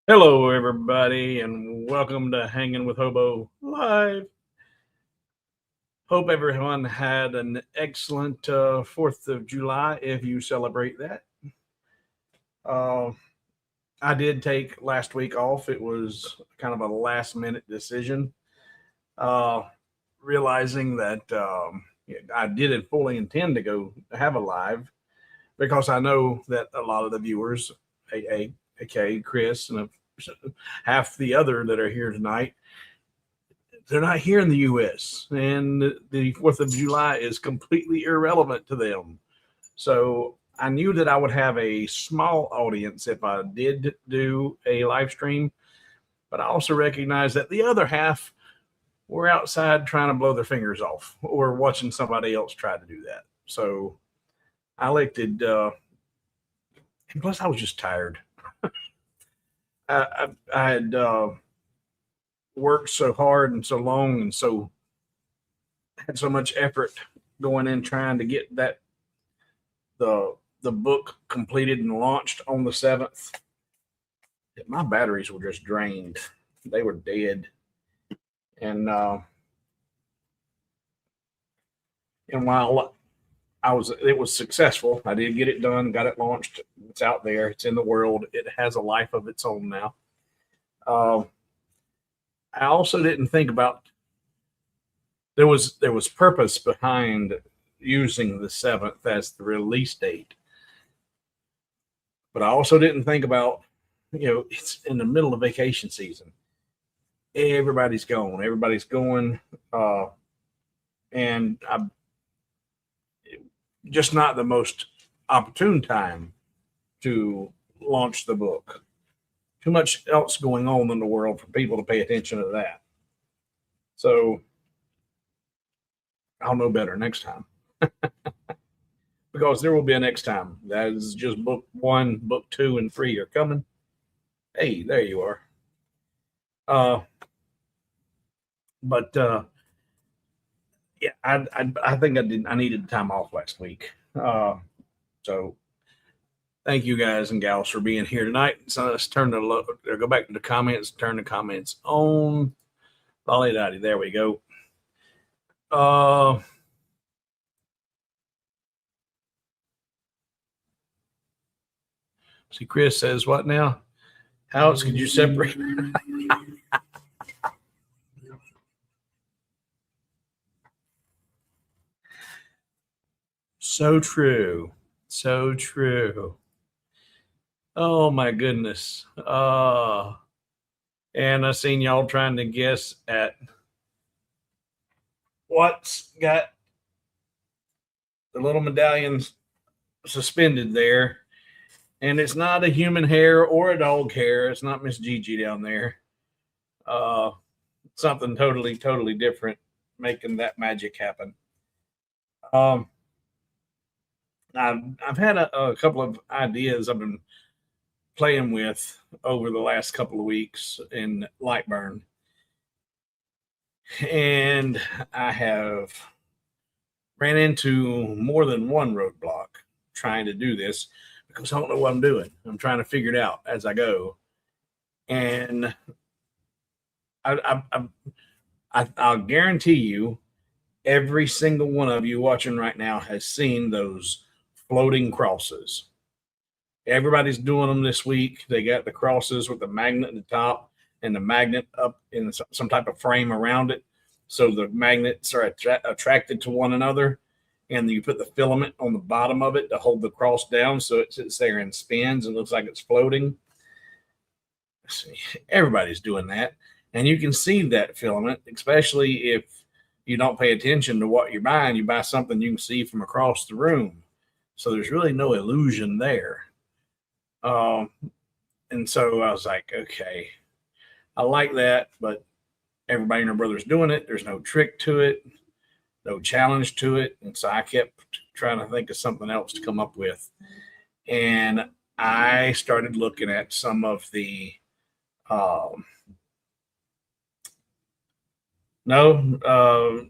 Hello, everybody, and welcome to Hangin with Hobo Live. Hope everyone had an excellent 4th of July if you celebrate that. Uh, I did take last week off. It was kind of a last minute decision, uh, realizing that I didn't fully intend to go have a live because I know that a lot of the viewers, aka Chris, and half the other that are here tonight, they're not here in the U.S. and the 4th of July is completely irrelevant to them. So I knew that I would have a small audience if I did do a live stream, but I also recognize that the other half were outside trying to blow their fingers off or watching somebody else try to do that. So I elected, and plus I was just tired. I had worked so hard and so long and so had so much effort going in trying to get the book completed and launched on the 7th. My batteries were just drained. They were dead. And while it was successful. I did get it done, got it launched. It's out there. It's in the world. It has a life of its own now. I also didn't think about there was purpose behind using the 7th as the release date. But I also didn't think about, it's in the middle of vacation season. Everybody's gone. Everybody's going. And I'm just not the most opportune time to launch the book. Too much else going on in the world for people to pay attention to that. So I'll know better next time. Because there will be a next time. That is just book 1, book 2, and 3 are coming. Hey, there you are. Yeah, I think I needed time off last week. So thank you guys and gals for being here tonight. So let's go back to the comments, turn the comments on. Lolly dotty, there we go. See, Chris says, what now? How else could you separate? So true. So true. Oh my goodness. And I seen y'all trying to guess at what's got the little medallions suspended there. And it's not a human hair or a dog hair. It's not Miss Gigi down there. Something totally, totally different making that magic happen. I've had a couple of ideas I've been playing with over the last couple of weeks in Lightburn. And I have ran into more than one roadblock trying to do this because I don't know what I'm doing. I'm trying to figure it out as I go. And I'll guarantee you, every single one of you watching right now has seen those floating crosses. Everybody's doing them this week. They got the crosses with the magnet at the top and the magnet up in some type of frame around it. So the magnets are attracted to one another. And you put the filament on the bottom of it to hold the cross down so it sits there and spins and looks like it's floating. Everybody's doing that. And you can see that filament, especially if you don't pay attention to what you're buying. You buy something you can see from across the room. So there's really no illusion there. And so I was like, okay, I like that, but everybody and their brother's doing it. There's no trick to it, no challenge to it. And so I kept trying to think of something else to come up with. And I started looking at some of the, no,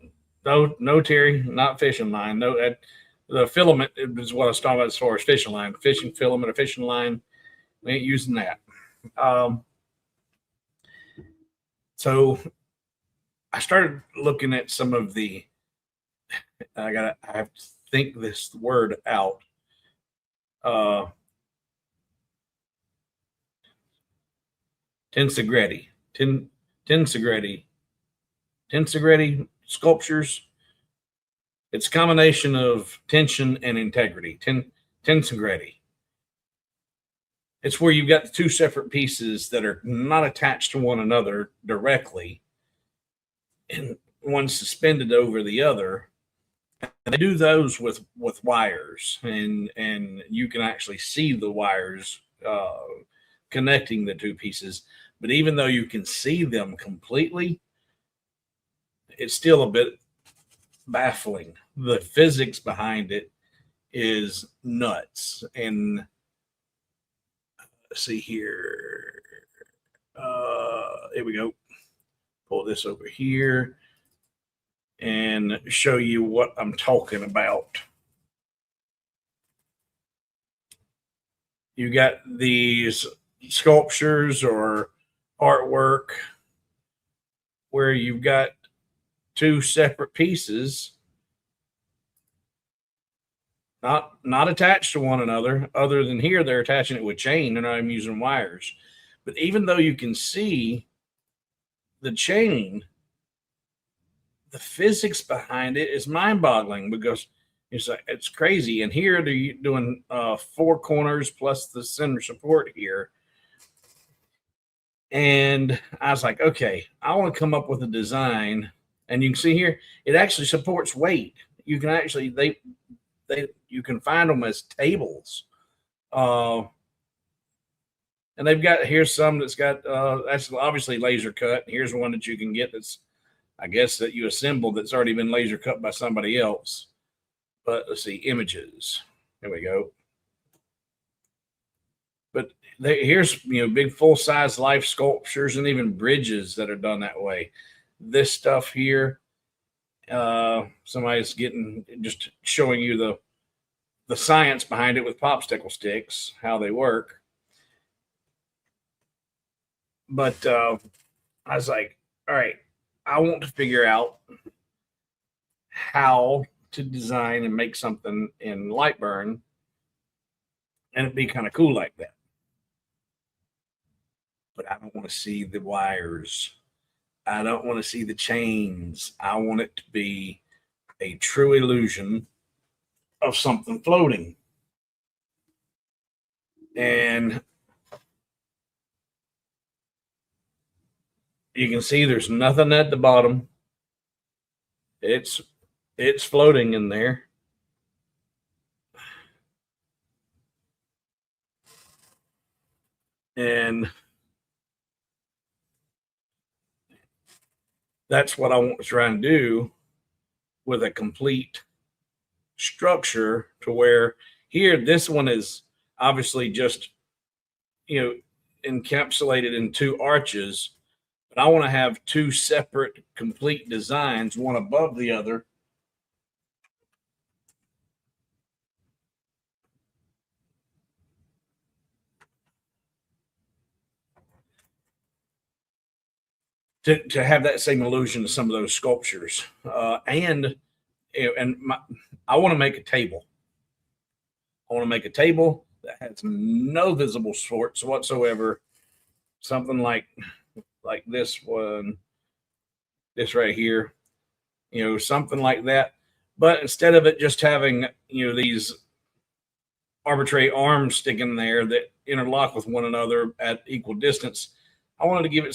Terry, not fishing line. No, the filament is what I was talking about as far as fishing line, fishing filament, a fishing line. We ain't using that. So I started looking at some of I have to think this word out. Uh, Tensegreti, ten, Tensegreti, Tensegreti sculptures. It's a combination of tension and integrity. Tensegreti. It's where you've got the two separate pieces that are not attached to one another directly, and one's suspended over the other. And they do those with wires, and you can actually see the wires connecting the two pieces. But even though you can see them completely, it's still a bit baffling. The physics behind it is nuts. And let's see here. Here we go. Pull this over here and show you what I'm talking about. You got these sculptures or artwork where you've got two separate pieces not attached to one another, other than here they're attaching it with chain and I'm using wires. But even though you can see the chain, the physics behind it is mind-boggling, because it's crazy. And here they're doing four corners plus the center support here. And I was like, okay, I want to come up with a design. And you can see here, it actually supports weight. You can actually you can find them as tables. And they've got, here's some that's got that's obviously laser cut. Here's one that you can get that's, I guess, that you assembled that's already been laser cut by somebody else. But let's see, images. There we go. But here's big full size life sculptures and even bridges that are done that way. This stuff here, somebody's just showing you the science behind it with popsicle sticks, how they work. But I was like, all right, I want to figure out how to design and make something in Lightburn and it'd be kind of cool like that. But I don't want to see the wires. I don't want to see the chains. I want it to be a true illusion of something floating. And you can see there's nothing at the bottom. It's floating in there. And that's what I want to try and do with a complete structure, to where here, this one is obviously just, encapsulated in two arches, but I want to have two separate complete designs, one above the other. To have that same illusion to some of those sculptures. I want to make a table. I want to make a table that has no visible supports whatsoever. Something like this one, this right here, something like that. But instead of it just having, these arbitrary arms sticking there that interlock with one another at equal distance, I wanted to give it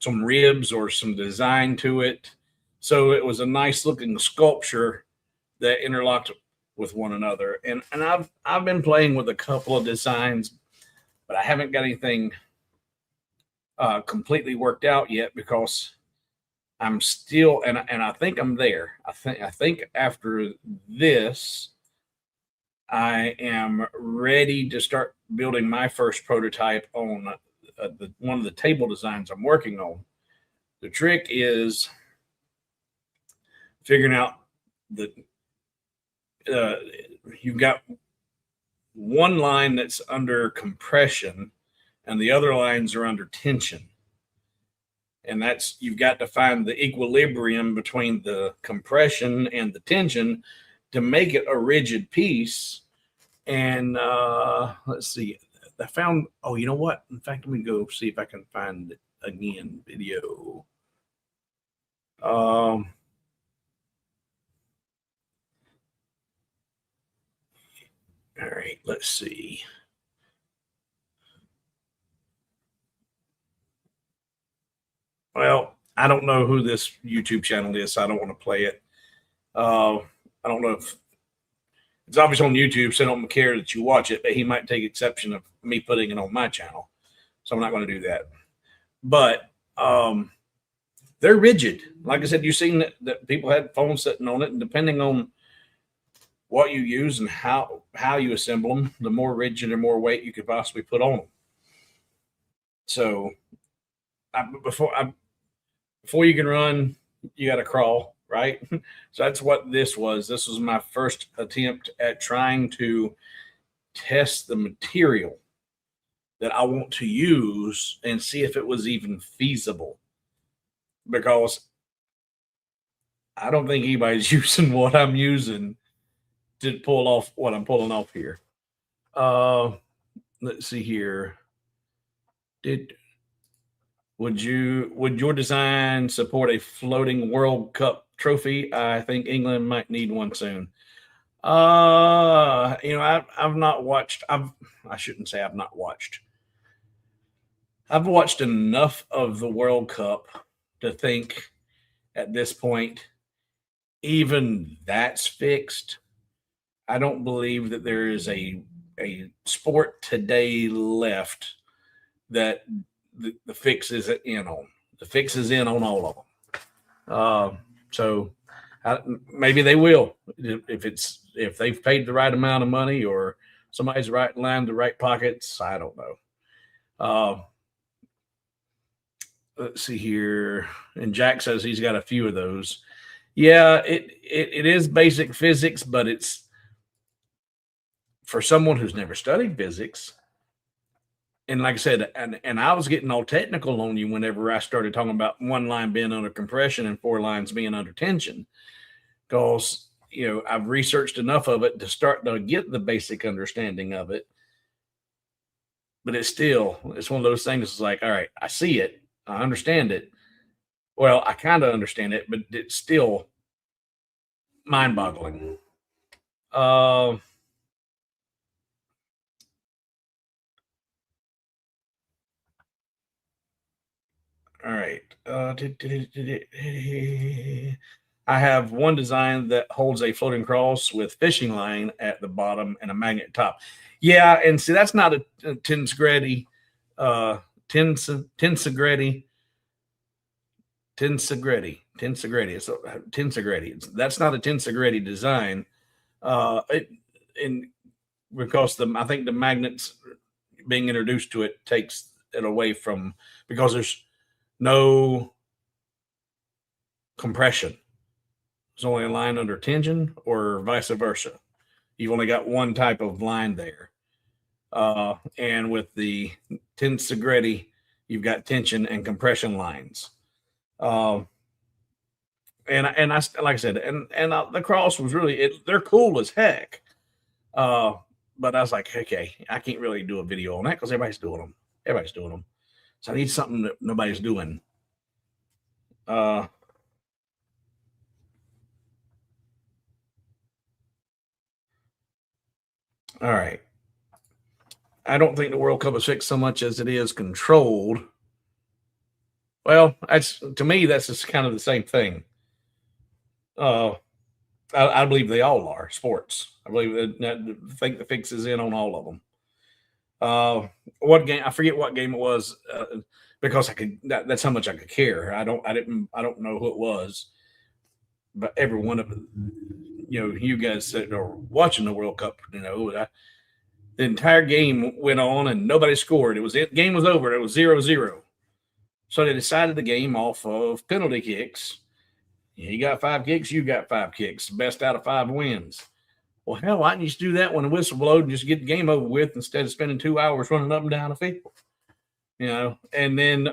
some ribs or some design to it, so it was a nice looking sculpture that interlocked with one another. And I've been playing with a couple of designs, but I haven't got anything completely worked out yet, because I'm still, and I think I'm there. I think after this, I am ready to start building my first prototype on one of the table designs I'm working on. The trick is figuring out that you've got one line that's under compression, and the other lines are under tension. And that's, you've got to find the equilibrium between the compression and the tension to make it a rigid piece. And let's see, I found, oh, you know what? In fact, let me go see if I can find it again, video. All right, let's see. Well, I don't know who this YouTube channel is, so I don't want to play it. I don't know if it's obvious on YouTube, so I don't care that you watch it, but he might take exception of me putting it on my channel. So I'm not going to do that. But they're rigid. Like I said, you've seen that people had phones sitting on it, and depending on what you use and how you assemble them, the more rigid or more weight you could possibly put on them. So before you can run, you got to crawl, right? So that's what this was. This was my first attempt at trying to test the material that I want to use and see if it was even feasible. Because I don't think anybody's using what I'm using to pull off what I'm pulling off here. Let's see here. Would your design support a floating World Cup trophy? I think England might need one soon. I've not watched. I shouldn't say I've not watched. I've watched enough of the World Cup to think at this point, even that's fixed. I don't believe that there is a sport today left that the fix isn't in on. The fix is in on all of them. So maybe they will if they've paid the right amount of money or somebody's right lined the right pockets. I don't know. Let's see here. And Jack says he's got a few of those. Yeah, it is basic physics, but it's for someone who's never studied physics. And like I said, and I was getting all technical on you whenever I started talking about one line being under compression and four lines being under tension, because I've researched enough of it to start to get the basic understanding of it. But it's one of those things. It's like, all right, I see it, I understand it. Well, I kind of understand it, but it's still mind-boggling. All right. I have one design that holds a floating cross with fishing line at the bottom and a magnet top. Yeah, and see, that's not a Tensegrity. Tensegrity. It's a Tensegrity. That's not a Tensegrity design. Because I think the magnets being introduced to it takes it away from, because there's no compression. There's only a line under tension, or vice versa. You've only got one type of line there. And with the Tensegrity, you've got tension and compression lines. And I like I said, and the cross was really they're cool as heck. But I was like, okay, I can't really do a video on that because everybody's doing them. So I need something that nobody's doing. All right. I don't think the World Cup is fixed so much as it is controlled. Well, to me, that's just kind of the same thing. I believe they all are sports. I believe that I think the fix is in on all of them. What game? I forget what game it was, because I could. That's how much I could care. I don't know who it was, but every one of them, you guys that are watching the World Cup, the entire game went on and nobody scored. Game was over. It was 0-0. So they decided the game off of penalty kicks. You got 5 kicks, you got 5 kicks. Best out of 5 wins. Well, hell, why didn't you just do that when the whistle blowed and just get the game over with instead of spending 2 hours running up and down the field? And then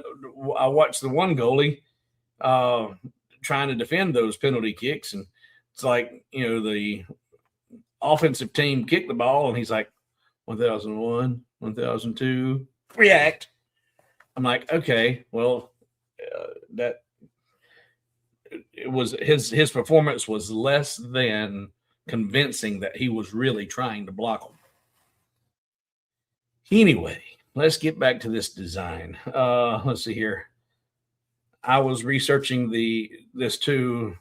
I watched the one goalie uh, trying to defend those penalty kicks, and it's like the offensive team kicked the ball, and he's like 1001, 1002, react. I'm like, okay, well, that it was his performance was less than convincing that he was really trying to block them. Anyway, let's get back to this design. Let's see here. I was researching this too.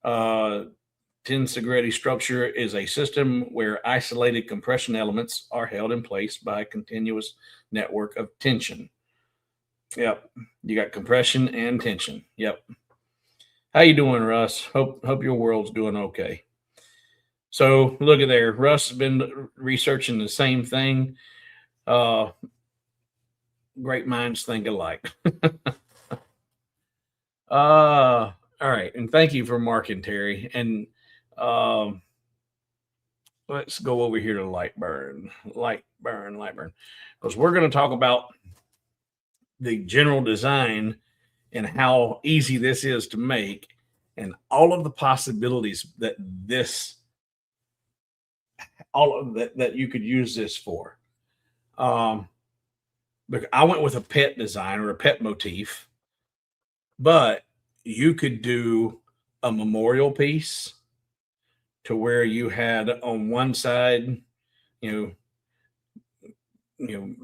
Tensegrity structure is a system where isolated compression elements are held in place by a continuous network of tension. Yep, you got compression and tension. Yep. How you doing, Russ? Hope your world's doing okay. So look at there. Russ has been researching the same thing. Great minds think alike. All right, and thank you for marking, Terry. And let's go over here to light burn, because we're going to talk about the general design and how easy this is to make, and all of the possibilities that that you could use this for. Look, I went with a pet design or a pet motif, but you could do a memorial piece to where you had on one side, you know,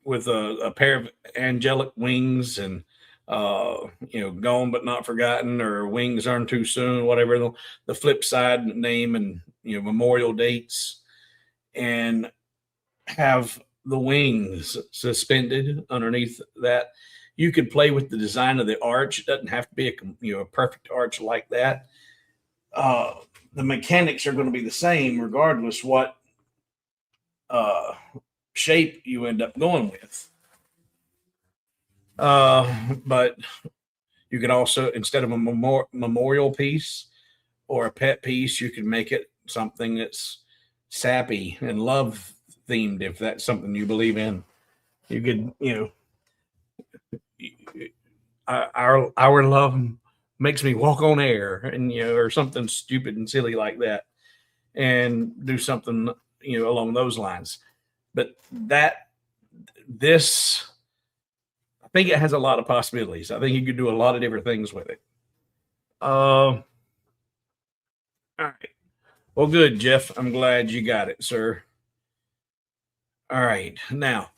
with a pair of angelic wings and gone but not forgotten, or wings aren't too soon, whatever the flip side name, and memorial dates, and have the wings suspended underneath that. You could play with the design of the arch. It doesn't have to be a perfect arch like that. The mechanics are going to be the same regardless what shape you end up going with. But you could also, instead of a memorial piece or a pet piece, you could make it something that's sappy and love themed, if that's something you believe in. You could, our love makes me walk on air, and or something stupid and silly like that, and do something along those lines. But this, I think it has a lot of possibilities. I think you could do a lot of different things with it. All right. Well, good, Jeff. I'm glad you got it, sir. All right. Now,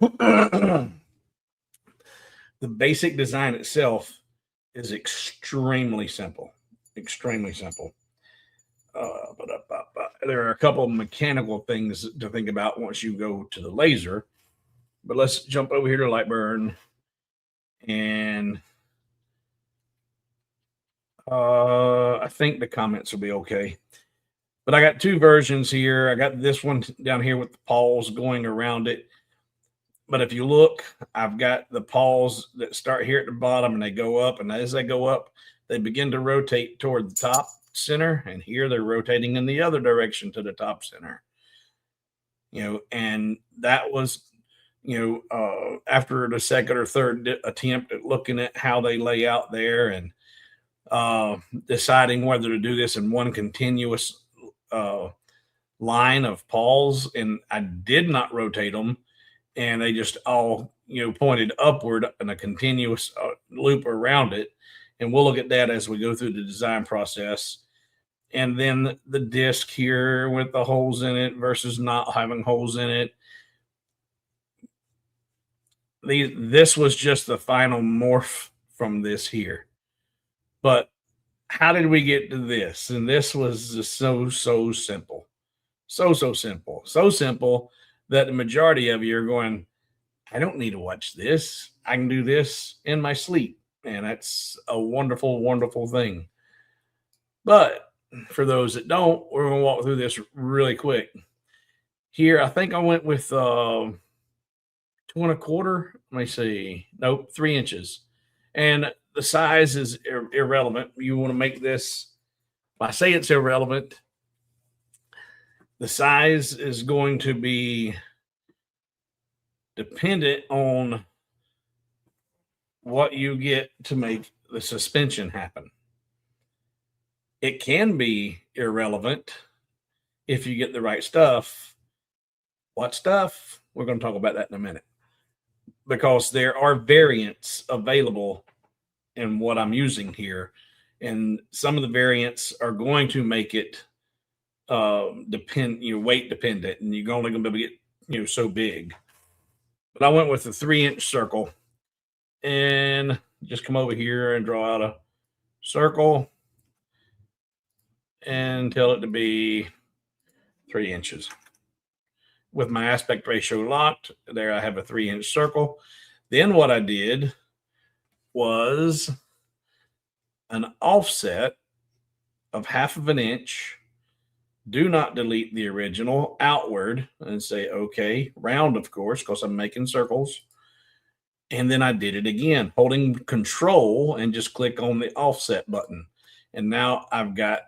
the basic design itself is extremely simple. Extremely simple. There are a couple of mechanical things to think about once you go to the laser. But let's jump over here to light burn. And I think the comments will be okay. But I got two versions here. I got this one down here with the paws going around it. But if you look, I've got the paws that start here at the bottom and they go up. And as they go up, they begin to rotate toward the top center. And here they're rotating in the other direction to the top center. And that was, after the second or third attempt at looking at how they lay out there and deciding whether to do this in one continuous line of paws. And I did not rotate them, and they just all pointed upward in a continuous loop around it. And we'll look at that as we go through the design process. And then the disc here with the holes in it versus not having holes in it. This was just the final morph from this here. But how did we get to this? And this was just so simple. So simple. So simple that the majority of you are going, I don't need to watch this. I can do this in my sleep. And that's a wonderful, wonderful thing. But for those that don't, we're going to walk through this really quick. Here, I think I went with 2 1/4. Let me see. Nope, 3 inches. And the size is irrelevant. You want to make this, I say it's irrelevant. The size is going to be dependent on what you get to make the suspension happen. It can be irrelevant if you get the right stuff. What stuff? We're going to talk about that in a minute, because there are variants available in what I'm using here. And some of the variants are going to make it weight dependent, and you're only going to be able to get so big. But I went with the 3-inch circle, and just come over here and draw out a circle and tell it to be 3 inches. With my aspect ratio locked, there I have a 3-inch circle. Then what I did was an offset of 1/2 inch. Do not delete the original, outward, and say okay, round, of course, because I'm making circles. And then I did it again, holding control, and just click on the offset button. And now I've got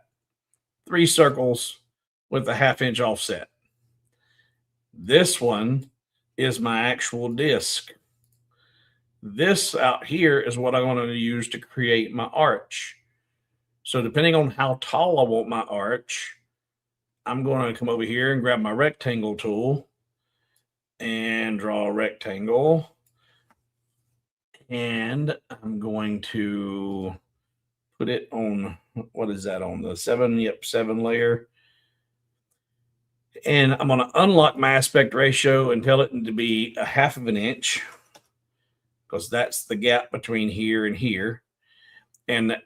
3 circles with a 1/2 inch offset. This one is my actual disc. This out here is what I'm going to use to create my arch. So depending on how tall I want my arch, I'm going to come over here and grab my rectangle tool and draw a rectangle. And I'm going to put it on, what is that, on the 7? Yep, 7 layer. And I'm going to unlock my aspect ratio and tell it to be a 1/2 inch, because that's the gap between here and here. And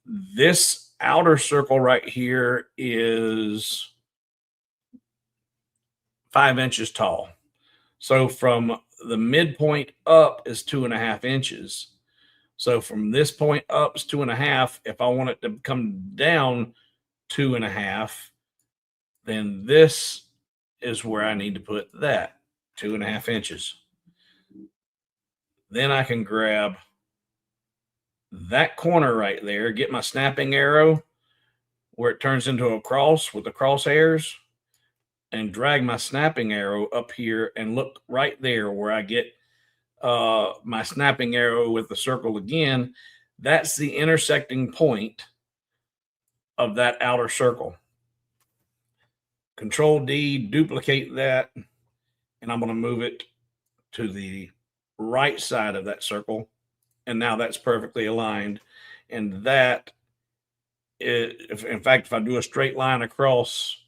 this outer circle right here is 5 inches tall. So from the midpoint up is 2.5 inches. So from this point up is 2.5. If I want it to come down 2.5, then this is where I need to put that 2.5 inches. Then I can grab that corner right there, get my snapping arrow where it turns into a cross with the crosshairs, and drag my snapping arrow up here and look right there where I get my snapping arrow with the circle again. That's the intersecting point of that outer circle. Control D, duplicate that, and I'm going to move it to the right side of that circle. And now that's perfectly aligned. And that is, in fact, if I do a straight line across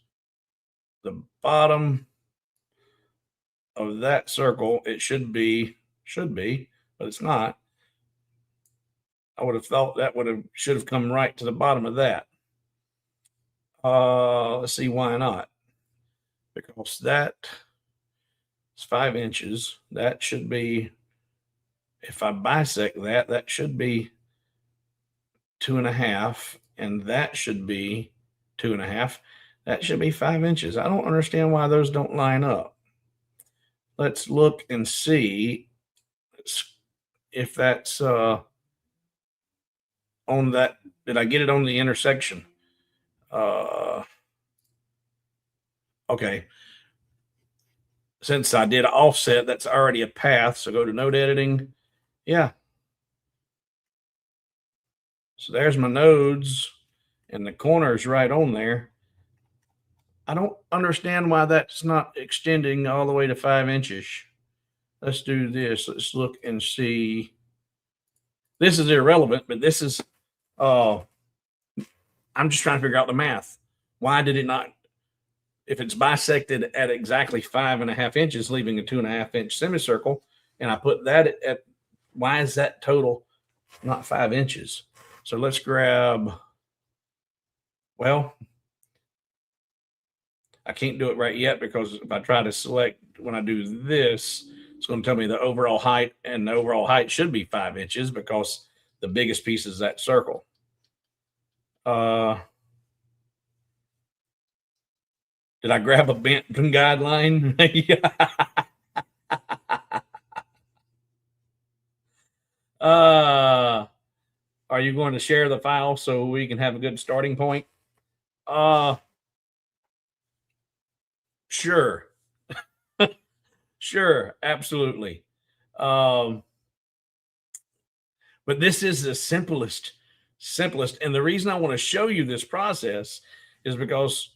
the bottom of that circle, it should be, but it's not. I would have thought that should have come right to the bottom of that. Let's see, why not? Because that is 5 inches. That should be, if I bisect that, that should be 2.5, and that should be 2.5. That should be 5 inches. I don't understand why those don't line up. Let's look and see if that's on that. Did I get it on the intersection? Okay. Since I did an offset, that's already a path. So go to node editing. Yeah. So there's my nodes, and the corner is right on there. I don't understand why that's not extending all the way to 5 inches. Let's do this. Let's look and see. This is irrelevant, but this is, I'm just trying to figure out the math. Why did it not, if it's bisected at exactly 5.5 inches, leaving a 2.5 inch semicircle, and I put that at, why is that total not 5 inches? So let's grab, well, I can't do it right yet, because if I try to select, when I do this, it's going to tell me the overall height, and the overall height should be 5 inches because the biggest piece is that circle. Did I grab a bent guideline? Are you going to share the file so we can have a good starting point? Sure. Sure, absolutely. Um, but this is the simplest. And the reason I want to show you this process is because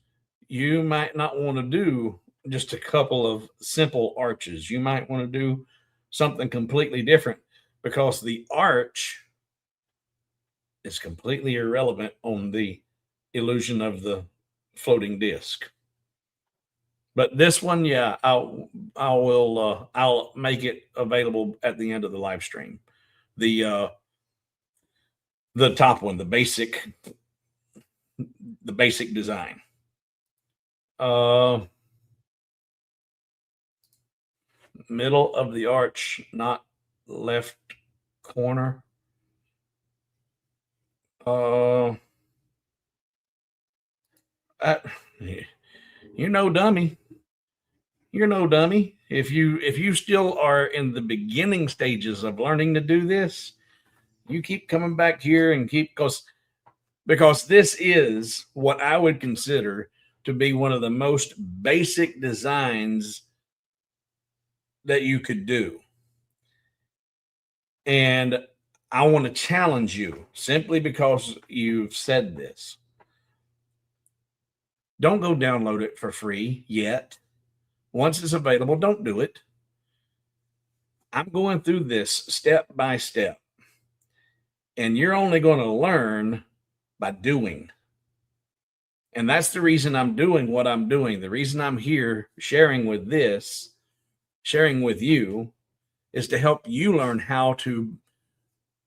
you might not want to do just a couple of simple arches. You might want to do something completely different because the arch is completely irrelevant on the illusion of the floating disc. But this one, yeah, I'll make it available at the end of the live stream. The the top one, the basic design. Uh, Middle of the arch, not left corner. Uh, I, you're no dummy. You're no dummy. If you still are in the beginning stages of learning to do this, you keep coming back here and keep because this is what I would consider to be one of the most basic designs that you could do. And I want to challenge you simply because you've said this. Don't go download it for free yet. Once it's available, don't do it. I'm going through this step by step, and you're only going to learn by doing. And that's the reason I'm doing what I'm doing. The reason I'm here sharing with you, is to help you learn how to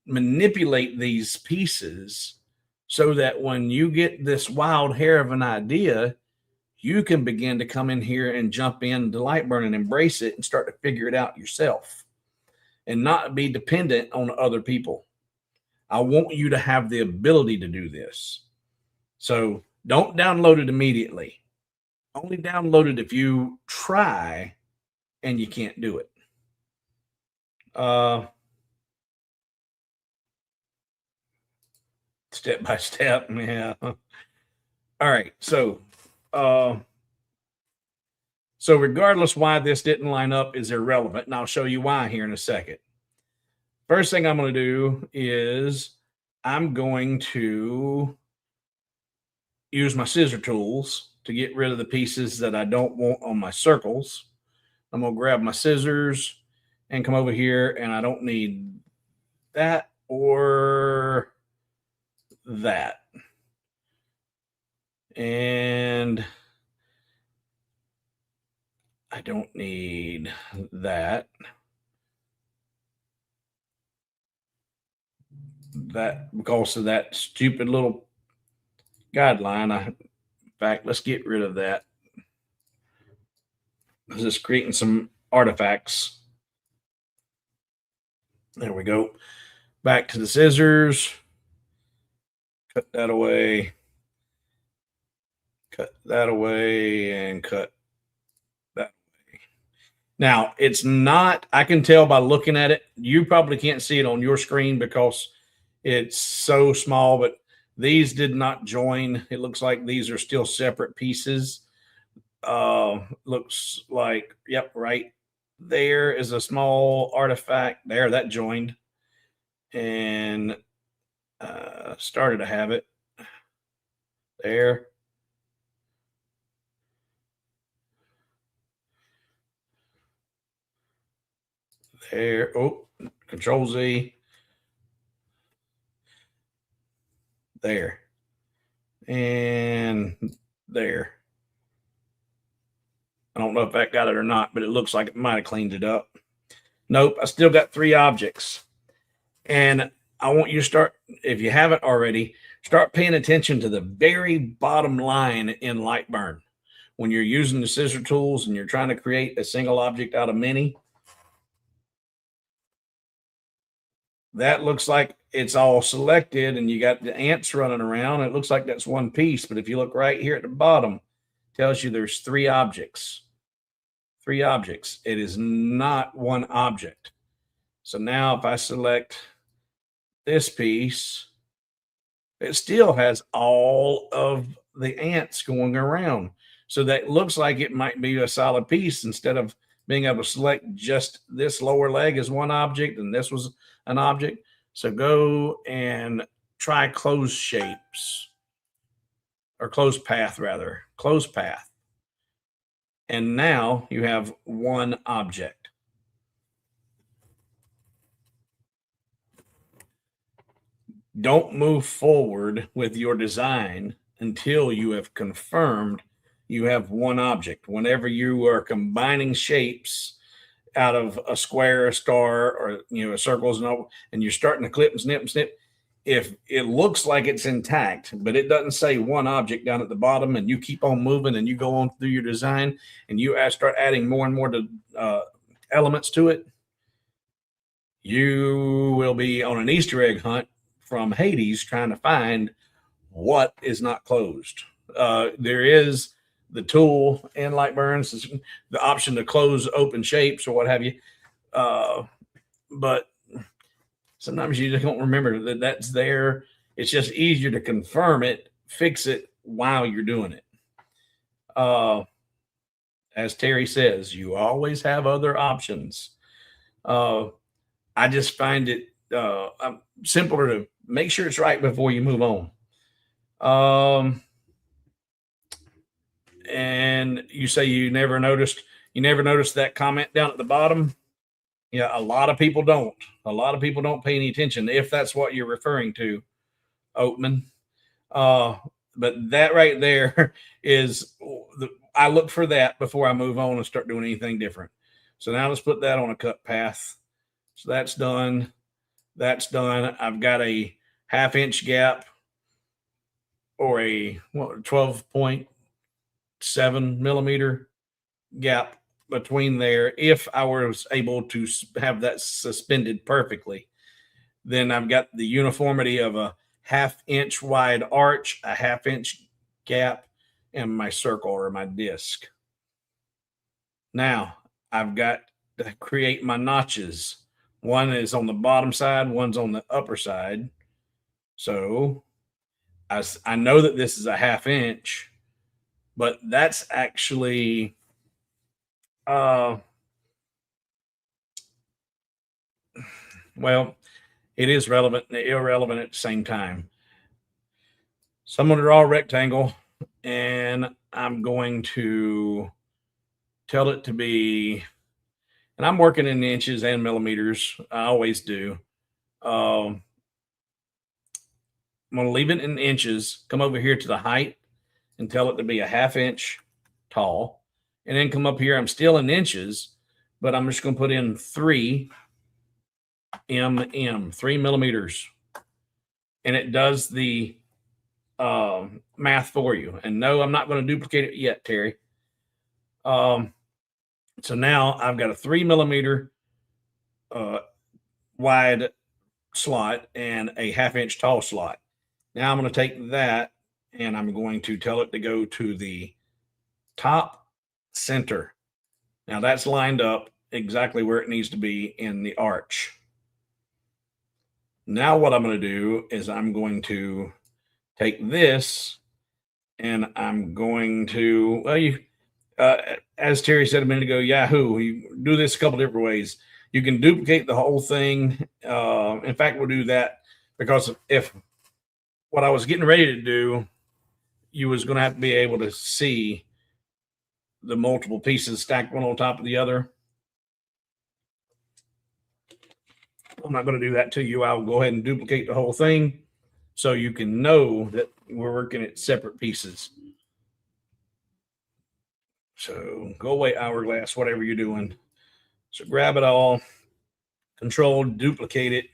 manipulate these pieces so that when you get this wild hair of an idea, you can begin to come in here and jump in to Lightburn and embrace it and start to figure it out yourself and not be dependent on other people. I want you to have the ability to do this. So don't download it immediately. Only download it if you try and you can't do it. Step by step. Yeah. All right. So regardless why this didn't line up is irrelevant, and I'll show you why here in a second. First thing I'm going to do is I'm going to use my scissor tools to get rid of the pieces that I don't want on my circles. I'm going to grab my scissors and come over here, and I don't need that or that. And I don't need that. That because of that stupid little guideline. In fact, let's get rid of that because it's creating some artifacts. There we go. Back to the scissors. Cut that away. Cut that away and cut that away. Now, it's not, I can tell by looking at it, you probably can't see it on your screen because it's so small, but these did not join. It looks like these are still separate pieces. Looks like, yep, right there is a small artifact there that joined and started to have it there. There. Oh, Control Z. There. And there. I don't know if that got it or not, but it looks like it might have cleaned it up. Nope, I still got 3 objects. And I want you to start, if you haven't already, start paying attention to the very bottom line in Lightburn. When you're using the scissor tools and you're trying to create a single object out of many, that looks like it's all selected and you got the ants running around. It looks like that's one piece, but if you look right here at the bottom, it tells you there's 3 objects. 3 objects. It is not one object. So now if I select this piece, it still has all of the ants going around. So that looks like it might be a solid piece instead of being able to select just this lower leg as one object and this was an object. So go and try closed shapes, or closed path rather, closed path. And now you have one object. Don't move forward with your design until you have confirmed you have one object. Whenever you are combining shapes out of a square, a star, or a circles and all, and you're starting to clip and snip and snip, if it looks like it's intact, but it doesn't say one object down at the bottom, and you keep on moving and you go on through your design and you start adding more and more elements to it, you will be on an Easter egg hunt from Hades trying to find what is not closed. There is the tool in Lightburns, the option to close open shapes or what have you. But sometimes you just don't remember that that's there. It's just easier to confirm it, fix it while you're doing it. As Terry says, you always have other options. I just find it simpler to make sure it's right before you move on. And you say you never noticed that comment down at the bottom. Yeah, a lot of people don't. A lot of people don't pay any attention if that's what you're referring to, Oatman. But that right there is I look for that before I move on and start doing anything different. So now let's put that on a cut path. So that's done. That's done. I've got a 1/2 inch gap or a 12.7 millimeter gap between there. If I was able to have that suspended perfectly, then I've got the uniformity of a 1/2 inch wide arch, a 1/2 inch gap, and my circle or my disc. Now I've got to create my notches. One is on the bottom side, one's on the upper side. So I know that this is a 1/2 inch, but that's actually well, it is relevant and irrelevant at the same time. So I'm going to draw a rectangle, and I'm going to tell it to be, and I'm working in inches and millimeters. I always do. I'm going to leave it in inches, come over here to the height and tell it to be a 1/2 inch tall, and then come up here. I'm still in inches, but I'm just going to put in 3 millimeters, and it does the math for you. And no, I'm not going to duplicate it yet, Terry. So now I've got a 3 millimeter wide slot and a 1/2 inch tall slot. Now I'm going to take that and I'm going to tell it to go to the top center. Now that's lined up exactly where it needs to be in the arch. Now what I'm going to do is I'm going to take this and I'm going to, well, as Terry said a minute ago, Yahoo, you do this a couple different ways. You can duplicate the whole thing. In fact, we'll do that because if what I was getting ready to do, you was going to have to be able to see the multiple pieces stacked one on top of the other. I'm not going to do that to you. I'll go ahead and duplicate the whole thing so you can know that we're working at separate pieces. So go away, hourglass, whatever you're doing. So grab it all, control, duplicate it,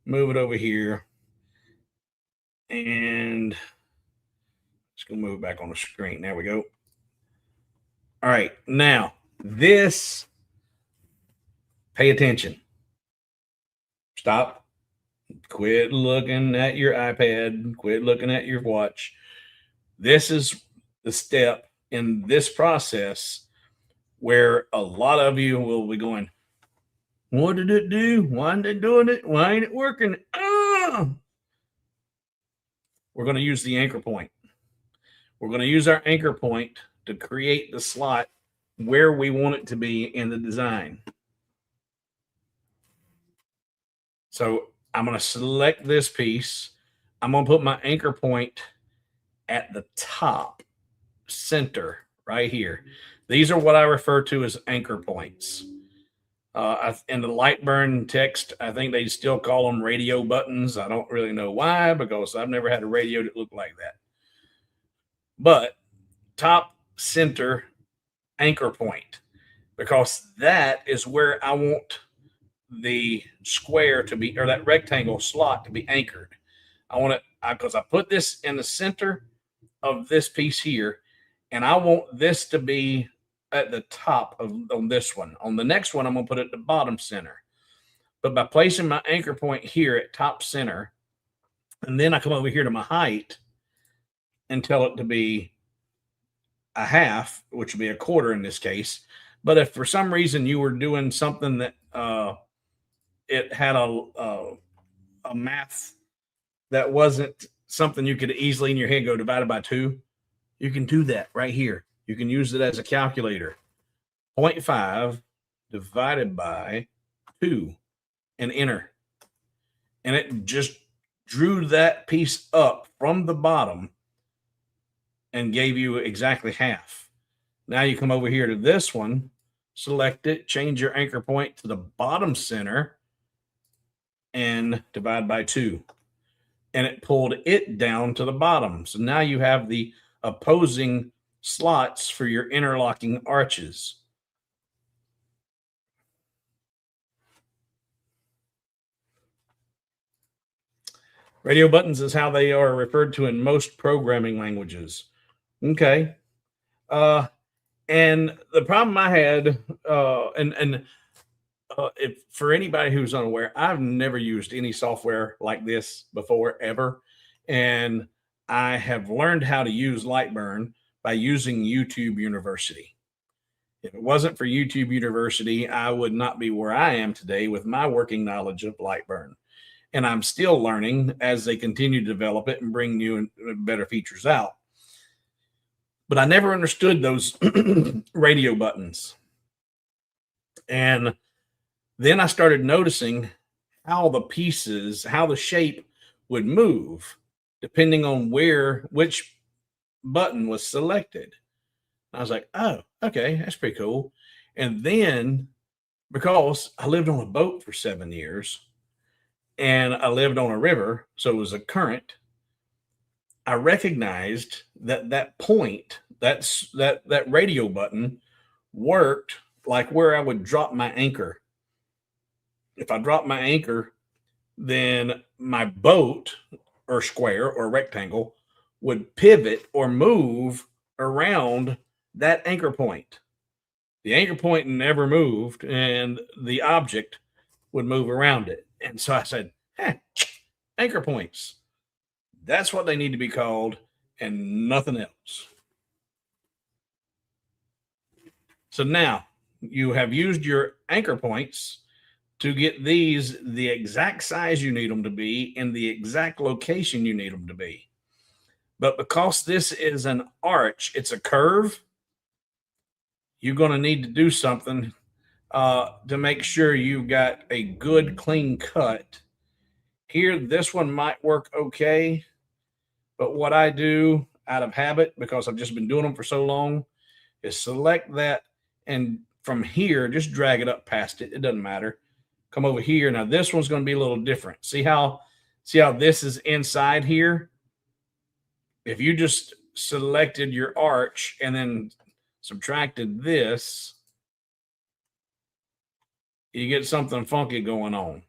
move it over here, and it's going to move back on the screen. There we go. All right, now this, pay attention. Stop. Quit looking at your iPad. Quit looking at your watch. This is the step in this process where a lot of you will be going, what did it do? Why ain't it doing it? Why ain't it working? We're going to use the anchor point. We're going to use our anchor point to create the slot where we want it to be in the design. So I'm going to select this piece. I'm going to put my anchor point at the top center right here. These are what I refer to as anchor points. In the Lightburn text, I think they still call them radio buttons. I don't really know why, because I've never had a radio that looked like that. But top center anchor point, because that is where I want the square to be, or that rectangle slot to be anchored. I want it because I put this in the center of this piece here, and I want this to be at the top of on this one. On the next one, I'm going to put it at the bottom center. But by placing my anchor point here at top center, and then I come over here to my height and tell it to be a half, which would be a quarter in this case. But if for some reason you were doing something that it had a math that wasn't something you could easily in your head go divided by 2, you can do that right here. You can use it as a calculator. 0.5 divided by 2 and enter. And it just drew that piece up from the bottom and gave you exactly half. Now you come over here to this one, select it, change your anchor point to the bottom center, and divide by 2. And it pulled it down to the bottom. So now you have the opposing slots for your interlocking arches. Radio buttons is how they are referred to in most programming languages. Okay. And the problem I had, if for anybody who's unaware, I've never used any software like this before, ever. And I have learned how to use Lightburn by using YouTube University. If it wasn't for YouTube University, I would not be where I am today with my working knowledge of Lightburn. And I'm still learning as they continue to develop it and bring new and better features out. But I never understood those radio buttons. And then I started noticing how the pieces, how the shape would move depending on which button was selected. I was like, oh, okay, that's pretty cool. And then because I lived on a boat for 7 years and I lived on a river, so it was a current, I recognized that point, that radio button worked like where I would drop my anchor. If I drop my anchor, then my boat or square or rectangle would pivot or move around that anchor point. The anchor point never moved, and the object would move around it. And so I said, anchor points. That's what they need to be called, and nothing else. So now you have used your anchor points to get these the exact size you need them to be in the exact location you need them to be. But because this is an arch, it's a curve, you're going to need to do something to make sure you've got a good clean cut. Here, this one might work okay, but what I do out of habit, because I've just been doing them for so long, is select that, and from here, just drag it up past it. It doesn't matter. Come over here. Now this one's going to be a little different. See how this is inside here? If you just selected your arch and then subtracted this, you get something funky going on,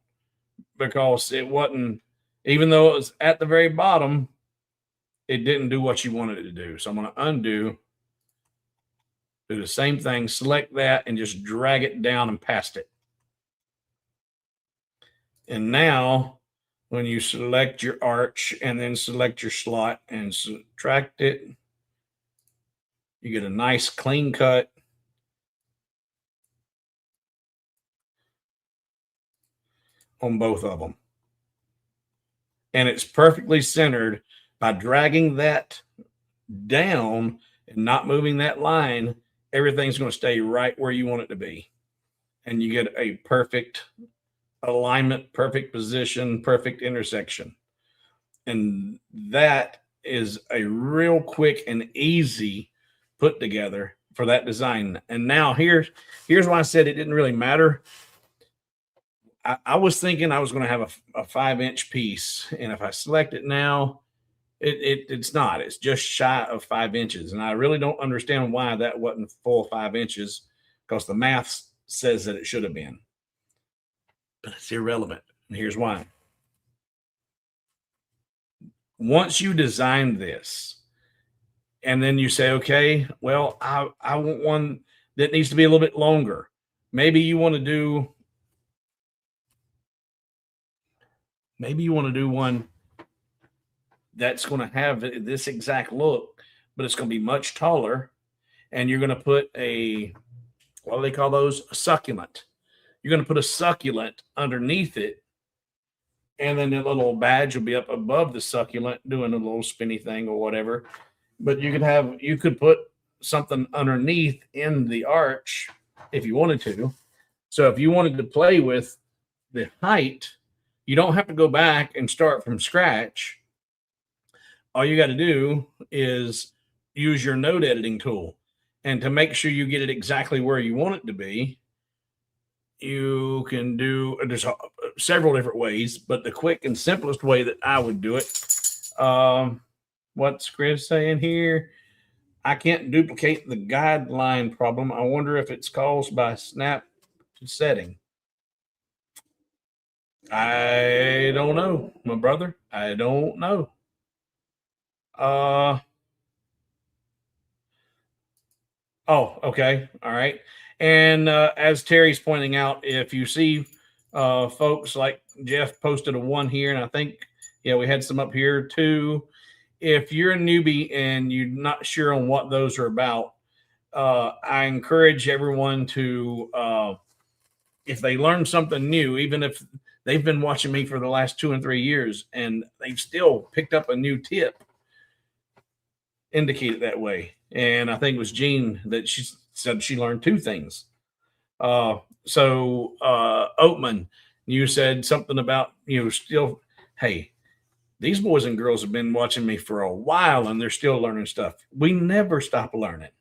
because it wasn't, even though it was at the very bottom, it didn't do what you wanted it to do. So I'm going to undo, do the same thing, select that, and just drag it down and past it. And now when you select your arch and then select your slot and subtract it, you get a nice clean cut. On both of them. And it's perfectly centered by dragging that down and not moving that line. everything's going to stay right where you want it to be. And you get a perfect alignment, perfect position, perfect intersection. And that is a real quick and easy put together for that design. And now here's why I said it didn't really matter. I was thinking I was going to have a 5-inch piece, and if I select it now, it's not. It's just shy of 5 inches, and I really don't understand why that wasn't full 5 inches, because the math says that it should have been. But it's irrelevant, and here's why. Once you design this, and then you say, okay, well, I want one that needs to be a little bit longer. Maybe you want to do one that's going to have this exact look, but it's going to be much taller. And you're going to put what do they call those? A succulent. You're going to put a succulent underneath it. And then the little badge will be up above the succulent doing a little spinny thing or whatever. But you could put something underneath in the arch if you wanted to. So if you wanted to play with the height, you don't have to go back and start from scratch. All you got to do is use your node editing tool. And to make sure you get it exactly where you want it to be, you can there's several different ways, but the quick and simplest way that I would do it, what's Chris saying here? I can't duplicate the guideline problem. I wonder if it's caused by snap setting. I don't know, my brother. I don't know. Oh, okay. All right. And as Terry's pointing out, if you see folks like Jeff posted a one here, and I think, yeah, we had some up here too. If you're a newbie and you're not sure on what those are about, I encourage everyone to, if they learn something new, even if they've been watching me for the last 2 and 3 years and they've still picked up a new tip, indicate it that way. And I think it was Jean that she said she learned 2 things. Oatman, you said something about, still, hey, these boys and girls have been watching me for a while and they're still learning stuff. We never stop learning.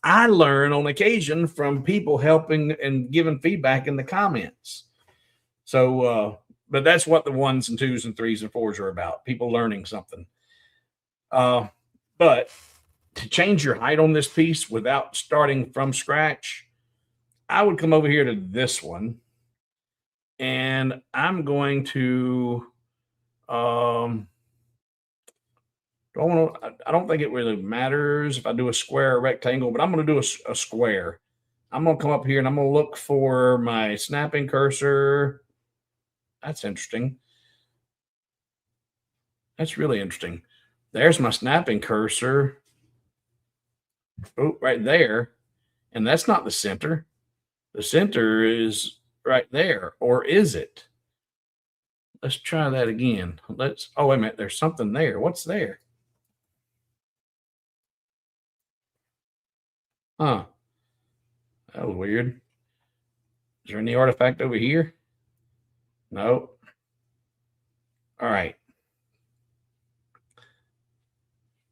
I learn on occasion from people helping and giving feedback in the comments. So, but that's what the 1s and 2s and 3s and 4s are about, people learning something. But to change your height on this piece without starting from scratch, I would come over here to this one, and I'm going to, I don't think it really matters if I do a square or rectangle, but I'm going to do a square. I'm going to come up here and I'm going to look for my snapping cursor. That's interesting. That's really interesting. There's my snapping cursor. Oh, right there. And that's not the center. The center is right there. Or is it? Let's try that again. Oh, wait a minute. There's something there. What's there? Huh. That was weird. Is there any artifact over here? No. All right.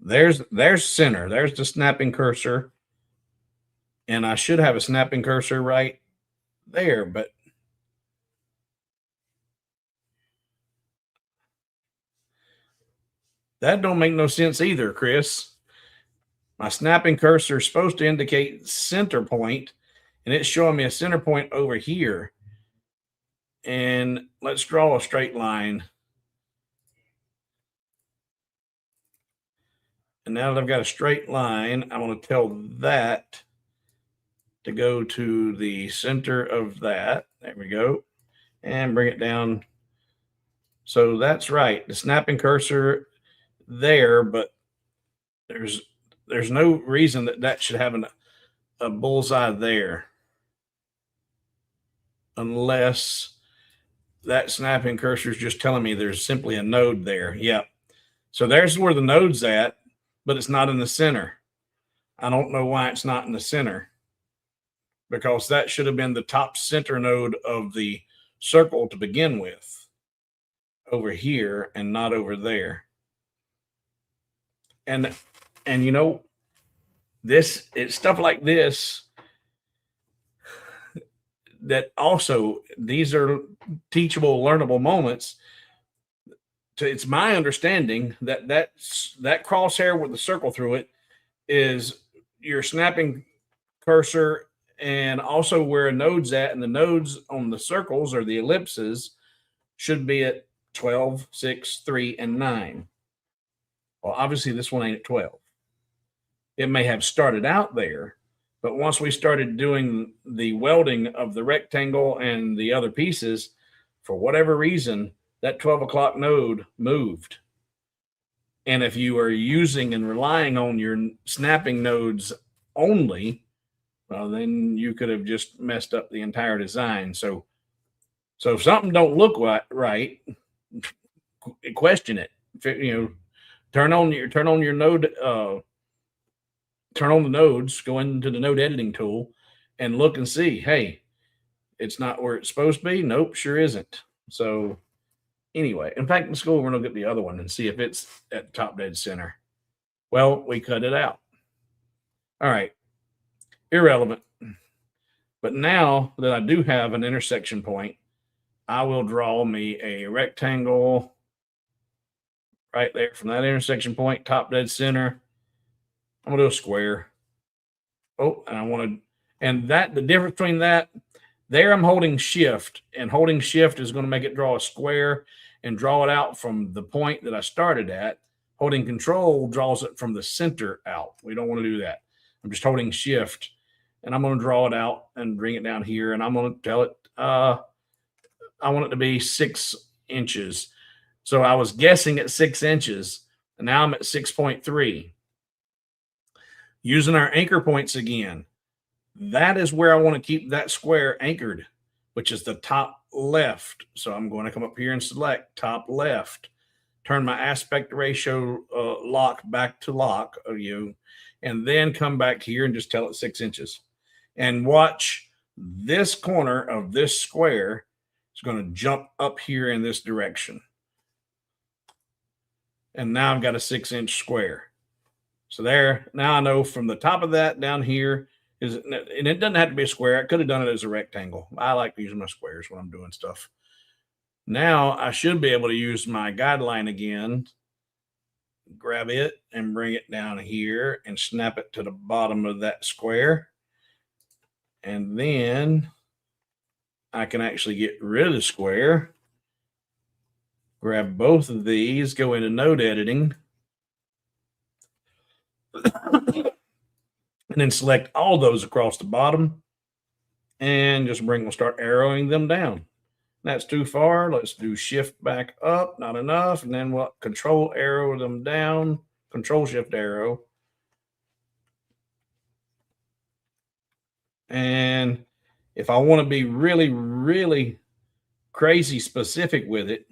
There's center. There's the snapping cursor. And I should have a snapping cursor right there, but that don't make no sense either, Chris. My snapping cursor is supposed to indicate center point, and it's showing me a center point over here. And let's draw a straight line. And now that I've got a straight line, I want to tell that to go to the center of that. There we go. And bring it down. So that's right. The snapping cursor there, but there's no reason that should have a bullseye there, unless that snapping cursor is just telling me there's simply a node there. Yep. So there's where the node's at, but it's not in the center. I don't know why it's not in the center, because that should have been the top center node of the circle to begin with, over here and not over there. And you know, this it's stuff like this that also, these are teachable, learnable moments. It's my understanding that that crosshair with the circle through it is your snapping cursor, and also where a node's at, and the nodes on the circles or the ellipses should be at 12, 6, 3, and 9. Well, obviously this one ain't at 12. It may have started out there, but once we started doing the welding of the rectangle and the other pieces, for whatever reason, that 12 o'clock node moved. And if you are using and relying on your snapping nodes only, well, then you could have just messed up the entire design. So if something don't look right, question it. Turn on your node, turn on the nodes, go into the node editing tool, and look and see. Hey, it's not where it's supposed to be. Nope, sure isn't. So anyway, in fact, let's go over and look at the other one and see if it's at the top dead center. Well, we cut it out. All right, irrelevant. But now that I do have an intersection point, I will draw me a rectangle right there from that intersection point, top dead center. I'm gonna do a square. Oh, and I want to, and that the difference between that, there I'm holding shift, and holding shift is going to make it draw a square and draw it out from the point that I started at. Holding control draws it from the center out. We don't want to do that. I'm just holding shift, and I'm going to draw it out and bring it down here, and I'm going to tell it I want it to be 6 inches. So I was guessing at 6 inches, and now I'm at 6.3. Using our anchor points again, that is where I want to keep that square anchored, which is the top left. So I'm going to come up here and select top left, turn my aspect ratio lock back to lock of you, and then come back here and just tell it 6 inches. And watch this corner of this square is going to jump up here in this direction. And now I've got a 6-inch square. So there, now I know from the top of that down here is, and it doesn't have to be a square. I could have done it as a rectangle. I like using my squares when I'm doing stuff. Now I should be able to use my guideline again, grab it and bring it down here and snap it to the bottom of that square. And then I can actually get rid of the square, grab both of these, go into node editing, and then select all those across the bottom and just we'll start arrowing them down. That's too far. Let's do shift back up, not enough. And then we'll control arrow them down, control shift arrow. And if I want to be really, really crazy specific with it,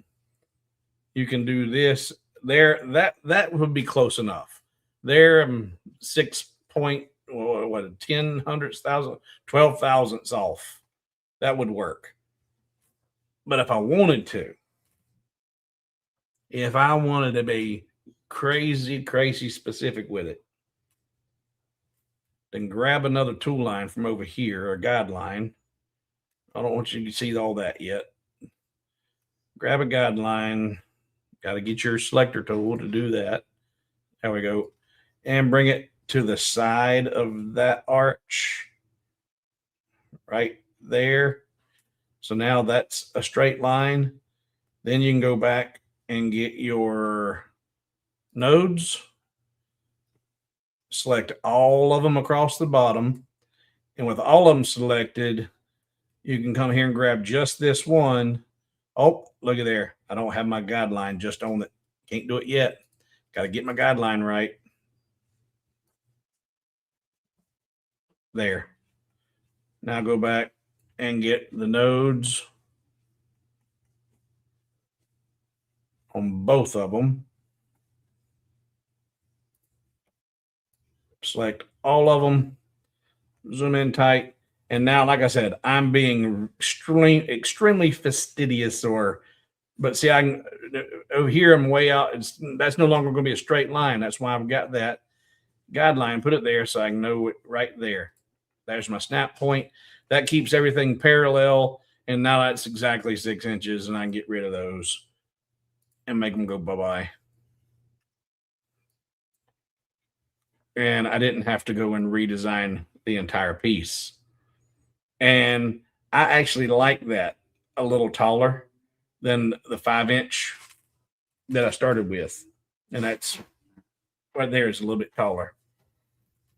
you can do this there. That would be close enough. There, 10 hundredths, 12 thousandths off. That would work. But if I wanted to be crazy, crazy specific with it, then grab another tool line from over here, a guideline. I don't want you to see all that yet. Grab a guideline. Got to get your selector tool to do that. There we go. And bring it to the side of that arch right there. So now that's a straight line. Then you can go back and get your nodes, select all of them across the bottom. And with all of them selected, you can come here and grab just this one. Oh, look at there. I don't have my guideline just on it. Can't do it yet. Got to get my guideline right. There. Now go back and get the nodes on both of them. Select all of them, zoom in tight. And now, like I said, I'm being extremely fastidious, but see, I can over here, I'm way out. That's no longer going to be a straight line. That's why I've got that guideline, put it there so I can know it right there. There's my snap point. That keeps everything parallel. And now that's exactly 6 inches, and I can get rid of those and make them go bye-bye. And I didn't have to go and redesign the entire piece. And I actually like that a little taller than the 5-inch that I started with. And that's right there is a little bit taller.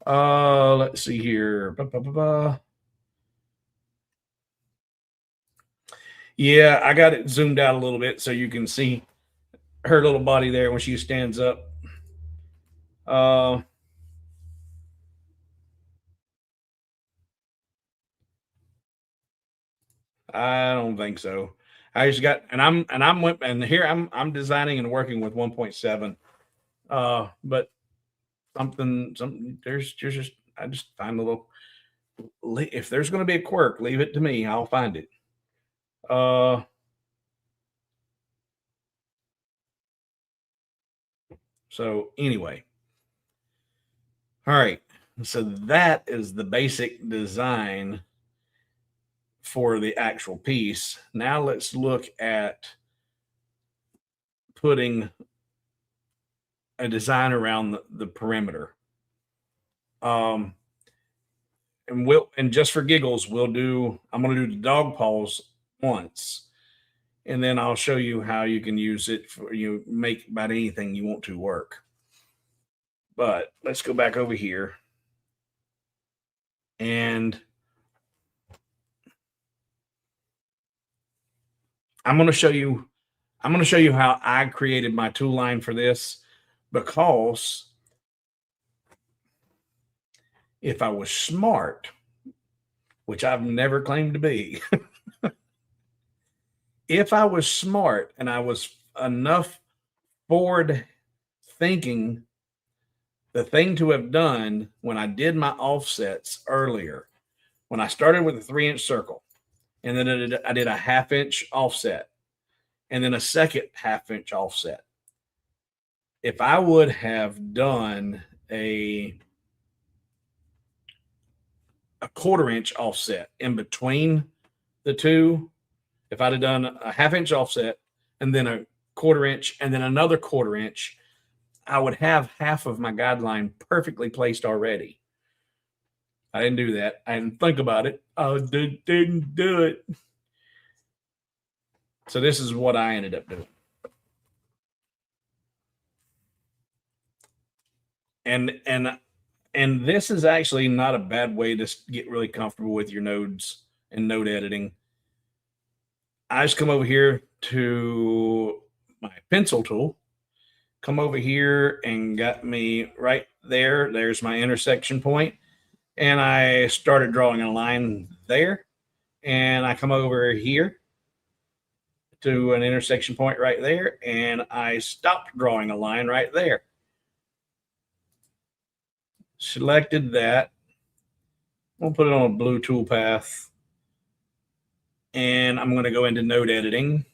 Let's see here. Yeah, I got it zoomed out a little bit so you can see her little body there when she stands up. I don't think so. I just got, and here I'm designing and working with 1.7. But there's just, I just find a little, if there's going to be a quirk, leave it to me. I'll find it. So anyway, all right. So that is the basic design for the actual piece. Now let's look at putting a design around the perimeter. And just for giggles, I'm going to do the dog paws once, and then I'll show you how you can use it for make about anything you want to work. But let's go back over here, and I'm going to show you how I created my tool line for this, because if I was smart, which I've never claimed to be, if I was smart and I was enough forward thinking, the thing to have done when I did my offsets earlier, when I started with a 3-inch circle, and then I did a 1/2-inch offset, and then a second 1/2-inch offset. If I would have done a 1/4-inch offset in between the two, if I'd have done a 1/2-inch offset and then a 1/4-inch and then another 1/4-inch, I would have half of my guideline perfectly placed already. I didn't do that. I didn't think about it. I didn't do it. So this is what I ended up doing. And this is actually not a bad way to get really comfortable with your nodes and node editing. I just come over here to my pencil tool, come over here and got me right there. There's my intersection point. And I started drawing a line there. And I come over here to an intersection point right there. And I stopped drawing a line right there. Selected that. We'll put it on a blue toolpath. And I'm going to go into node editing.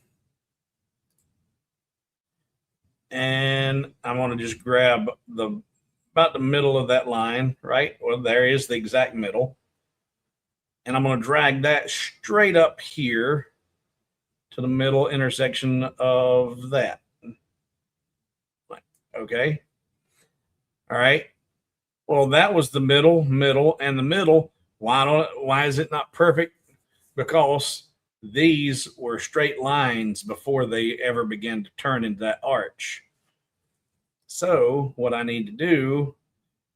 And I'm going to just grab about the middle of that line, right? Well, there is the exact middle. And I'm going to drag that straight up here to the middle intersection of that. Okay. All right. Well, that was the middle, and the middle. Why is it not perfect? Because these were straight lines before they ever began to turn into that arch. So what I need to do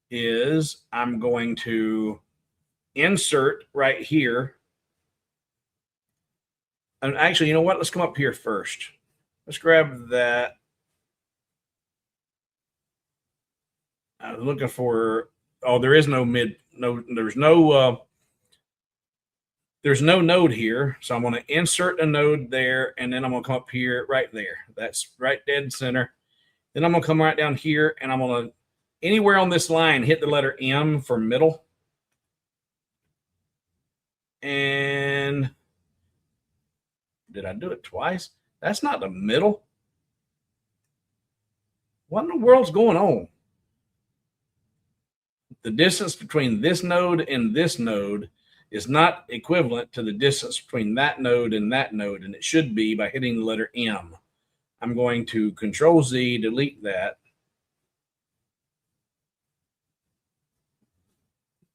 is I'm going to insert right here. And actually, you know what? Let's come up here first. Let's grab that. I was looking for, there is no there's no node here. So I'm going to insert a node there, and then I'm going to come up here right there. That's right dead center. Then I'm going to come right down here, and I'm going to Anywhere on this line, hit the letter M for middle. And did I do it twice? That's not the middle. What in the world's going on? The distance between this node and this node is not equivalent to the distance between that node, and it should be by hitting the letter M. I'm going to Control Z, delete that.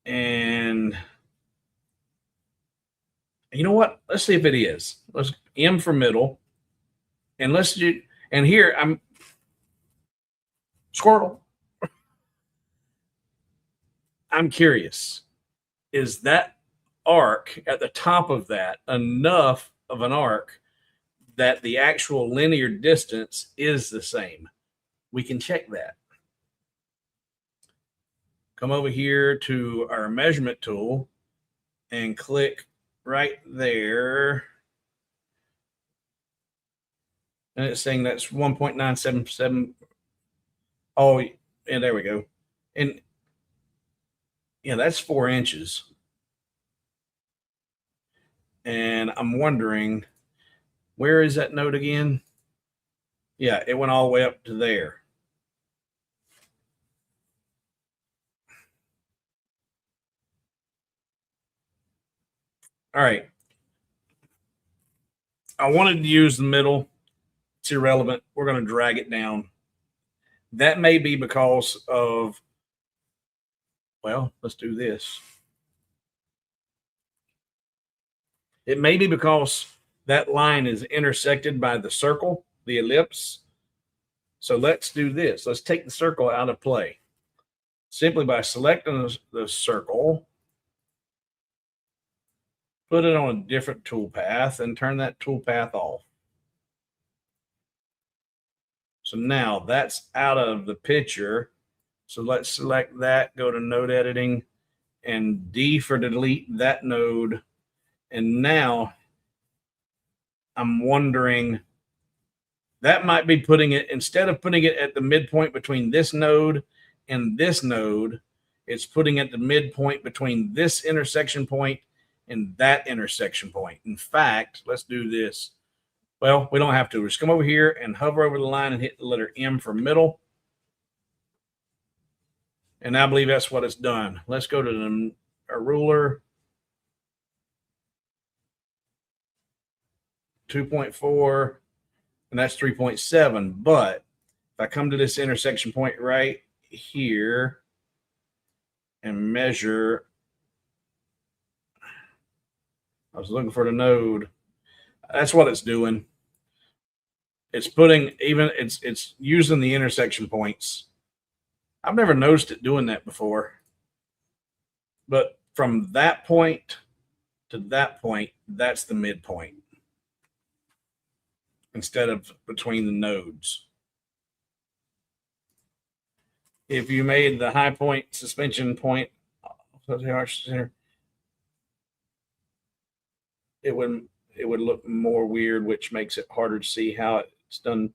And you know what? Let's see if it is. Let's M for middle. And let's do, and here I'm squirrel. I'm curious. Is that arc at the top of that enough of an arc that the actual linear distance is the same? We can check that. Come over here to our measurement tool and click right there. And it's saying that's 1.977. Oh, and there we go. And yeah, that's 4 inches. And I'm wondering, where is that node again? Yeah, it went all the way up to there. All right. I wanted to use the middle. It's irrelevant. We're going to drag it down. That may be because of, well, let's do this. It may be because that line is intersected by the circle, the ellipse. So let's do this. Let's take the circle out of play. Simply by selecting the circle, put it on a different toolpath, and turn that toolpath off. So now that's out of the picture. So let's select that, go to node editing, and D for delete that node. And now I'm wondering, that might be putting it, instead of putting it at the midpoint between this node and this node, it's putting it at the midpoint between this intersection point and that intersection point. In fact, let's do this. Well, we don't have to. Just come over here and hover over the line and hit the letter M for middle. And I believe that's what it's done. Let's go to a ruler. 2.4, and that's 3.7. But if I come to this intersection point right here and measure, I was looking for the node. That's what it's doing. It's putting even, it's using the intersection points. I've never noticed it doing that before. But from that point to that point, that's the midpoint instead of between the nodes. If you made the high point suspension point, it would look more weird, which makes it harder to see how it's done.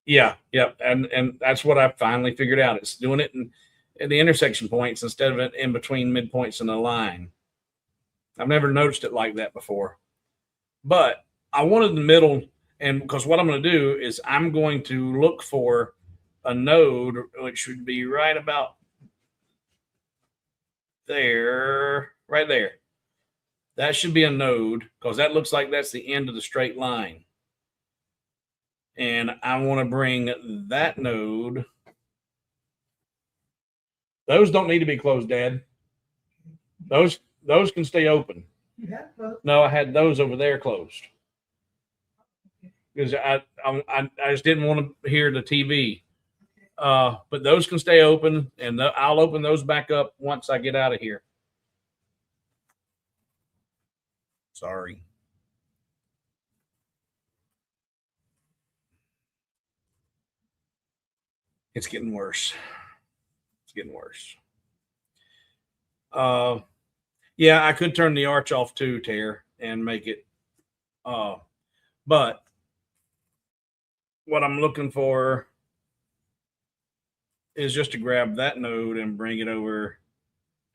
Yeah, and that's what I finally figured out. It's doing it in the intersection points instead of it in between midpoints in the line. I've never noticed it like that before. But I wanted the middle, and because what I'm going to do is I'm going to look for a node which should be right about there, right there. That should be a node because that looks like that's the end of the straight line. And I want to bring that node. Those don't need to be closed, Dad. Those can stay open. No, I had those over there closed because I just didn't want to hear the TV. But those can stay open, and I'll open those back up once I get out of here. Sorry. It's getting worse. It's getting worse. Yeah, I could turn the arch off too, Tare, and make it. But what I'm looking for is just to grab that node and bring it over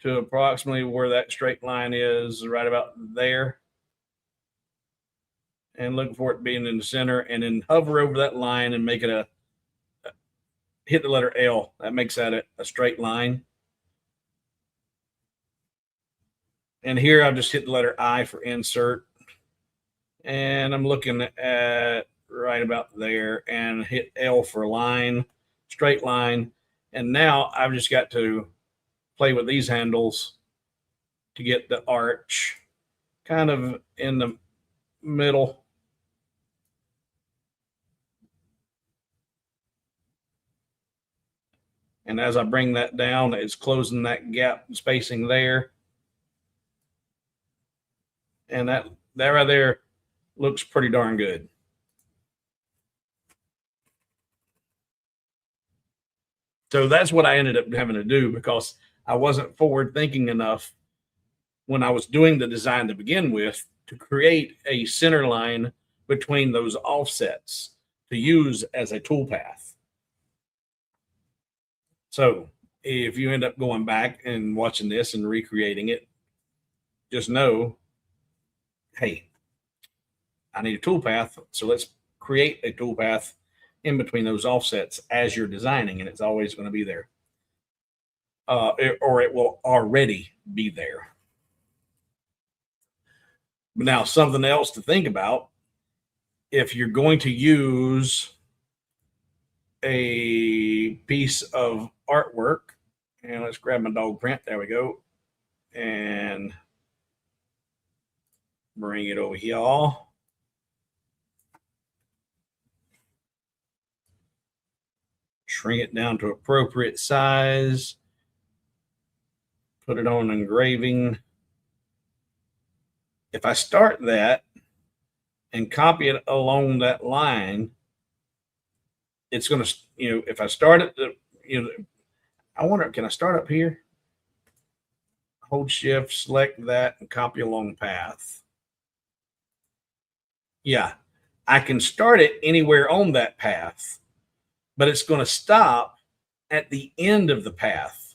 to approximately where that straight line is, right about there. And look for it being in the center, and then hover over that line and make it hit the letter L. That makes that a straight line. And here I'll just hit the letter I for insert. And I'm looking at right about there and hit L for line, straight line. And now I've just got to play with these handles to get the arch kind of in the middle. And as I bring that down, it's closing that gap spacing there. And that right there looks pretty darn good. So that's what I ended up having to do, because I wasn't forward thinking enough when I was doing the design to begin with to create a center line between those offsets to use as a toolpath. So if you end up going back and watching this and recreating it, just know, hey, I need a toolpath. So let's create a toolpath in between those offsets as you're designing, and it's always going to be there. Or it will already be there. Now, something else to think about, if you're going to use a piece of artwork, and let's grab my dog print, there we go, and bring it over here. Shrink it down to appropriate size, put it on engraving. If I start that and copy it along that line, it's going to, if I start at the, I wonder, can I start up here? Hold shift, select that, and copy along the path. Yeah, I can start it anywhere on that path, but it's going to stop at the end of the path.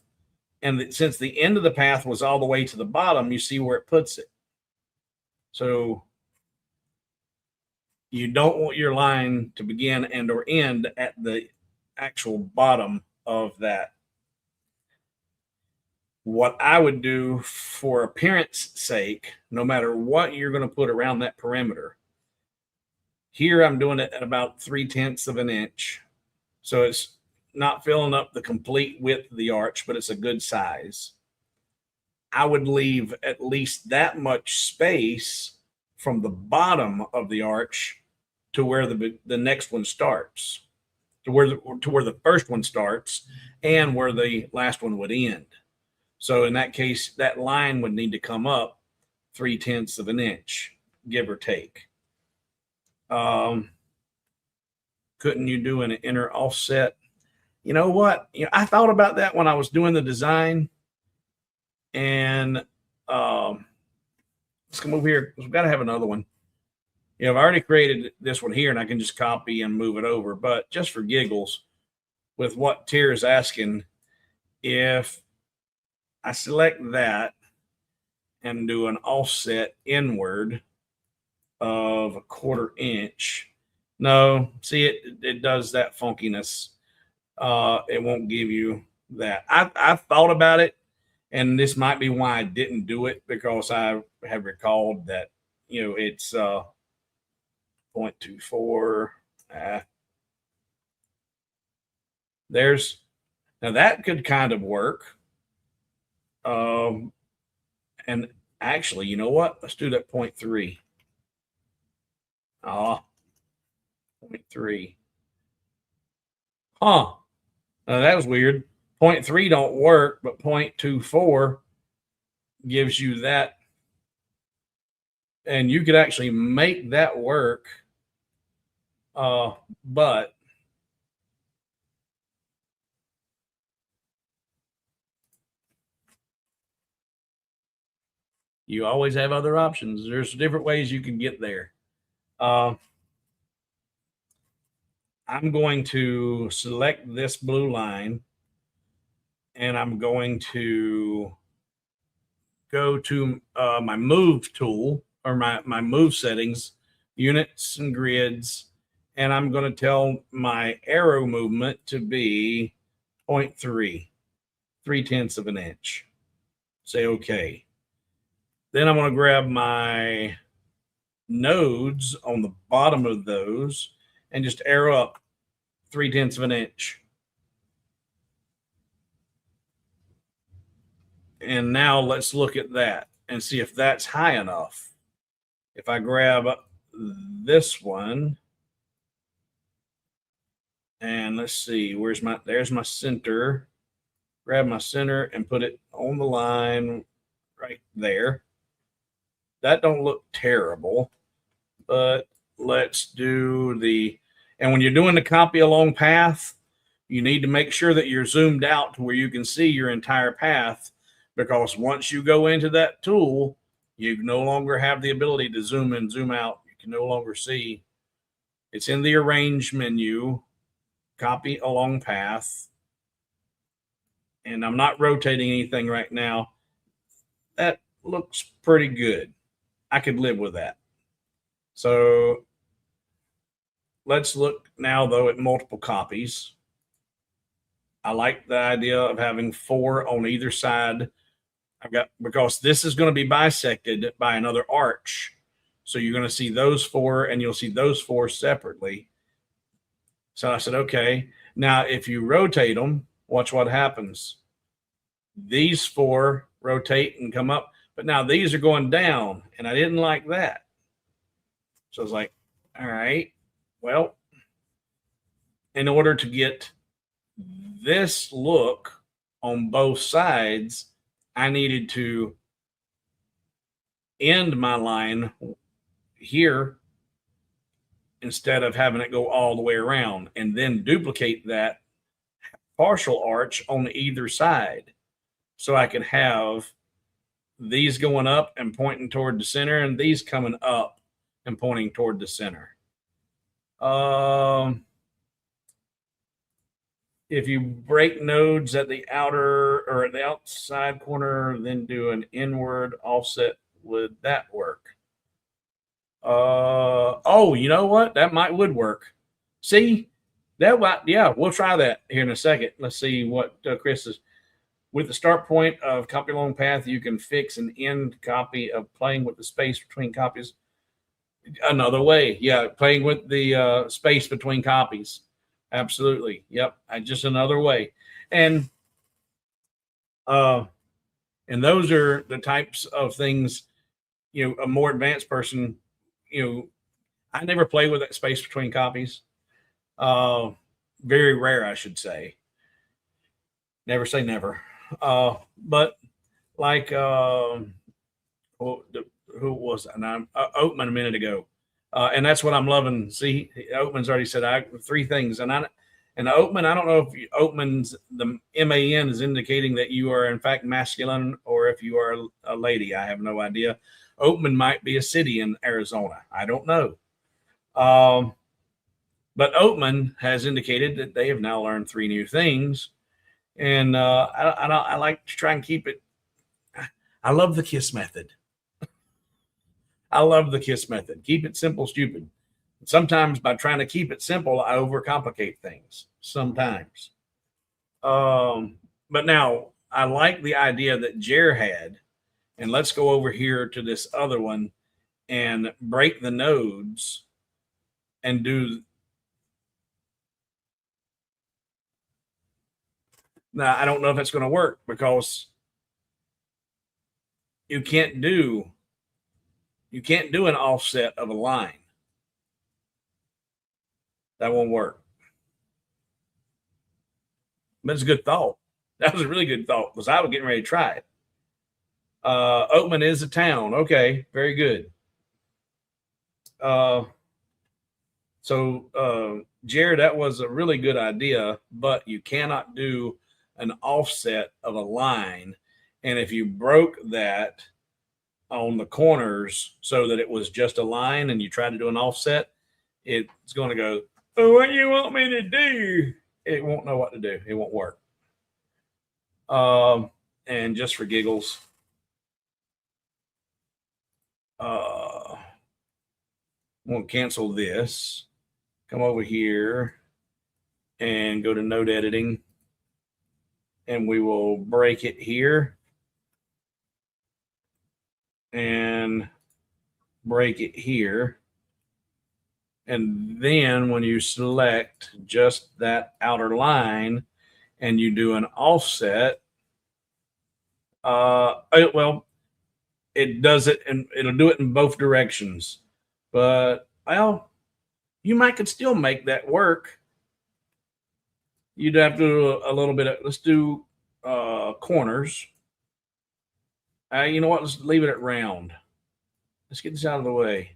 And since the end of the path was all the way to the bottom, you see where it puts it. So you don't want your line to begin and or end at the actual bottom of that. What I would do for appearance sake, no matter what you're going to put around that perimeter, here I'm doing it at about 3/10 of an inch. So it's not filling up the complete width of the arch, but it's a good size. I would leave at least that much space from the bottom of the arch to where the next one starts, to where the first one starts and where the last one would end. So in that case, that line would need to come up 3/10 of an inch, give or take. Couldn't you do an inner offset? You know what? I thought about that when I was doing the design. And let's come over here. We've got to have another one. I've already created this one here, and I can just copy and move it over. But just for giggles, with what Tier is asking, if I select that and do an offset inward of 1/4 inch, no, see, it does that funkiness. It won't give you that. I thought about it, and this might be why I didn't do it, because I have recalled that, it's 0.24. Now that could kind of work. And actually, you know what? Let's do that 0.3. 0.3. Huh. Now that was weird. 0.3 don't work, but 0.24 gives you that. And you could actually make that work. But you always have other options. There's different ways you can get there. I'm going to select this blue line and I'm going to go to my move tool, or my move settings, units and grids, and I'm going to tell my arrow movement to be 0.3, 3/10 of an inch. Say okay. Then I'm going to grab my nodes on the bottom of those and just arrow up 3/10 of an inch. And now let's look at that and see if that's high enough. If I grab this one, and let's see, there's my center. Grab my center and put it on the line right there. That don't look terrible, but let's do and when you're doing the copy along path, you need to make sure that you're zoomed out to where you can see your entire path, because once you go into that tool, you no longer have the ability to zoom in, zoom out. You can no longer see. It's in the arrange menu, copy along path. And I'm not rotating anything right now. That looks pretty good. I could live with that. So let's look now, though, at multiple copies. I like the idea of having 4 on either side. Because this is going to be bisected by another arch. So you're going to see those 4 and you'll see those 4 separately. So I said, okay. Now, if you rotate them, watch what happens. These 4 rotate and come up, but now these are going down, and I didn't like that. So I was like, all right, well, in order to get this look on both sides, I needed to end my line here instead of having it go all the way around, and then duplicate that partial arch on either side. So I could have these going up and pointing toward the center, and these coming up and pointing toward the center. If you break nodes at the outer or at the outside corner, then do an inward offset, would that work? Oh, you know what? That would work. See, yeah, we'll try that here in a second. Let's see what Chris is. With the start point of copy along path, you can fix an end copy of playing with the space between copies. Another way, yeah, playing with the space between copies. Absolutely, yep. Just another way, and those are the types of things. A more advanced person, I never play with that space between copies. Very rare, I should say. Never say never. But like, who was that? And I'm Oatman a minute ago. And that's what I'm loving. See, Oatman's already said 3 things. And Oatman, I don't know if Oatman's, the MAN is indicating that you are in fact masculine, or if you are a lady. I have no idea. Oatman might be a city in Arizona. I don't know. But Oatman has indicated that they have now learned 3 new things. And I like to try and keep it. I love the KISS method. I love the KISS method. Keep it simple, stupid. Sometimes by trying to keep it simple, I overcomplicate things. Sometimes. But now I like the idea that Jer had. And let's go over here to this other one and break the nodes and do. Now, I don't know if it's going to work, because you can't do an offset of a line. That won't work. But it's a good thought. That was a really good thought, because I was getting ready to try it. Oatman is a town. Okay, very good. So, Jared, that was a really good idea, but you cannot do an offset of a line. And if you broke that on the corners so that it was just a line and you try to do an offset, it's going to go, oh, what do you want me to do? It won't know what to do. It won't work. And just for giggles, we'll cancel this, come over here and go to node editing, and we will break it here and break it here. And then when you select just that outer line and you do an offset, well, it does it and it'll do it in both directions. But, well, you might could still make that work. You'd have to do a little bit of, let's do corners. You know what? Let's leave it at round. Let's get this out of the way.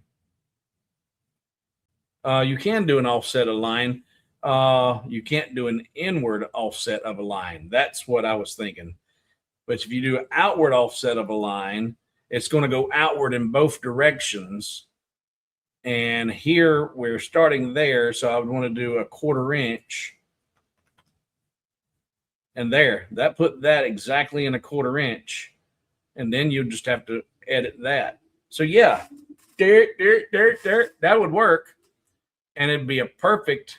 You can do an offset of line. You can't do an inward offset of a line. That's what I was thinking. But if you do an outward offset of a line, it's going to go outward in both directions. And here we're starting there. So I would want to do a 1/4 inch. And there, that put that exactly in a 1/4 inch. And then you just have to edit that. So yeah, that would work. And it'd be a perfect.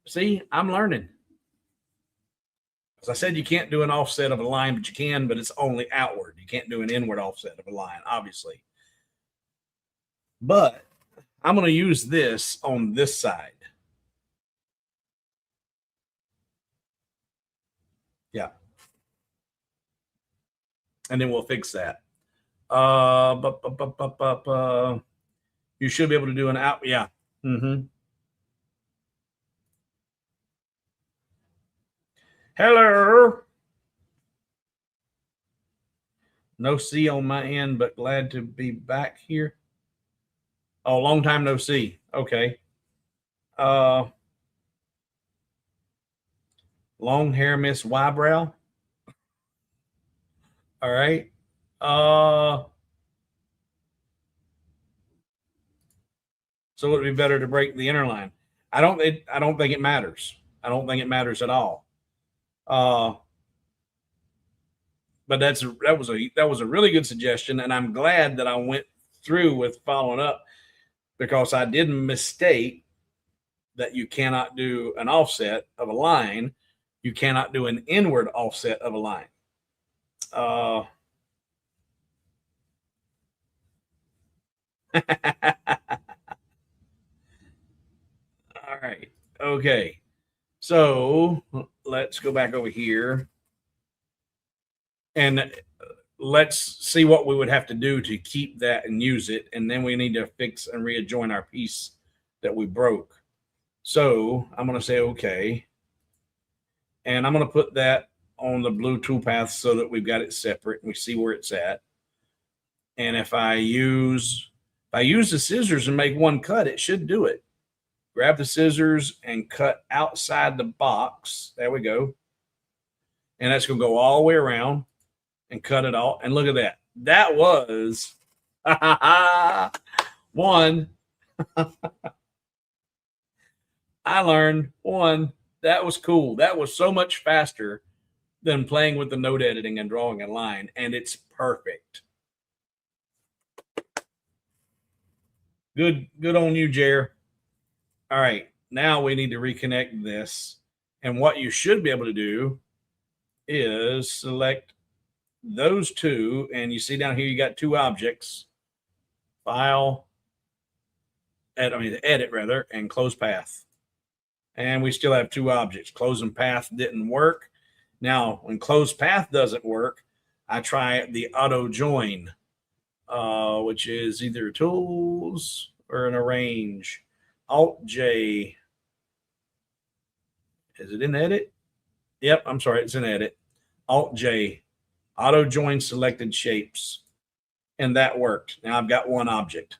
See, I'm learning. As I said, you can't do an offset of a line, but you can, but it's only outward. You can't do an inward offset of a line, obviously. But I'm going to use this on this side. Yeah. And then we'll fix that. You should be able to do an out. Yeah. Hello. No see on my end, but glad to be back here. Oh, long time no see. Okay. Long hair, Miss Wybrow. All right. So it would be better to break the inner line. I don't think it matters. I don't think it matters at all. But that was a really good suggestion, and I'm glad that I went through with following up, because I didn't mistake that you cannot do an offset of a line. You cannot do an inward offset of a line. All right. Okay. So let's go back over here and let's see what we would have to do to keep that and use it. And then we need to fix and readjoin our piece that we broke. So I'm going to say, okay. And I'm going to put that on the blue toolpath so that we've got it separate and we see where it's at. And if I use the scissors and make one cut, it should do it. Grab the scissors and cut outside the box. There we go. And that's going to go all the way around and cut it all. And look at that. That was one. I learned one. That was cool. That was so much faster than playing with the node editing and drawing a line. And it's perfect. Good on you, Jer. All right. Now we need to reconnect this. And what you should be able to do is select those two. And you see down here, you got two objects. File, edit rather, and close path. And we still have two objects. Closing path didn't work. Now, when close path doesn't work, I try the auto join, which is either tools or an arrange. Alt J. Is it in edit? Yep, I'm sorry, it's in edit. Alt J. Auto join selected shapes. And that worked. Now I've got one object.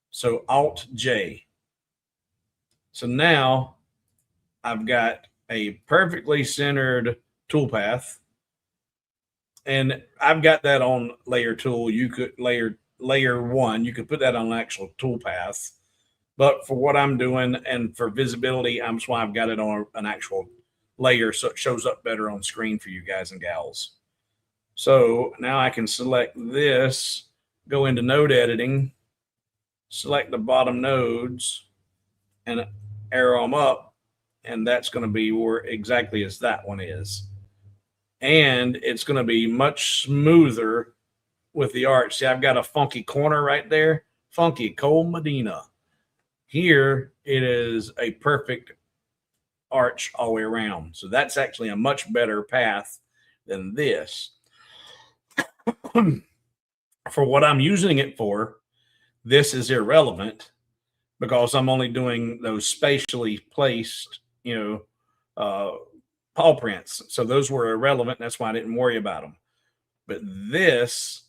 So Alt J. So now I've got a perfectly centered toolpath. And I've got that on layer tool. You could layer 1. You could put that on an actual toolpath. But for what I'm doing and for visibility, that's why I've got it on an actual layer so it shows up better on screen for you guys and gals. So now I can select this, go into node editing, select the bottom nodes, and arrow them up, and that's going to be where exactly as that one is. And it's going to be much smoother with the arch. See, I've got a funky corner right there. Funky Cole Medina. Here, it is a perfect arch all the way around. So that's actually a much better path than this. For what I'm using it for, this is irrelevant because I'm only doing those spatially placed, paw prints. So those were irrelevant. That's why I didn't worry about them. But this,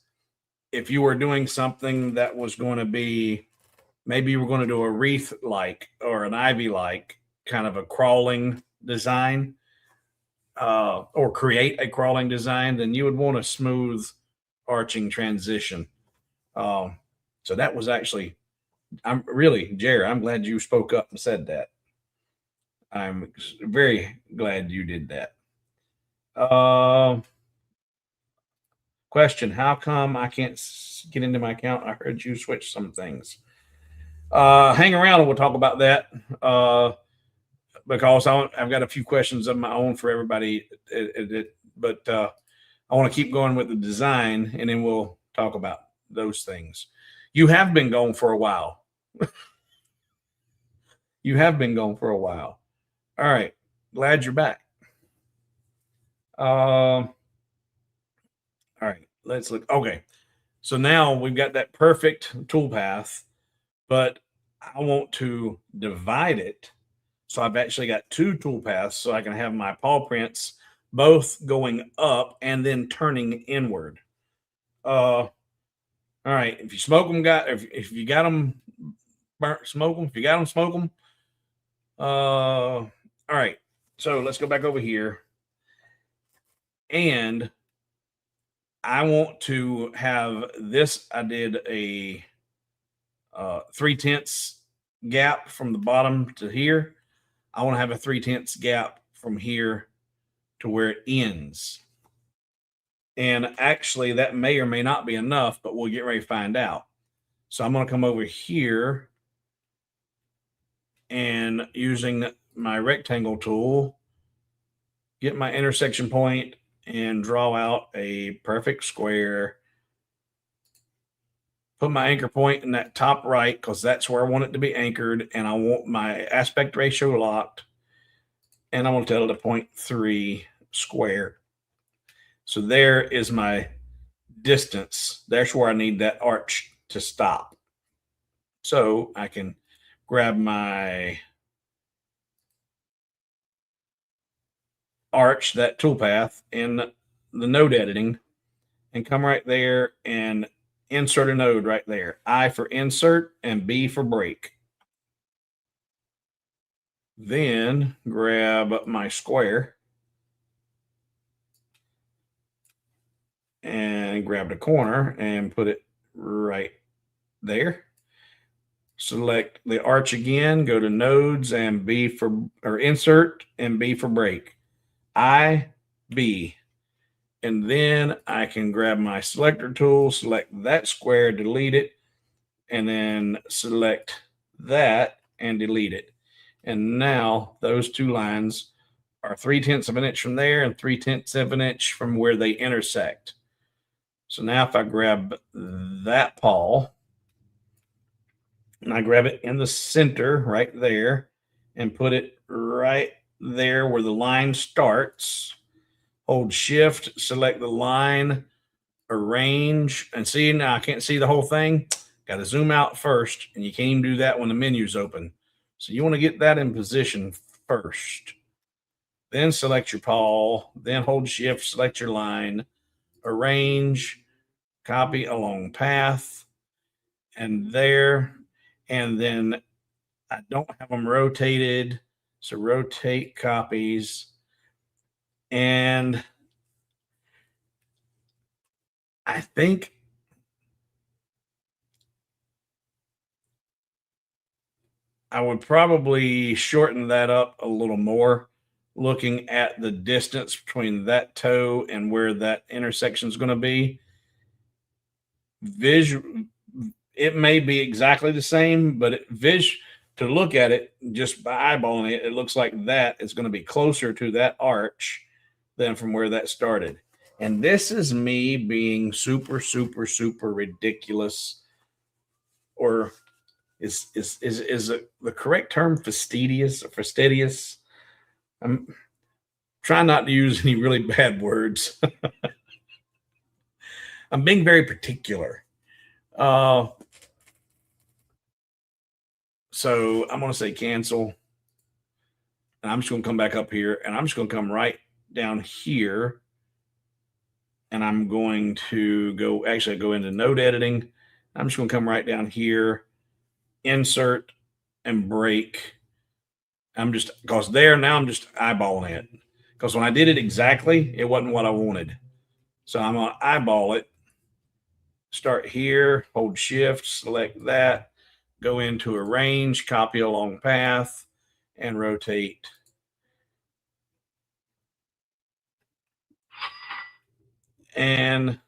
if you were doing something that was going to be, maybe you were going to do a wreath like or an ivy like kind of a crawling design, or create a crawling design, then you would want a smooth arching transition. So that was actually, I'm really, Jerry, I'm glad you spoke up and said that. I'm very glad you did that. Question: how come I can't get into my account? I heard you switch some things. Hang around and we'll talk about that. Because I've got a few questions of my own for everybody, but I want to keep going with the design, and then we'll talk about those things. You have been gone for a while. You have been gone for a while. All right. Glad you're back. All right. Let's look. Okay. So now we've got that perfect toolpath, but I want to divide it. So I've actually got two toolpaths so I can have my paw prints both going up and then turning inward. All right. If you smoke them, if you got them burnt, smoke them. If you got them, smoke them. All right. So let's go back over here. And I want to have this. I did a 3/10 gap from the bottom to here. I want to have a 3/10 gap from here to where it ends. And actually, that may or may not be enough, but we'll get ready to find out. So I'm going to come over here and using my rectangle tool, get my intersection point and draw out a perfect square. Put my anchor point in that top right because that's where I want it to be anchored. And I want my aspect ratio locked. And I'm going to tell it a 0.3 square. So there is my distance. There's where I need that arch to stop. So I can grab my arch, that toolpath in the node editing, and come right there and insert a node right there. I for insert and B for break. Then grab my square and grab the corner and put it right there. Select the arch again, go to nodes and B for, or insert and B for break. I, B. And then I can grab my selector tool, select that square, delete it, and then select that and delete it. And now those two lines are 3/10 of an inch from there and 3/10 of an inch from where they intersect. So now if I grab that paw and I grab it in the center right there and put it right there where the line starts, hold shift, select the line, arrange, and see, now I can't see the whole thing. Got to zoom out first, and you can't even do that when the menu's open. So you want to get that in position first. Then select your paw, then hold shift, select your line, arrange, copy along path, and there. And then I don't have them rotated. So rotate copies. And I think I would probably shorten that up a little more looking at the distance between that toe and where that intersection is going to be. Visual, it may be exactly the same, but to look at it just by eyeballing it, it looks like that is going to be closer to that arch than from where that started. And this is me being super, super, super ridiculous, or is the correct term fastidious or fastidious? I'm trying not to use any really bad words. I'm being very particular. Uh, so I'm going to say cancel. And I'm just going to come back up here and I'm just going to come right down here. And I'm going to go into node editing. I'm just going to come right down here, insert and break. I'm just because there now I'm just eyeballing it. Because when I did it exactly, it wasn't what I wanted. So I'm going to eyeball it. Start here, hold shift, select that, go into arrange, copy along path, and rotate. And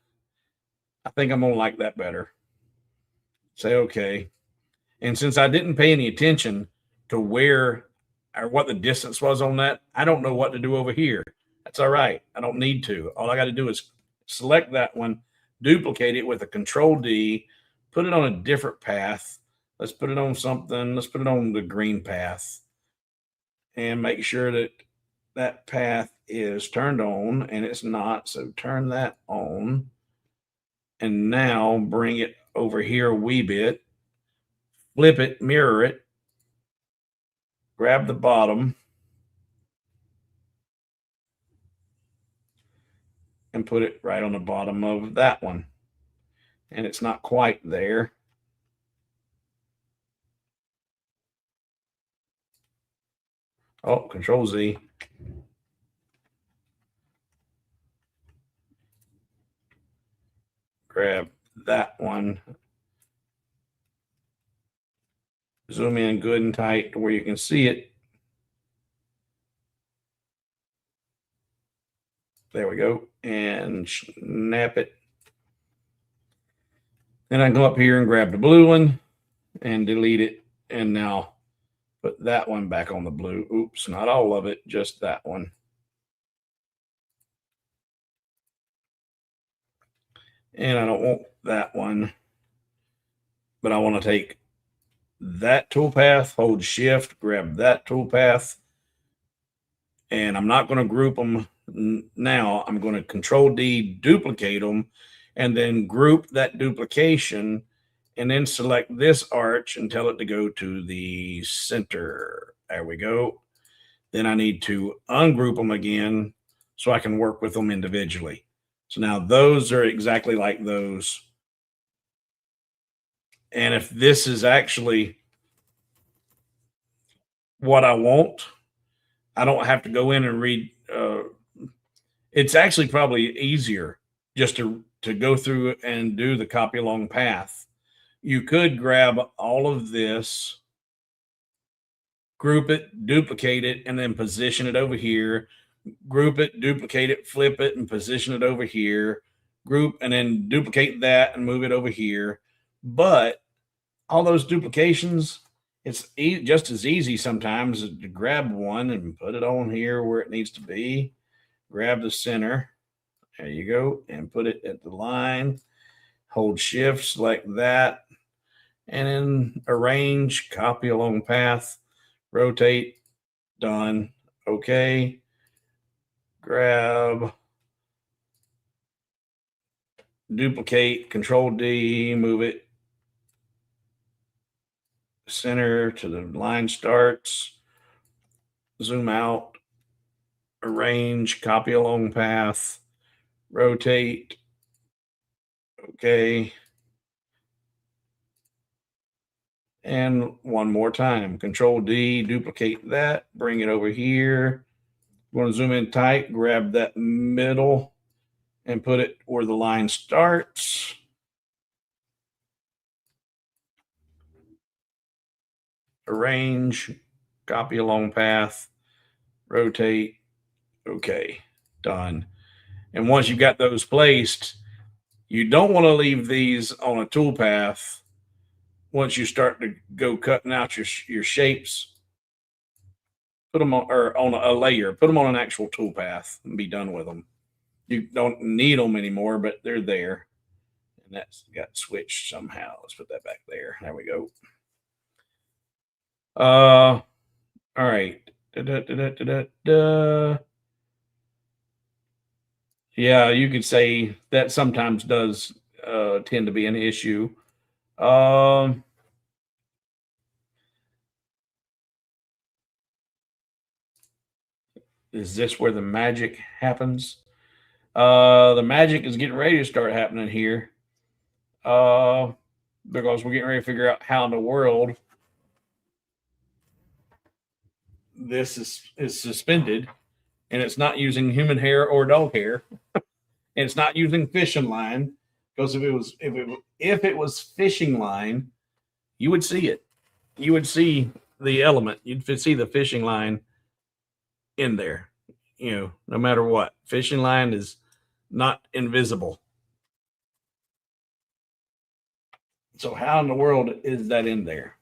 I think I'm gonna like that better. Say okay. And since I didn't pay any attention to where or what the distance was on that, I don't know what to do over here. That's all right. I don't need to. All I got to do is select that one, duplicate it with a control D, put it on a different path. Let's put it on something. Let's put it on the green path and make sure that that path is turned on, and it's not. So turn that on. And now bring it over here a wee bit, flip it, mirror it, grab the bottom, and put it right on the bottom of that one. And it's not quite there. Oh, Control Z. Grab that one. Zoom in good and tight to where you can see it. There we go. And snap it. Then I can go up here and grab the blue one and delete it. And now put that one back on the blue. Oops, not all of it, just that one. And I don't want that one, but I want to take that toolpath, hold shift, grab that toolpath, and I'm not going to group them now. I'm going to control D, duplicate them, and then group that duplication, and then select this arch and tell it to go to the center. There we go. Then I need to ungroup them again so I can work with them individually. So now those are exactly like those. And if this is actually what I want, I don't have to go in and read. It's actually probably easier just to go through and do the copy along path. You could grab all of this, group it, duplicate it, and then position it over here. Group it, duplicate it, flip it, and position it over here. Group and then duplicate that and move it over here. But all those duplications, it's just as easy sometimes to grab one and put it on here where it needs to be. Grab the center. There you go. And put it at the line. Hold shift, select that. And then arrange, copy along path, rotate, done. Okay. Grab, duplicate, control D, move it center to the line starts, zoom out, arrange, copy along path, rotate. Okay. And one more time, control D, duplicate that, bring it over here. You want to zoom in tight, grab that middle and put it where the line starts. Arrange, copy along path, rotate. Okay, done. And once you've got those placed, you don't want to leave these on a tool path. Once you start to go cutting out your shapes, put them on or on a layer. Put them on an actual tool path and be done with them. You don't need them anymore, but they're there. And that's got switched somehow. Let's put that back there. There we go. All right. Yeah, you could say that sometimes does tend to be an issue. Um, is this where the magic happens? The magic is getting ready to start happening here. Because we're getting ready to figure out how in the world this is suspended, and it's not using human hair or dog hair, and it's not using fishing line. Because if it was fishing line, you would see it. You would see the element. You'd see the fishing line in there. No matter what, fishing line is not invisible. So how in the world is that in there?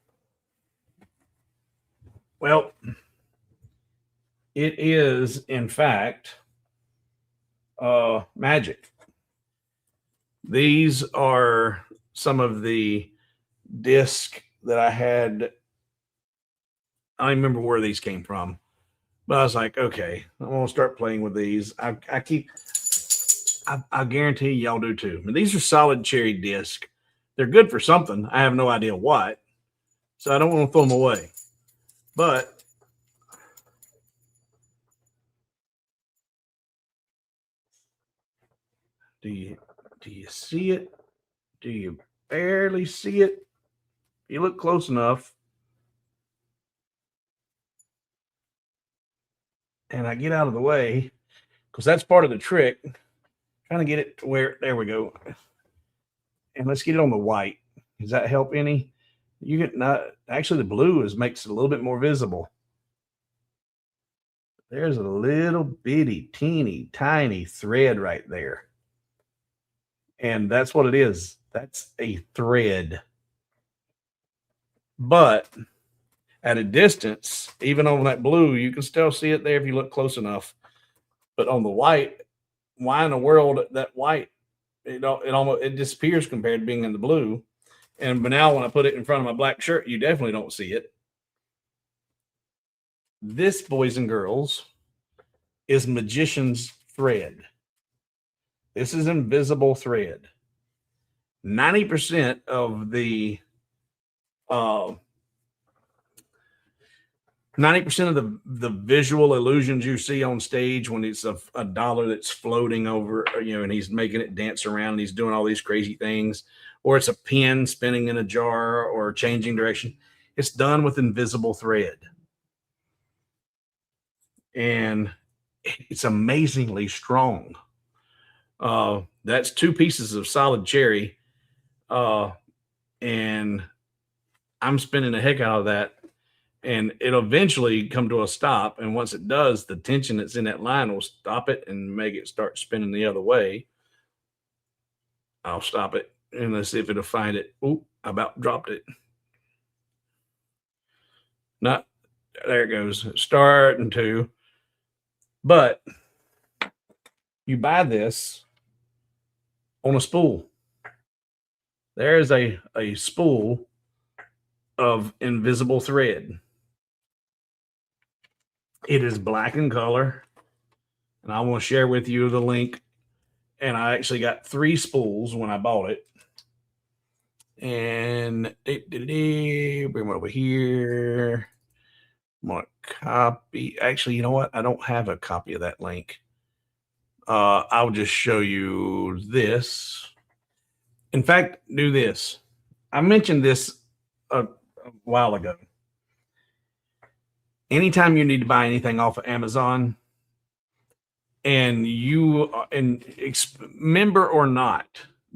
Well, it is in fact magic. These are some of the discs that I had. I don't remember where these came from, but I was like, okay, I'm gonna start playing with these. I guarantee y'all do too. I mean, these are solid cherry discs. They're good for something. I have no idea what, so I don't want to throw them away. But do you see it? Do you barely see it? If you look close enough, and I get out of the way, because that's part of the trick. Trying to get it to where, there we go. And let's get it on the white. Does that help any? You get not actually the blue makes it a little bit more visible. There's a little bitty, teeny, tiny thread right there. And that's what it is. That's a thread. But at a distance, even on that blue, you can still see it there if you look close enough. But on the white, why in the world that white, it disappears compared to being in the blue. But now when I put it in front of my black shirt, you definitely don't see it. This, boys and girls, is magician's thread. This is invisible thread. 90% of the 90% of the visual illusions you see on stage when it's a dollar that's floating over, and he's making it dance around and he's doing all these crazy things, or it's a pen spinning in a jar or changing direction, it's done with invisible thread. And it's amazingly strong. That's 2 pieces of solid cherry. And I'm spinning the heck out of that. And it'll eventually come to a stop. And once it does, the tension that's in that line will stop it and make it start spinning the other way. I'll stop it and let's see if it'll find it. Oop, I about dropped it. Not there it goes. Starting to. But you buy this on a spool. There's a spool of invisible thread. It is black in color, and I want to share with you the link. And I actually got 3 spools when I bought it. And bring them over here. I'm gonna copy. Actually, you know what? I don't have a copy of that link. I'll just show you this. In fact, do this. I mentioned this a while ago. Anytime you need to buy anything off of Amazon, and member or not,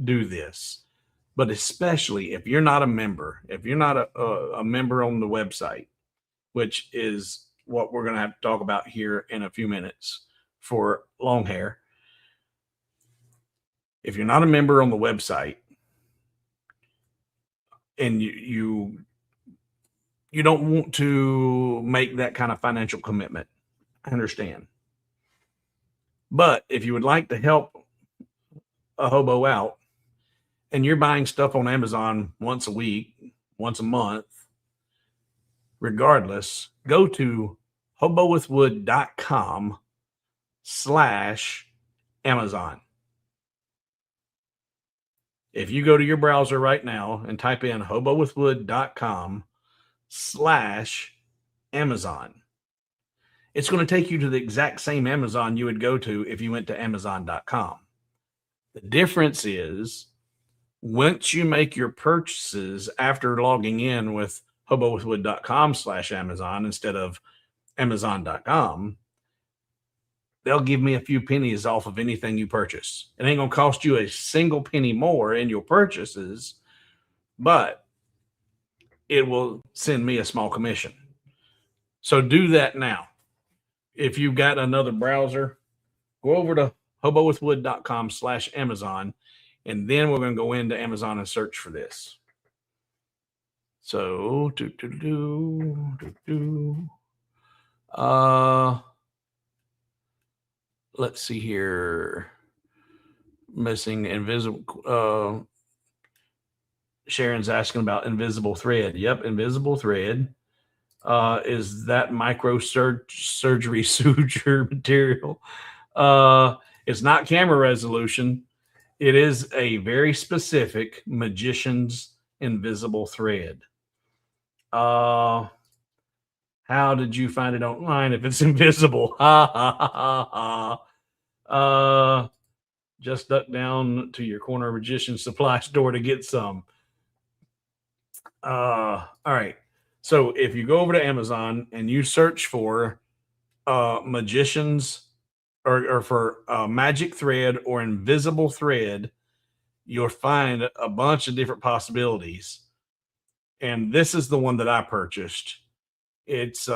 do this. But especially if you're not a member, if you're not a member on the website, which is what we're going to have to talk about here in a few minutes for long hair. If you're not a member on the website and you don't want to make that kind of financial commitment, I understand. But if you would like to help a hobo out and you're buying stuff on Amazon once a week, once a month, regardless, go to hobowithwood.com/Amazon. If you go to your browser right now and type in hobowithwood.com/Amazon, it's going to take you to the exact same Amazon you would go to if you went to Amazon.com. The difference is once you make your purchases after logging in with hobowithwood.com/Amazon instead of Amazon.com, they'll give me a few pennies off of anything you purchase. It ain't going to cost you a single penny more in your purchases, but it will send me a small commission. So do that now. If you've got another browser, go over to hobowithwood.com/Amazon, and then we're going to go into Amazon and search for this. So, let's see here. Missing invisible. Sharon's asking about invisible thread. Yep, invisible thread. Is that surgery suture material? It's not camera resolution. It is a very specific magician's invisible thread. How did you find it online if it's invisible? Ha ha ha ha. Just duck down to your corner magician supply store to get some. All right. So if you go over to Amazon and you search for magicians or for magic thread or invisible thread, you'll find a bunch of different possibilities. And this is the one that I purchased. It's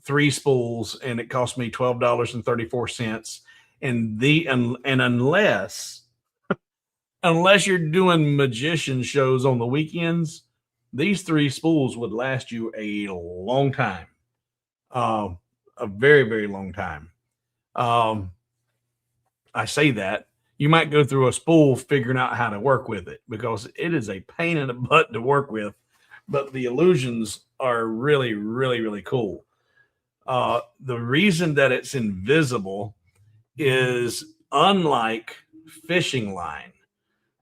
3 spools and it cost me $12.34. And unless you're doing magician shows on the weekends, these 3 spools would last you a long time. A very, very long time. I say that you might go through a spool figuring out how to work with it because it is a pain in the butt to work with, but the illusions are really, really, really cool. The reason that it's invisible is unlike fishing line.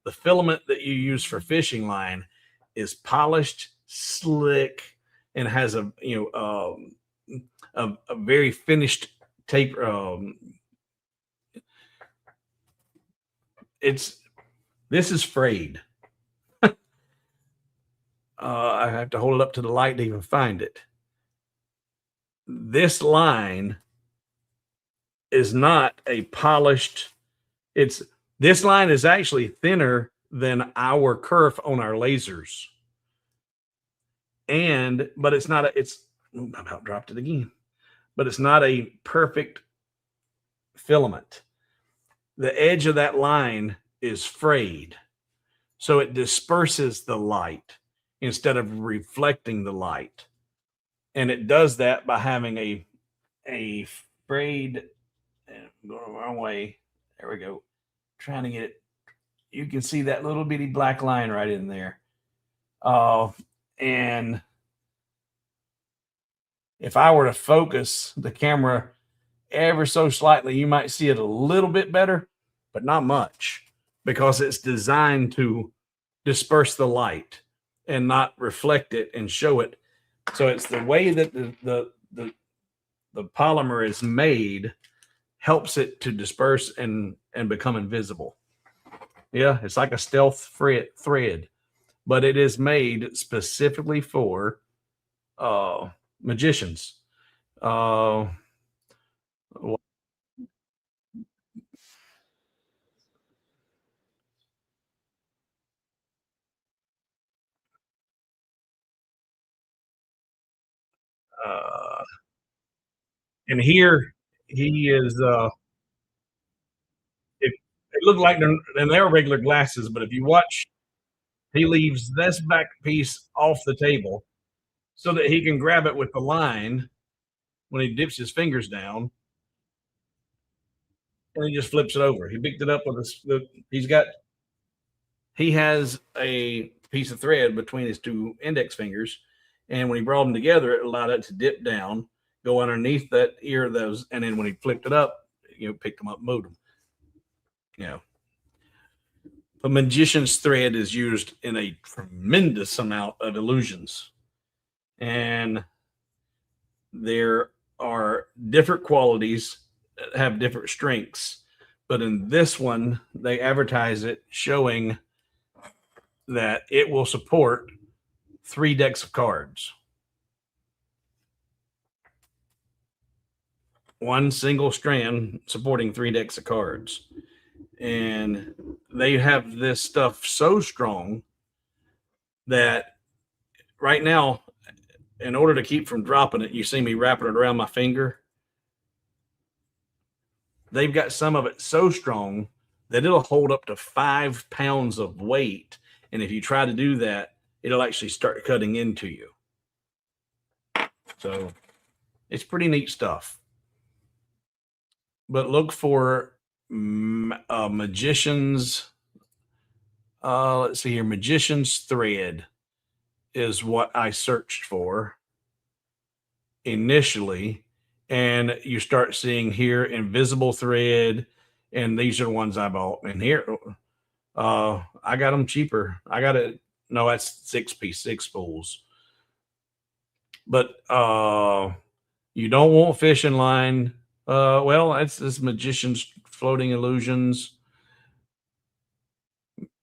The filament that you use for fishing line is polished, slick, and has a very finished tape. This is frayed. I have to hold it up to the light to even find it. This line is not a polished. This line is actually thinner than our kerf on our lasers. But it's not it's I about dropped it again. But it's not a perfect filament. The edge of that line is frayed. So it disperses the light instead of reflecting the light. And it does that by having a frayed. I'm going the wrong way. There we go. Trying to get it. You can see that little bitty black line right in there. And if I were to focus the camera ever so slightly, you might see it a little bit better, but not much because it's designed to disperse the light and not reflect it and show it. So it's the way that the polymer is made helps it to disperse and become invisible. Yeah, it's like a stealth thread, but it is made specifically for magicians. Uh, And here he is, it looked like they're regular glasses, but if you watch, he leaves this back piece off the table so that he can grab it with the line when he dips his fingers down, and he just flips it over. He picked it up with he has a piece of thread between his two index fingers, and when he brought them together, it allowed it to dip down, go underneath that ear of those, and then when he flipped it up, picked them up, moved them. You know, a magician's thread is used in a tremendous amount of illusions, and there are different qualities that have different strengths. But in this one, they advertise it showing that it will support 3 decks of cards. One single strand supporting 3 decks of cards. And they have this stuff so strong that right now, in order to keep from dropping it, you see me wrapping it around my finger. They've got some of it so strong that it'll hold up to 5 pounds of weight. And if you try to do that, it'll actually start cutting into you. So it's pretty neat stuff. But look for magician's. Let's see here. Magician's thread is what I searched for initially. And you start seeing here invisible thread. And these are the ones I bought. And here, I got them cheaper. I got it. No, that's 6 piece, 6 spools. But you don't want fishing line. Well, that's this magician's floating illusions.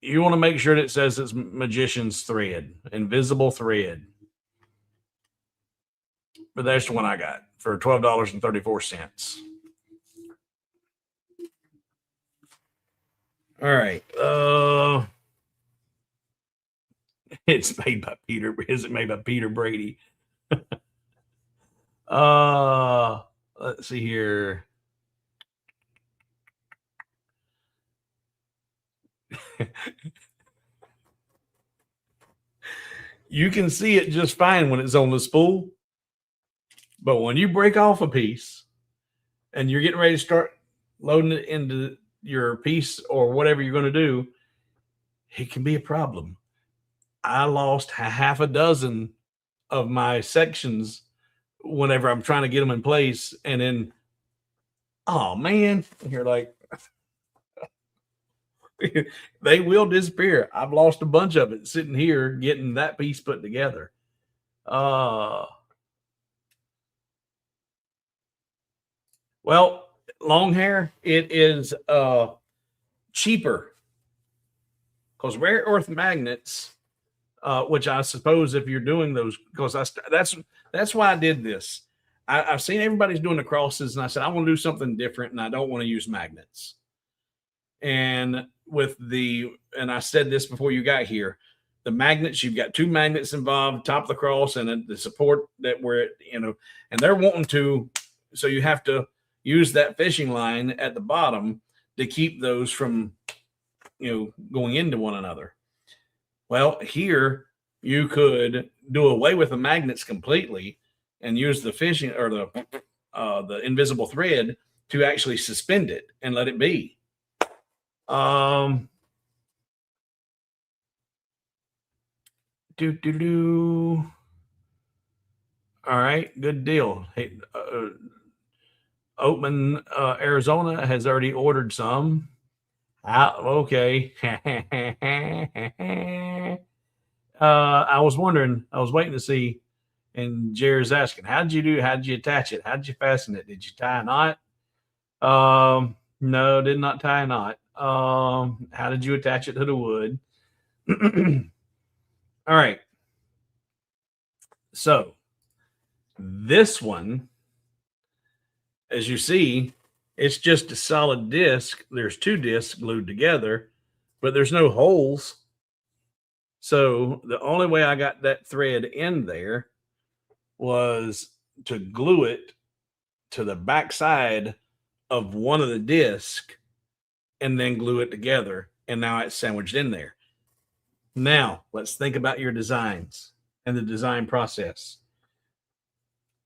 You want to make sure that it says it's magician's thread, invisible thread. But that's the one I got for $12.34. All right. It's made by Peter. Is it made by Peter Brady? Let's see here. You can see it just fine when it's on the spool, but when you break off a piece and you're getting ready to start loading it into your piece or whatever you're going to do, it can be a problem. I lost half a dozen of my sections whenever I'm trying to get them in place, and then, oh man, you're like, they will disappear. I've lost a bunch of it sitting here getting that piece put together. Well, long hair, it is cheaper because rare earth magnets, which I suppose if you're doing those, because that's why I did this. I've seen everybody's doing the crosses, and I said I want to do something different, and I don't want to use magnets. And and I said this before you got here, the magnets, you've got 2 magnets involved, top of the cross, and the support that and they're wanting to, so you have to use that fishing line at the bottom to keep those from, going into one another. Well, here you could do away with the magnets completely and use the fishing or the invisible thread to actually suspend it and let it be. All right, good deal. Hey, Oatman, Arizona has already ordered some. Okay. I was wondering, I was waiting to see, and Jerry's asking, how'd you attach it? How'd you fasten it? Did you tie a knot? No, did not tie a knot. How did you attach it to the wood? All right. So this one, as you see, it's just a solid disc. There's 2 discs glued together, but there's no holes. So the only way I got that thread in there was to glue it to the back side of one of the discs and then glue it together. And now it's sandwiched in there. Now, let's think about your designs and the design process.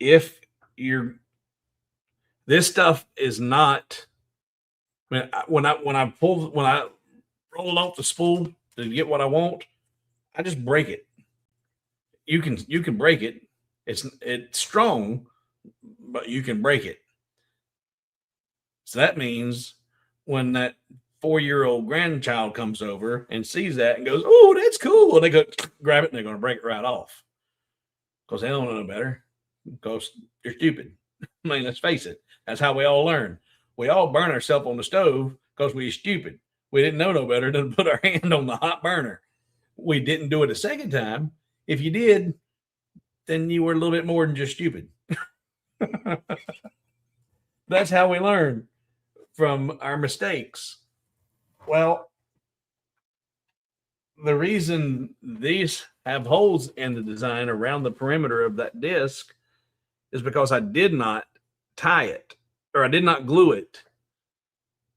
If you're, this stuff is not, when I roll off the spool to get what I want, I just break it. You can break it. It's strong, but you can break it. So that means when that 4-year-old grandchild comes over and sees that and goes, "Oh, that's cool," and they go grab it and they're going to break it right off because they don't know better because you're stupid. I mean, let's face it. That's how we all learn. We all burn ourselves on the stove because we're stupid. We didn't know no better than to put our hand on the hot burner. We didn't do it a second time. If you did, then you were a little bit more than just stupid. That's how we learn from our mistakes. Well, the reason these have holes in the design around the perimeter of that disc is because I did not tie it, or I did not glue it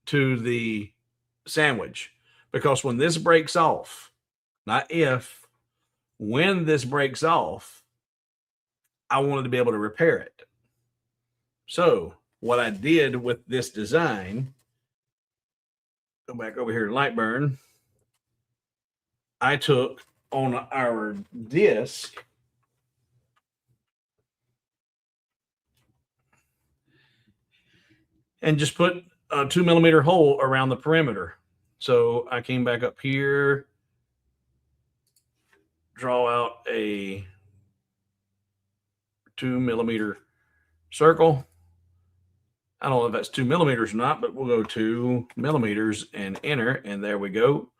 to the sandwich. Because when this breaks off, not if, when this breaks off, I wanted to be able to repair it. So what I did with this design, go back over here to Lightburn, I took on our disc and just put a 2mm hole around the perimeter. So I came back up here, draw out a 2mm circle. I don't know if that's 2mm or not, but we'll go 2mm and enter, and there we go.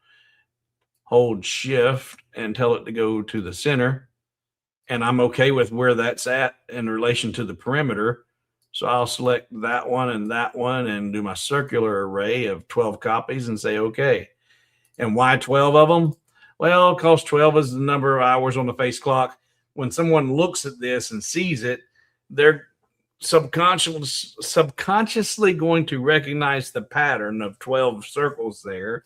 Hold shift and tell it to go to the center. And I'm okay with where that's at in relation to the perimeter. So I'll select that one and do my circular array of 12 copies and say, okay. And why 12 of them? Well, because 12 is the number of hours on the face clock. When someone looks at this and sees it, they're subconsciously going to recognize the pattern of 12 circles there.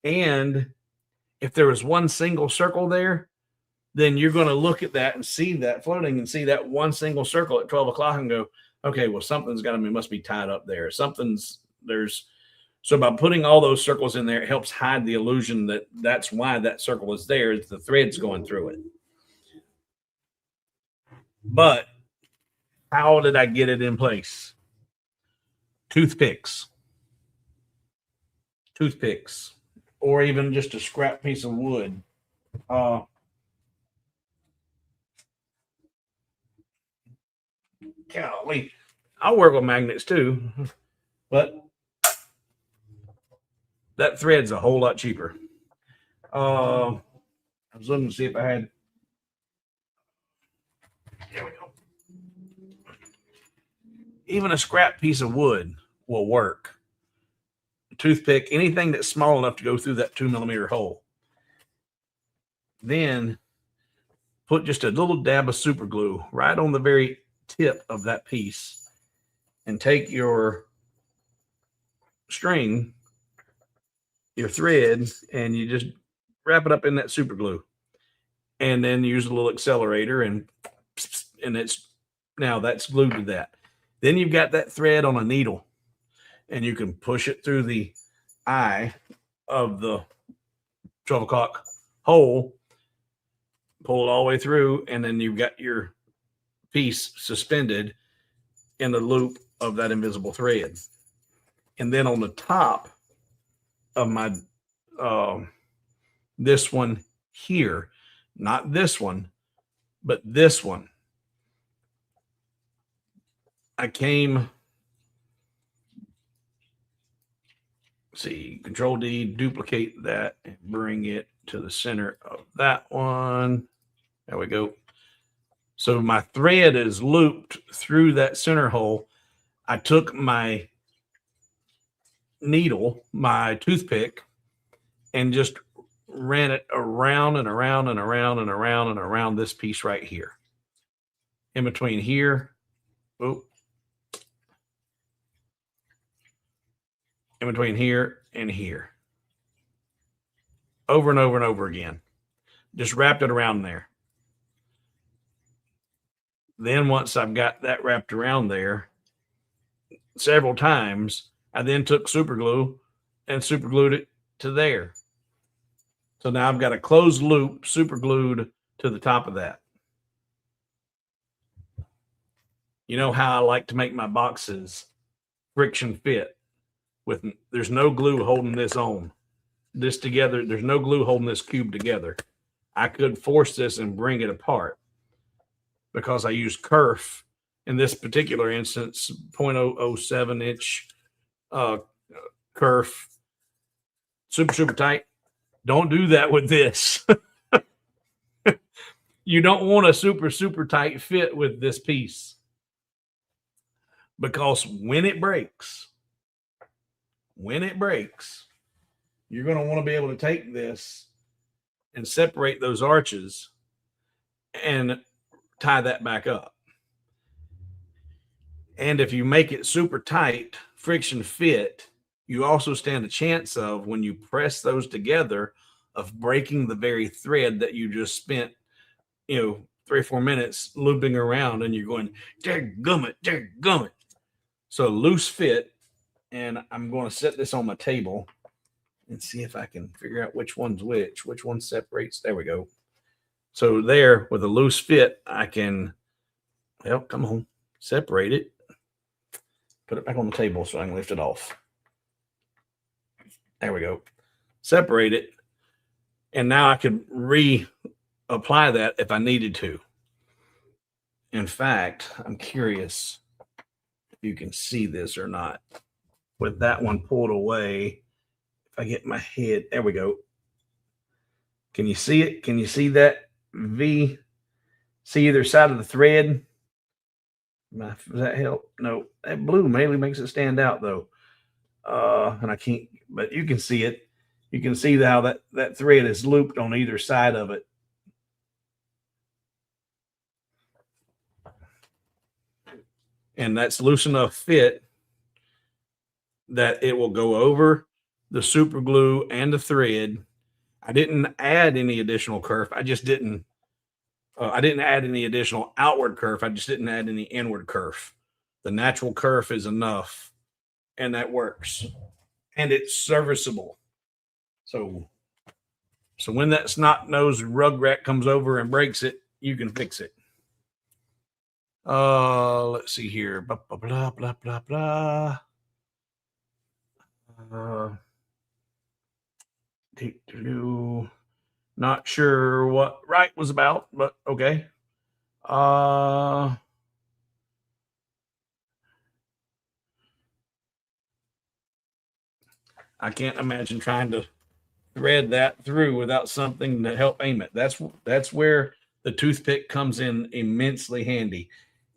And if there was one single circle there, then you're going to look at that and see that floating and see that one single circle at 12 o'clock and go, okay, well, something's got to be, must be tied up there. So by putting all those circles in there, it helps hide the illusion that that's why that circle is there. It's the threads going through it. But how did I get it in place? Toothpicks, or even just a scrap piece of wood. Golly, I'll work with magnets too, but that thread's a whole lot cheaper. I was looking to see if I had. There we go. Even a scrap piece of wood will work. A toothpick, anything that's small enough to go through that 2mm hole. Then put just a little dab of super glue right on the very tip of that piece, and take your string, your thread, and you just wrap it up in that super glue, and then use a little accelerator, and it's now that's glued to that. Then you've got that thread on a needle, and you can push it through the eye of the 12 o'clock hole, pull it all the way through, and then you've got your piece suspended in the loop of that invisible thread. And then on the top of my this one here, not this one, but this one, I came, see, Control D, duplicate that and bring it to the center of that one. There we go. So my thread is looped through that center hole. I took my needle, my toothpick, and just ran it around and around and around and around and around this piece right here. In between here, oh, in between here and here, over and over and over again. Just wrapped it around there. Then once I've got that wrapped around there several times, I then took super glue and super glued it to there. So now I've got a closed loop super glued to the top of that. You know how I like to make my boxes friction fit with, there's no glue holding this on. This together, there's no glue holding this cube together. I could force this and bring it apart because I use kerf in this particular instance, 0.007 inch kerf, super tight. Don't do that with this. You don't want a super tight fit with this piece, because when it breaks, you're going to want to be able to take this and separate those arches and tie that back up. And if you make it super tight, friction fit, you also stand a chance of, when you press those together, of breaking the very thread that you just spent, 3 or 4 minutes looping around, and you're going, dadgummit. So loose fit. And I'm going to set this on my table and see if I can figure out which one's which one separates. There we go. So there, with a loose fit, I can, well, come on, separate it, put it back on the table so I can lift it off. There we go. Separate it. And now I can reapply that if I needed to. In fact, I'm curious if you can see this or not. With that one pulled away, if I get my head, there we go. Can you see it? Can you see that V? See either side of the thread? Does that help? No, that blue mainly makes it stand out though. And I can't, but you can see it. You can see how that thread is looped on either side of it. And that's loose enough fit that it will go over the super glue and the thread. I didn't add any additional kerf. I didn't add any additional outward kerf. I just didn't add any inward kerf. The natural kerf is enough, and that works, and it's serviceable. So when that snot-nosed rugrat comes over and breaks it, you can fix it. Let's see here. Blah, blah, blah, blah, blah. Not sure what right was about, but okay. I can't imagine trying to thread that through without something to help aim it. That's where the toothpick comes in immensely handy.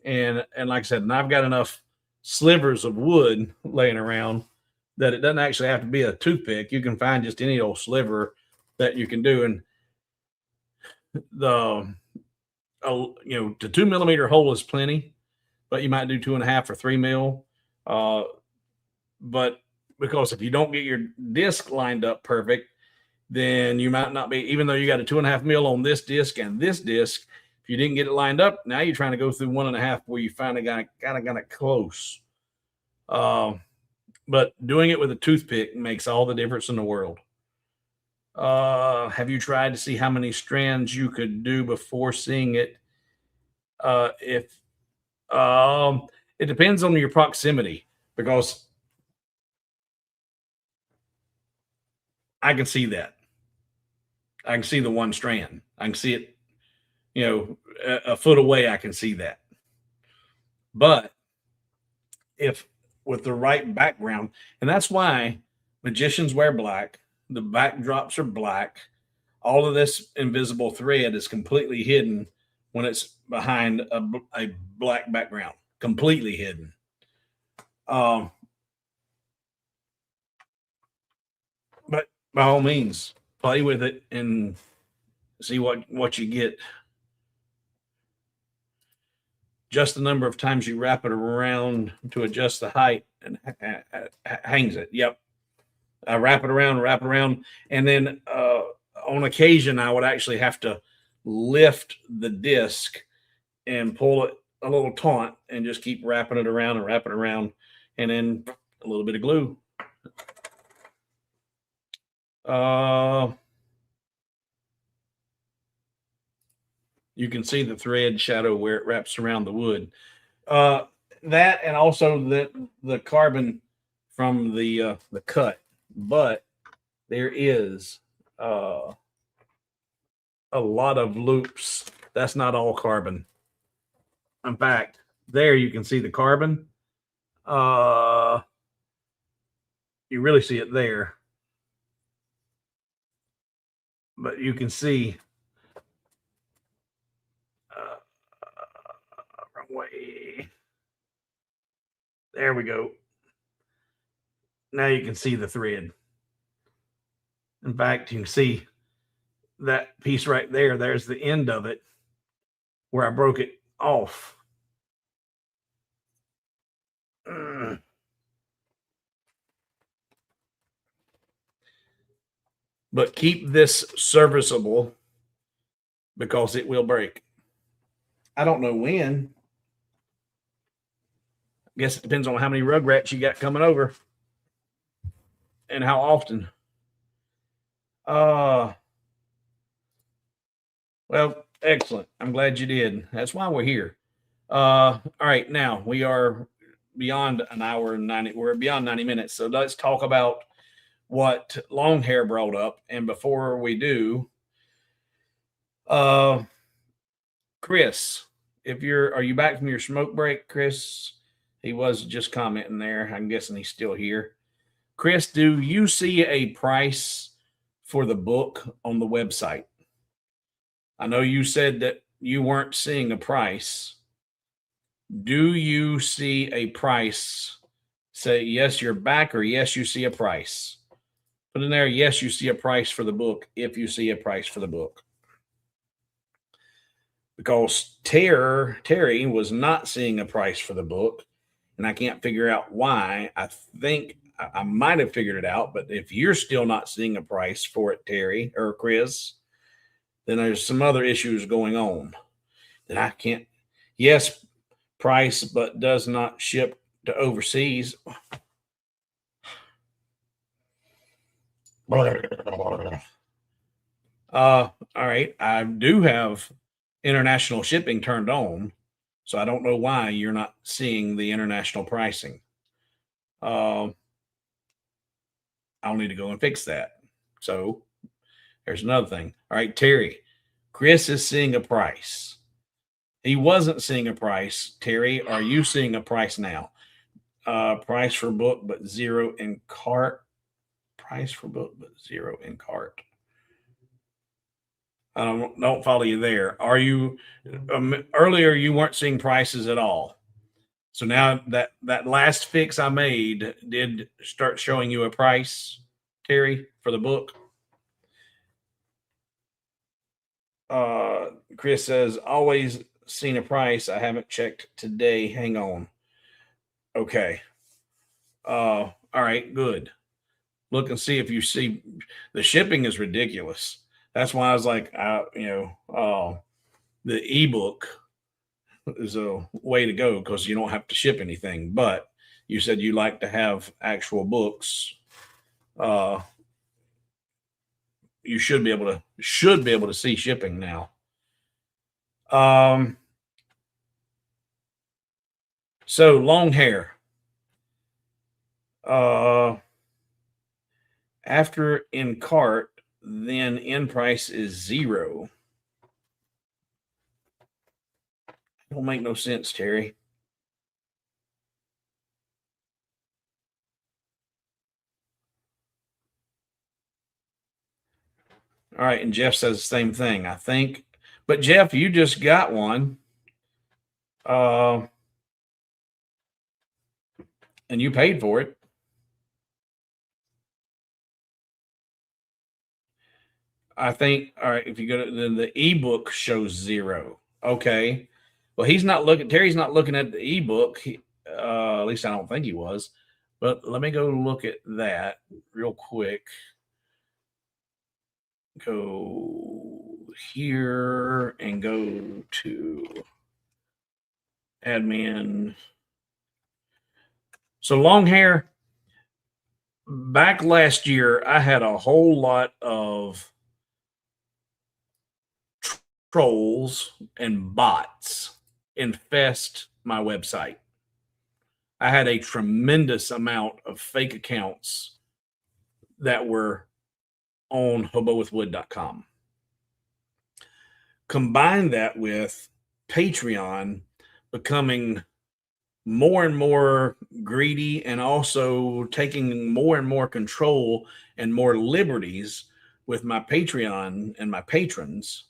And like I said, and I've got enough slivers of wood laying around that it doesn't actually have to be a toothpick. You can find just any old sliver that you can do. And the 2 millimeter hole is plenty, but you might do 2.5 or 3 mil. But because if you don't get your disc lined up perfect, then you might not be, even though you got a 2.5 mil on this disc and this disc, if you didn't get it lined up, now you're trying to go through 1.5 where you finally got it close. But doing it with a toothpick makes all the difference in the world. Have you tried to see how many strands you could do before seeing it? It depends on your proximity, because I can see that. I can see the one strand. I can see it, a foot away. I can see that. But if with the right background, and that's why magicians wear black, the backdrops are black, all of this invisible thread is completely hidden when it's behind a black background, completely hidden. But by all means, play with it and see what you get. Just the number of times you wrap it around to adjust the height and hangs it. Yep. I wrap it around, and then on occasion I would actually have to lift the disc and pull it a little taut and just keep wrapping it around and wrapping it around, and then a little bit of glue. You can see the thread shadow where it wraps around the wood. That, and also the carbon from the cut, but there is a lot of loops. That's not all carbon. In fact, there you can see the carbon. You really see it there, but you can see wrong way. There we go. Now you can see the thread. In fact, you can see that piece right there. There's the end of it where I broke it off. But keep this serviceable because it will break. I don't know when. I guess it depends on how many rugrats you got coming over and how often. Well, excellent. I'm glad you did. That's why we're here. All right, now we are beyond an hour and 90. We're beyond 90 minutes. So let's talk about what long hair brought up. And before we do, Chris, are you back from your smoke break, Chris? He was just commenting there. I'm guessing he's still here. Chris, do you see a price for the book on the website? I know you said that you weren't seeing a price. Do you see a price? Say yes, you're back, or yes, you see a price. Put in there, yes, you see a price for the book, if you see a price for the book. Because Terry was not seeing a price for the book, and I can't figure out why. I think I might have figured it out, but if you're still not seeing a price for it, Terry or Chris, then there's some other issues going on that I can't. Yes, price, but does not ship to overseas. All right. I do have international shipping turned on, so I don't know why you're not seeing the international pricing. I'll need to go and fix that. So there's another thing. All right, Terry, Chris is seeing a price. He wasn't seeing a price. Terry, are you seeing a price now? Price for book, but zero in cart. Price for book, but zero in cart. I don't follow you there. Are you earlier? You weren't seeing prices at all. So now that last fix I made did start showing you a price, Terry, for the book. Chris says, always seen a price. I haven't checked today. Hang on. Okay. All right, good. Look and see if you see the shipping is ridiculous. That's why I was like, the ebook is a way to go because you don't have to ship anything. But you said you like to have actual books. You should be able to see shipping now. So long hair. After in cart, then in price is zero. Don't make no sense, Terry. All right, and Jeff says the same thing, I think. But Jeff, you just got one. And you paid for it. I think, all right, if you go to the ebook shows zero. Okay. Well, Terry's not looking at the ebook. At least I don't think he was. But let me go look at that real quick. Go here and go to admin. So long hair, back last year, I had a whole lot of trolls and bots infest my website. I had a tremendous amount of fake accounts that were on hobowithwood.com. Combine that with Patreon becoming more and more greedy and also taking more and more control and more liberties with my Patreon and my patrons,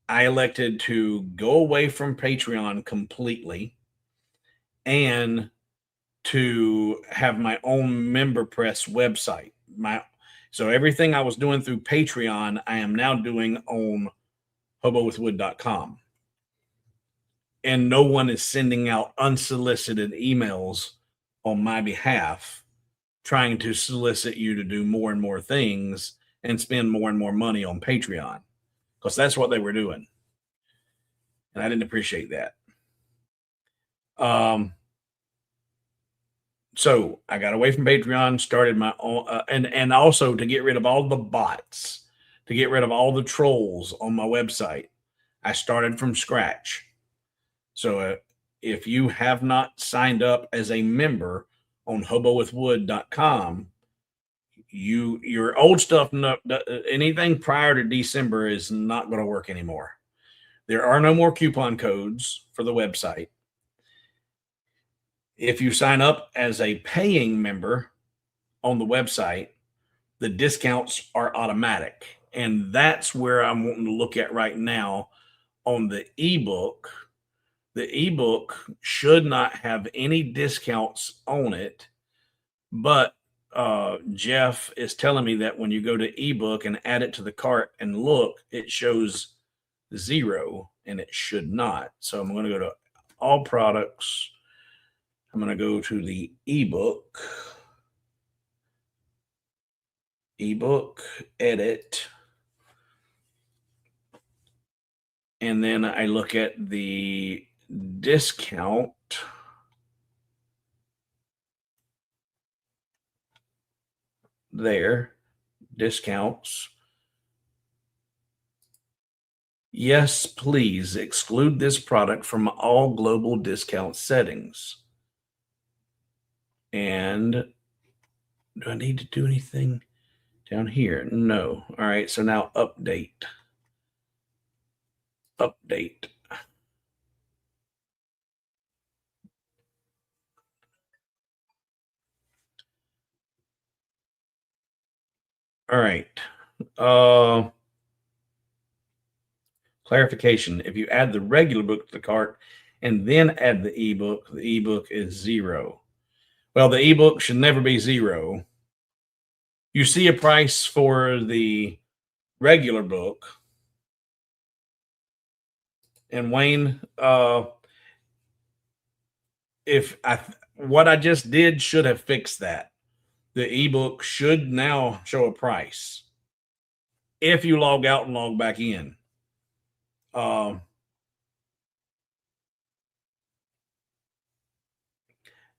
I elected to go away from Patreon completely and to have my own member press website. So everything I was doing through Patreon, I am now doing on hobowithwood.com. And no one is sending out unsolicited emails on my behalf trying to solicit you to do more and more things and spend more and more money on Patreon, because that's what they were doing. And I didn't appreciate that. So I got away from Patreon, started my own, and also to get rid of all the bots, to get rid of all the trolls on my website. I started from scratch. So if you have not signed up as a member on hobowithwood.com, your old stuff, anything prior to December is not going to work anymore. There are no more coupon codes for the website. If you sign up as a paying member on the website, the discounts are automatic. And that's where I'm wanting to look at right now on the ebook. The ebook should not have any discounts on it, but Jeff is telling me that when you go to ebook and add it to the cart and look, it shows 0, and it should not. So I'm going to go to all products. I'm going to go to the ebook, edit, and then I look at the discount. There, discounts. Yes, please exclude this product from all global discount settings. And do I need to do anything down here? No. All right, so now update. Update. All right. Clarification. If you add the regular book to the cart and then add the ebook is 0. Well, the ebook should never be 0. You see a price for the regular book. And Wayne, what I just did should have fixed that. The ebook should now show a price if you log out and log back in.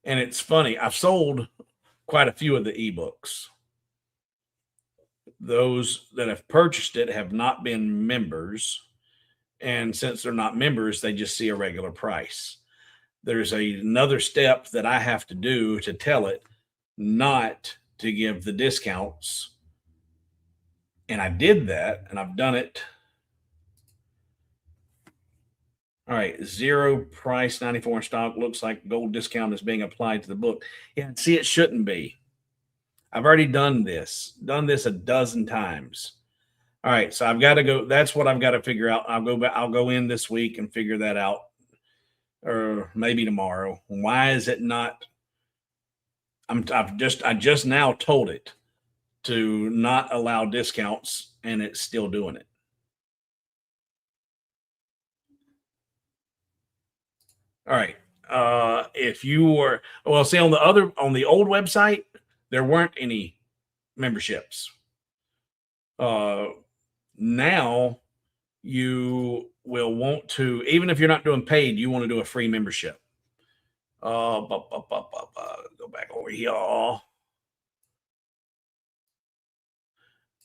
And it's funny, I've sold quite a few of the ebooks. Those that have purchased it have not been members. And since they're not members, they just see a regular price. There's another step that I have to do to tell it not to give the discounts. And I did that, and I've done it. All right, 0 price, 94 in stock. Looks like gold discount is being applied to the book. Yeah, see, it shouldn't be. I've already done this a dozen times. All right, so I've got to go. That's what I've got to figure out. I'll go in this week and figure that out, or maybe tomorrow. Why is it not? I just now told it to not allow discounts, and it's still doing it. All right. If you were, well, see, on the old website, there weren't any memberships. Now you will want to, even if you're not doing paid, you want to do a free membership. Go back over here.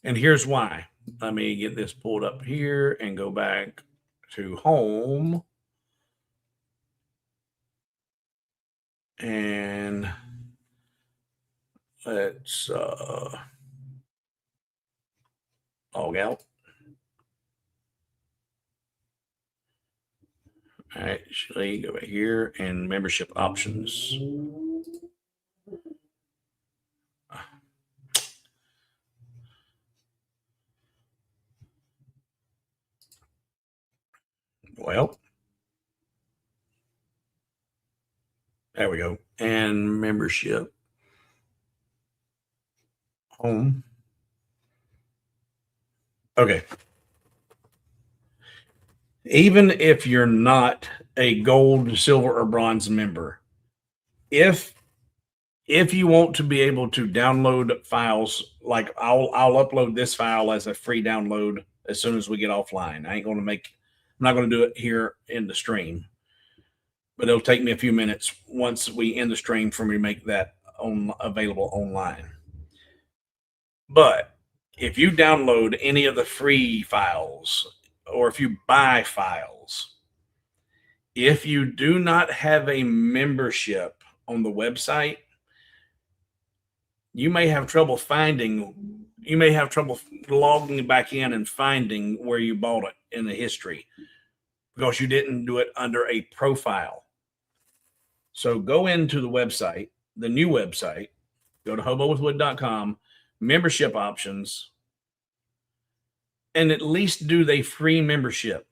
And here's why. Let me get this pulled up here and go back to home. And let's log out. Actually, go right here and membership options. Well, there we go. And membership. Home. Okay. Even if you're not a gold, silver, or bronze member, if you want to be able to download files, like I'll upload this file as a free download as soon as we get offline. I'm not going to do it here in the stream, but it'll take me a few minutes once we end the stream for me to make that available online. But if you download any of the free files, or if you buy files, if you do not have a membership on the website, you may have trouble logging back in and finding where you bought it in the history because you didn't do it under a profile. So go into the website, the new website, go to hobowithwood.com, membership options, and at least do the free membership.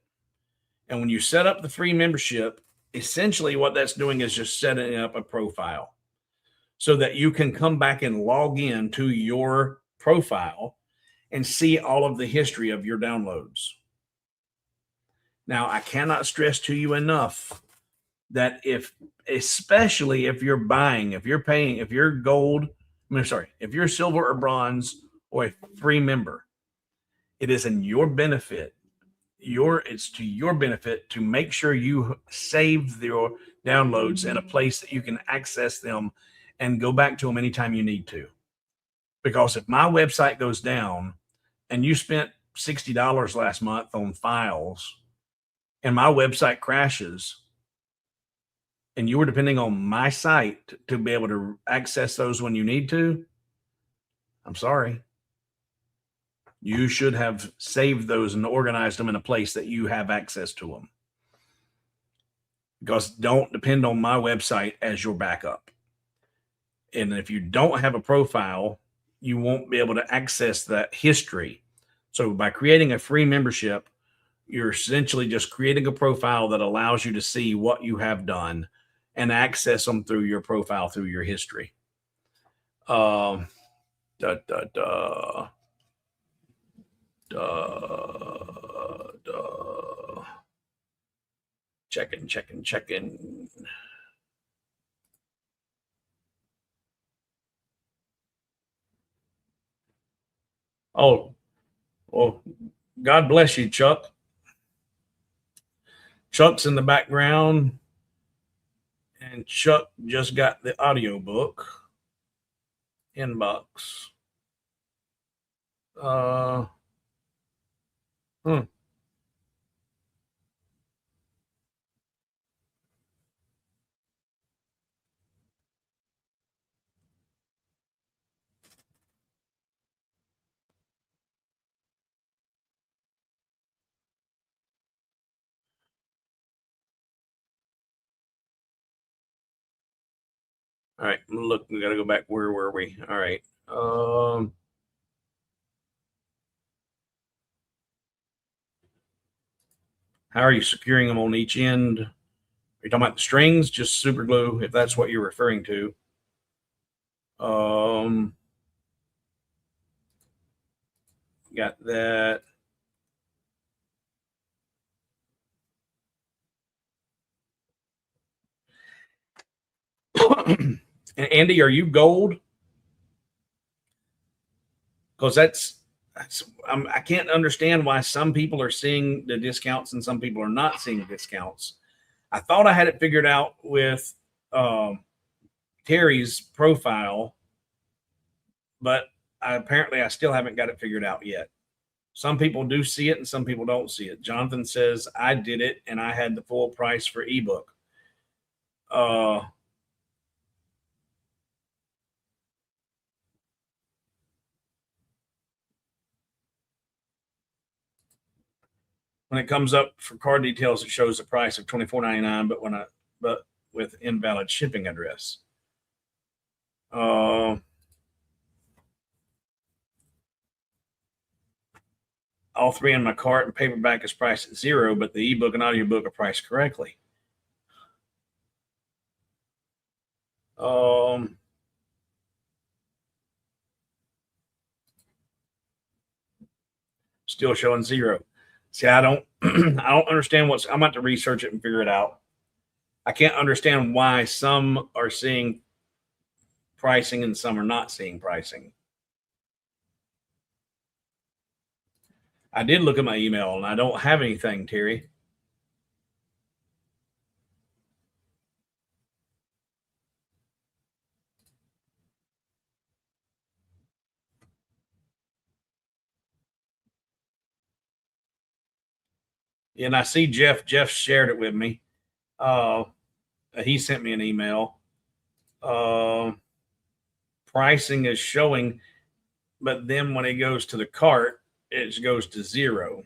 And when you set up the free membership, essentially what that's doing is just setting up a profile so that you can come back and log in to your profile and see all of the history of your downloads. Now, I cannot stress to you enough that especially if you're silver or bronze or a free member, it is in your benefit. It's to your benefit to make sure you save your downloads in a place that you can access them and go back to them anytime you need to. Because if my website goes down and you spent $60 last month on files and my website crashes and you were depending on my site to be able to access those when you need to, I'm sorry. You should have saved those and organized them in a place that you have access to them. Because don't depend on my website as your backup. And if you don't have a profile, you won't be able to access that history. So by creating a free membership, you're essentially just creating a profile that allows you to see what you have done and access them through your profile, through your history. Checking. Oh, well, God bless you, Chuck. Chuck's in the background, and Chuck just got the audiobook inbox. Hmm. All right, look, we got to go back. Where were we? All right. How are you securing them on each end? Are you talking about the strings? Just super glue, if that's what you're referring to. Got that. And Andy, are you gold? Because I can't understand why some people are seeing the discounts and some people are not seeing discounts. I thought I had it figured out with Terry's profile, but apparently I still haven't got it figured out yet. Some people do see it and some people don't see it. Jonathan says I did it and I had the full price for ebook. When it comes up for card details, it shows the price of $24.99, but with invalid shipping address. All three in my cart and paperback is priced at $0, but the ebook and audiobook are priced correctly. Still showing $0. See, I don't understand I'm about to research it and figure it out. I can't understand why some are seeing pricing and some are not seeing pricing. I did look at my email and I don't have anything, Terry. And I see Jeff shared it with me. He sent me an email. Pricing is showing, but then when it goes to the cart, it goes to $0.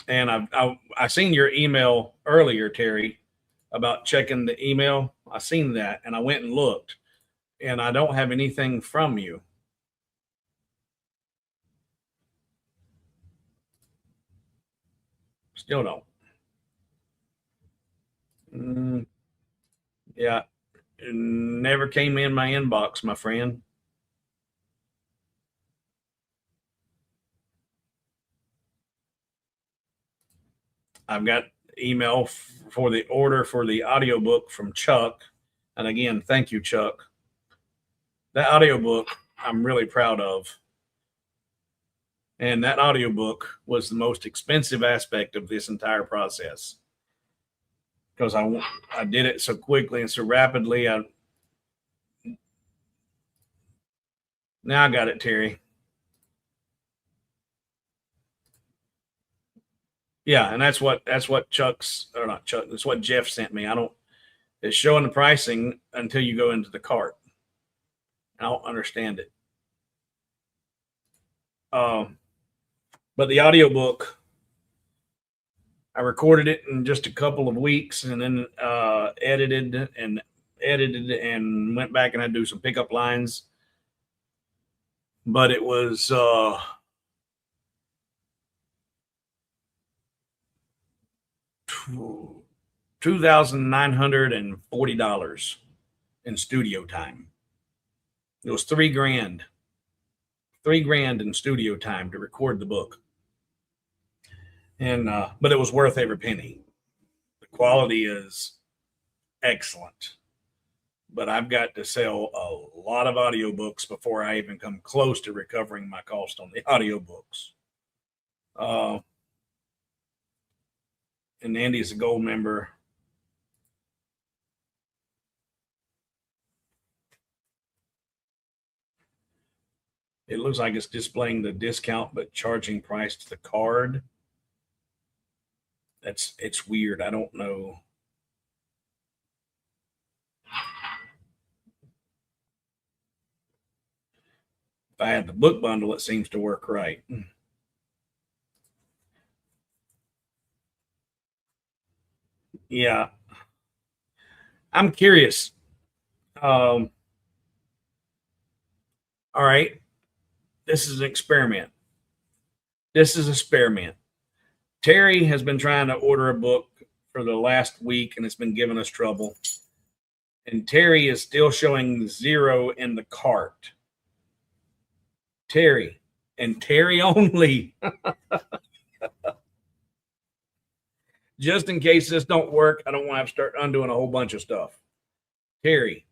And I seen your email earlier, Terry, about checking the email. I seen that and I went and looked, and I don't have anything from you. Still don't. Yeah, it never came in my inbox, my friend. I've got email for the order for the audiobook from Chuck. And again, thank you, Chuck. That audiobook I'm really proud of. And that audiobook was the most expensive aspect of this entire process. Because I did it so quickly and so rapidly. Now I got it, Terry. Yeah, and that's what Chuck's, or not Chuck, that's what Jeff sent me. It's showing the pricing until you go into the cart. I don't understand it. But the audiobook, I recorded it in just a couple of weeks and then edited and went back and I do some pickup lines. But it was $2,940 in studio time. It was $3,000 in studio time to record the book. And but it was worth every penny. The quality is excellent. But I've got to sell a lot of audiobooks before I even come close to recovering my cost on the audiobooks. And Andy's a gold member. It looks like it's displaying the discount but charging price to the card. It's weird. I don't know. If I had the book bundle, it seems to work right. Yeah. I'm curious. All right. This is an experiment. This is an experiment. Terry has been trying to order a book for the last week and it's been giving us trouble. And Terry is still showing $0 in the cart. Terry, and Terry only. Just in case this don't work, I don't want to have to start undoing a whole bunch of stuff. Terry,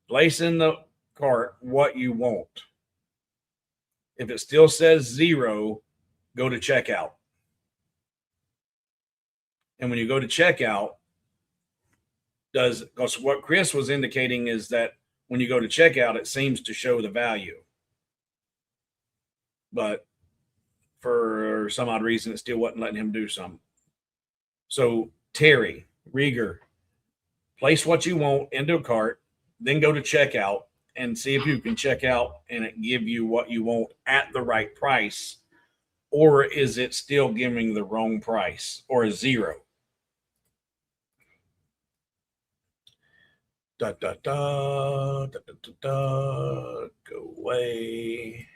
place in the cart what you want. If it still says 0, go to checkout. And when you go to checkout, because what Chris was indicating is that when you go to checkout, it seems to show the value. But for some odd reason, it still wasn't letting him do something. So, Terry, Rieger, place what you want into a cart, then go to checkout and see if you can check out and it give you what you want at the right price. Or is it still giving the wrong price or a 0? Da, da, da, da, da, da, da. Go away.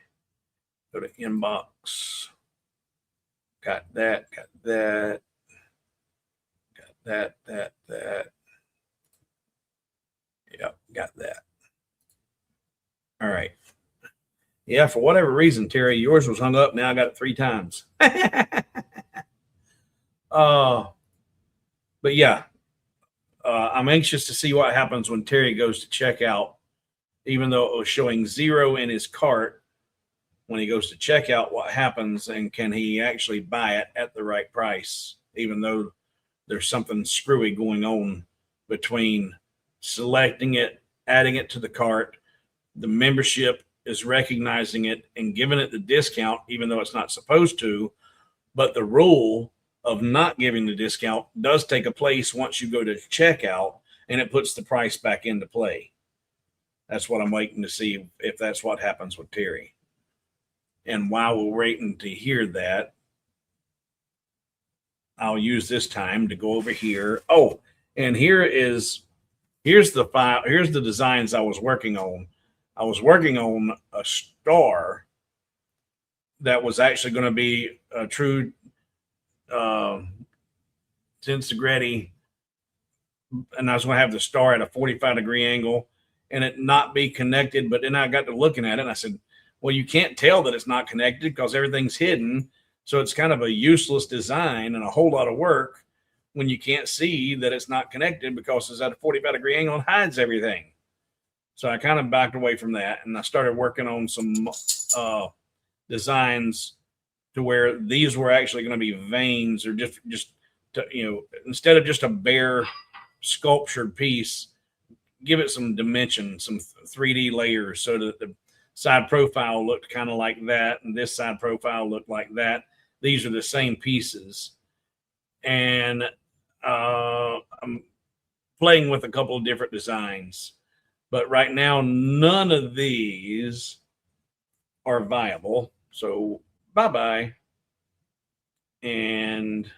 Go to inbox. Got that. Got that. Got that. Yep, got that. All right. Yeah, for whatever reason, Terry, yours was hung up. Now I got it 3 times. But yeah, I'm anxious to see what happens when Terry goes to check out. Even though it was showing 0 in his cart, when he goes to check out, what happens, and can he actually buy it at the right price, even though there's something screwy going on between selecting it, adding it to the cart, the membership is recognizing it and giving it the discount, even though it's not supposed to. But the rule of not giving the discount does take a place once you go to checkout, and it puts the price back into play. That's what I'm waiting to see if that's what happens with Terry. And while we're waiting to hear that, I'll use this time to go over here. Oh, and here's the file. Here's the designs I was working on. I was working on a star that was actually going to be a true Cincinnati, and I was going to have the star at a 45-degree angle and it not be connected. But then I got to looking at it and I said, well, you can't tell that it's not connected because everything's hidden. So it's kind of a useless design and a whole lot of work when you can't see that it's not connected because it's at a 45-degree angle and hides everything. So I kind of backed away from that and I started working on some designs to where these were actually going to be veins, or just to, instead of just a bare sculptured piece, give it some dimension, some 3D layers, so that the side profile looked kind of like that and this side profile looked like that. These are the same pieces. And I'm playing with a couple of different designs, but right now none of these are viable. So bye-bye. And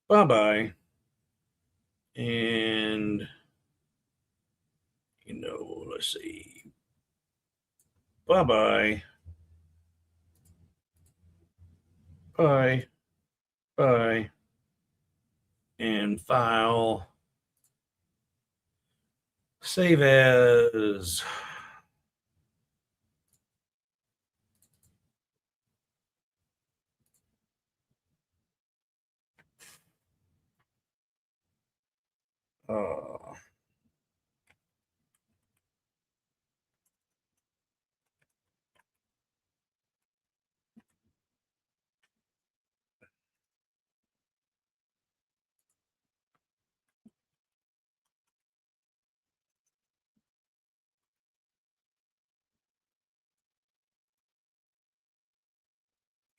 bye-bye. And, let's see. Bye-bye. Bye. Bye. And file. Save as.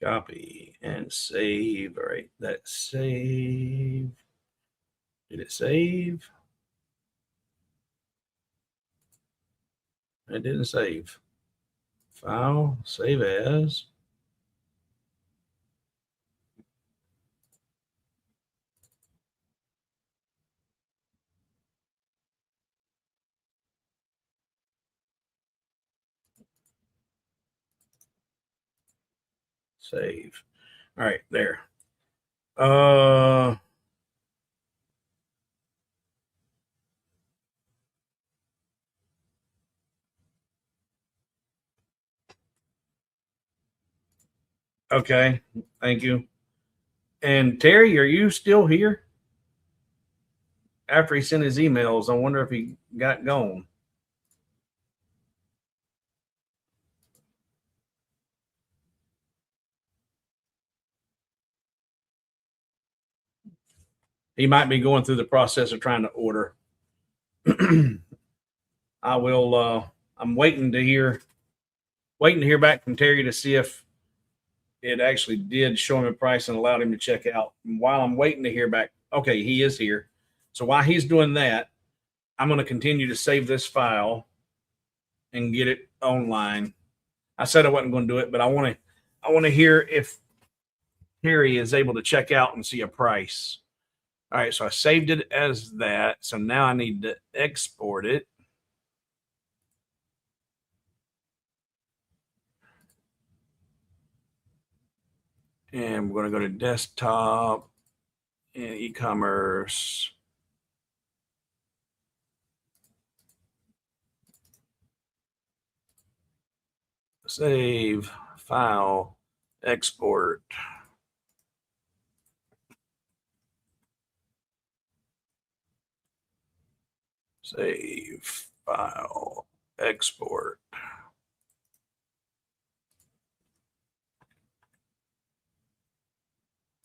Copy and save. All right, that's save. Did it save? It didn't save. File, save as. Save. All right, there. Okay, thank you. And Terry, are you still here? After he sent his emails, I wonder if he got gone. He might be going through the process of trying to order. I will. I'm waiting to hear back from Terry to see if it actually did show him a price and allowed him to check out. And while I'm waiting to hear back, okay, he is here. So while he's doing that, I'm going to continue to save this file and get it online. I said I wasn't going to do it, but I want to hear if Terry is able to check out and see a price. All right, so I saved it as that. So now I need to export it. And we're going to go to desktop and e-commerce. Save, file, export. Save, file, export.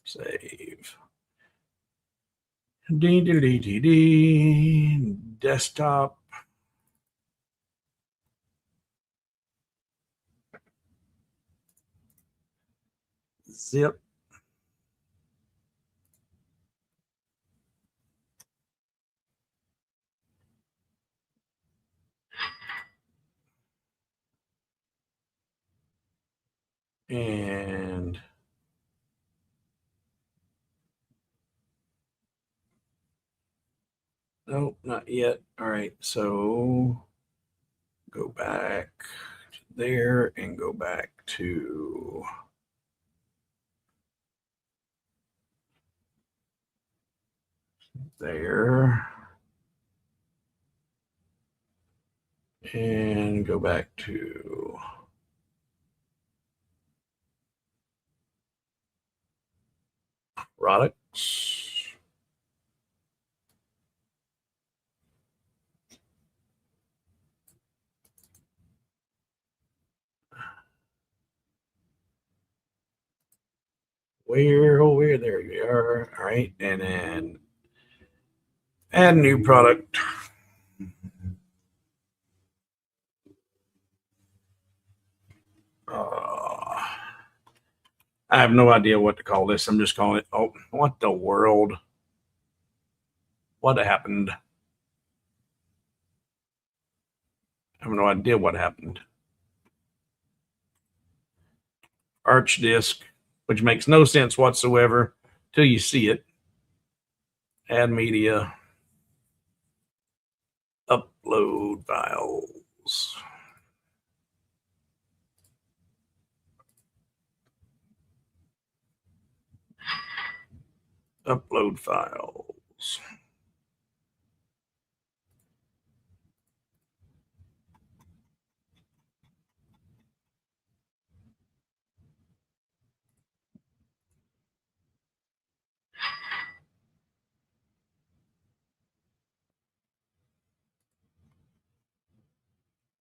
Save. Desktop. Zip. And nope, not yet. All right, so go back to there and go back to there and go back to products. Where there you are. All right, and then add new product. I have no idea what to call this. I'm just calling it. Oh, what the world? What happened? I have no idea what happened. Arch disk, which makes no sense whatsoever till you see it. Add media. Upload files. Upload files.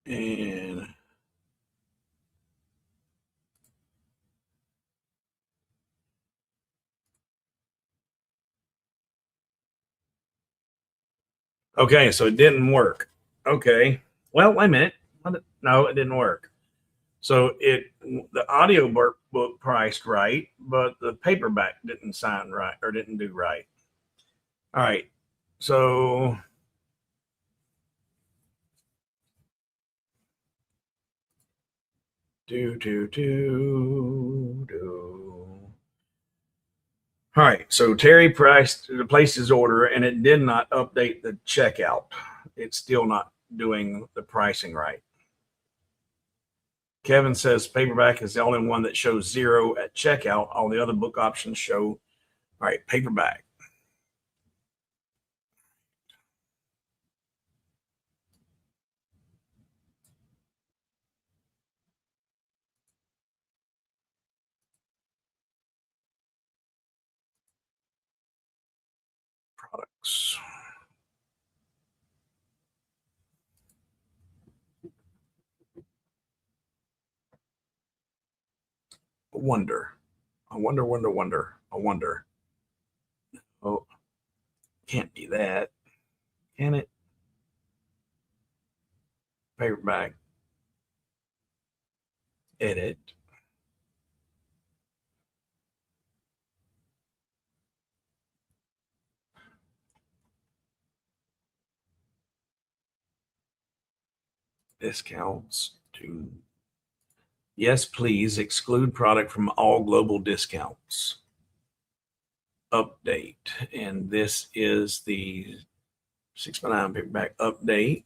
And okay, so it didn't work. Okay. Well, wait a minute. No, it didn't work. So the audio book priced right, but the paperback didn't sign right or didn't do right. All right. So do. All right. So Terry placed his order and it did not update the checkout. It's still not doing the pricing right. Kevin says paperback is the only one that shows zero at checkout. All the other book options show, all right, paperback. products. Wonder. I wonder. Oh, can't be that. Can it? Paperback. Edit. Discounts to. Yes, please exclude product from all global discounts. Update. And this is the 6x9 paperback update.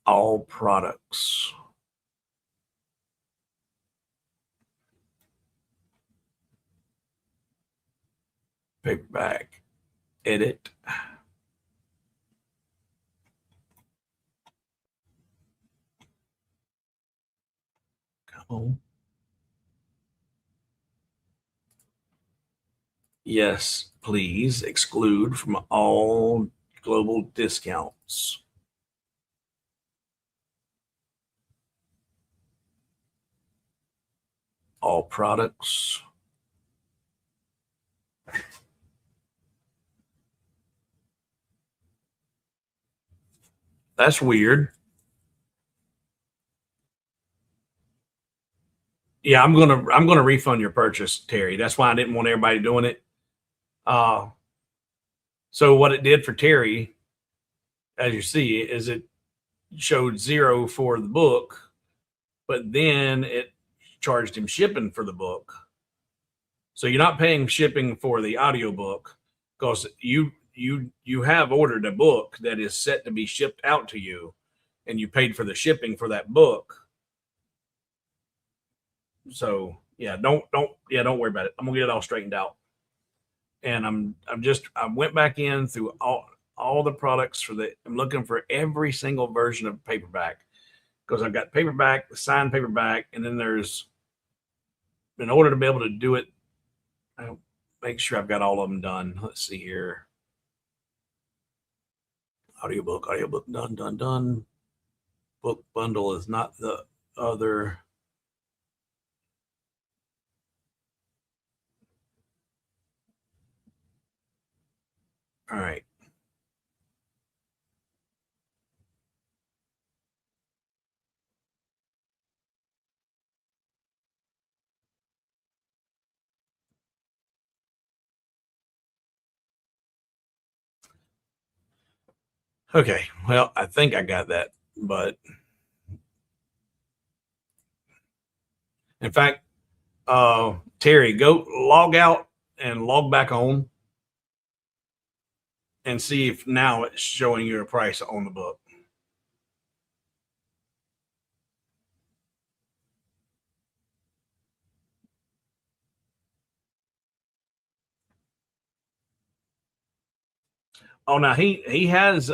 All products. Paperback. Edit. Come on. Yes, please exclude from all global discounts. All products. That's weird. Yeah, I'm gonna refund your purchase, Terry. That's why I didn't want everybody doing it. Uh, so what it did for Terry, as you see, is it showed 0 for the book, but then it charged him shipping for the book. So you're not paying shipping for the audiobook because you have ordered a book that is set to be shipped out to you, and you paid for the shipping for that book. So yeah, don't worry about it. I'm gonna get it all straightened out. And I went back in through all the products for the. I'm looking for every single version of paperback because I've got paperback, the signed paperback, and then there's, in order to be able to do it, I'll make sure I've got all of them done. Let's see here. Audiobook done. Book bundle is not the other. All right. Okay. Well, I think I got that, but in fact, Terry, go log out and log back on and see if now it's showing you a price on the book. Oh, now he has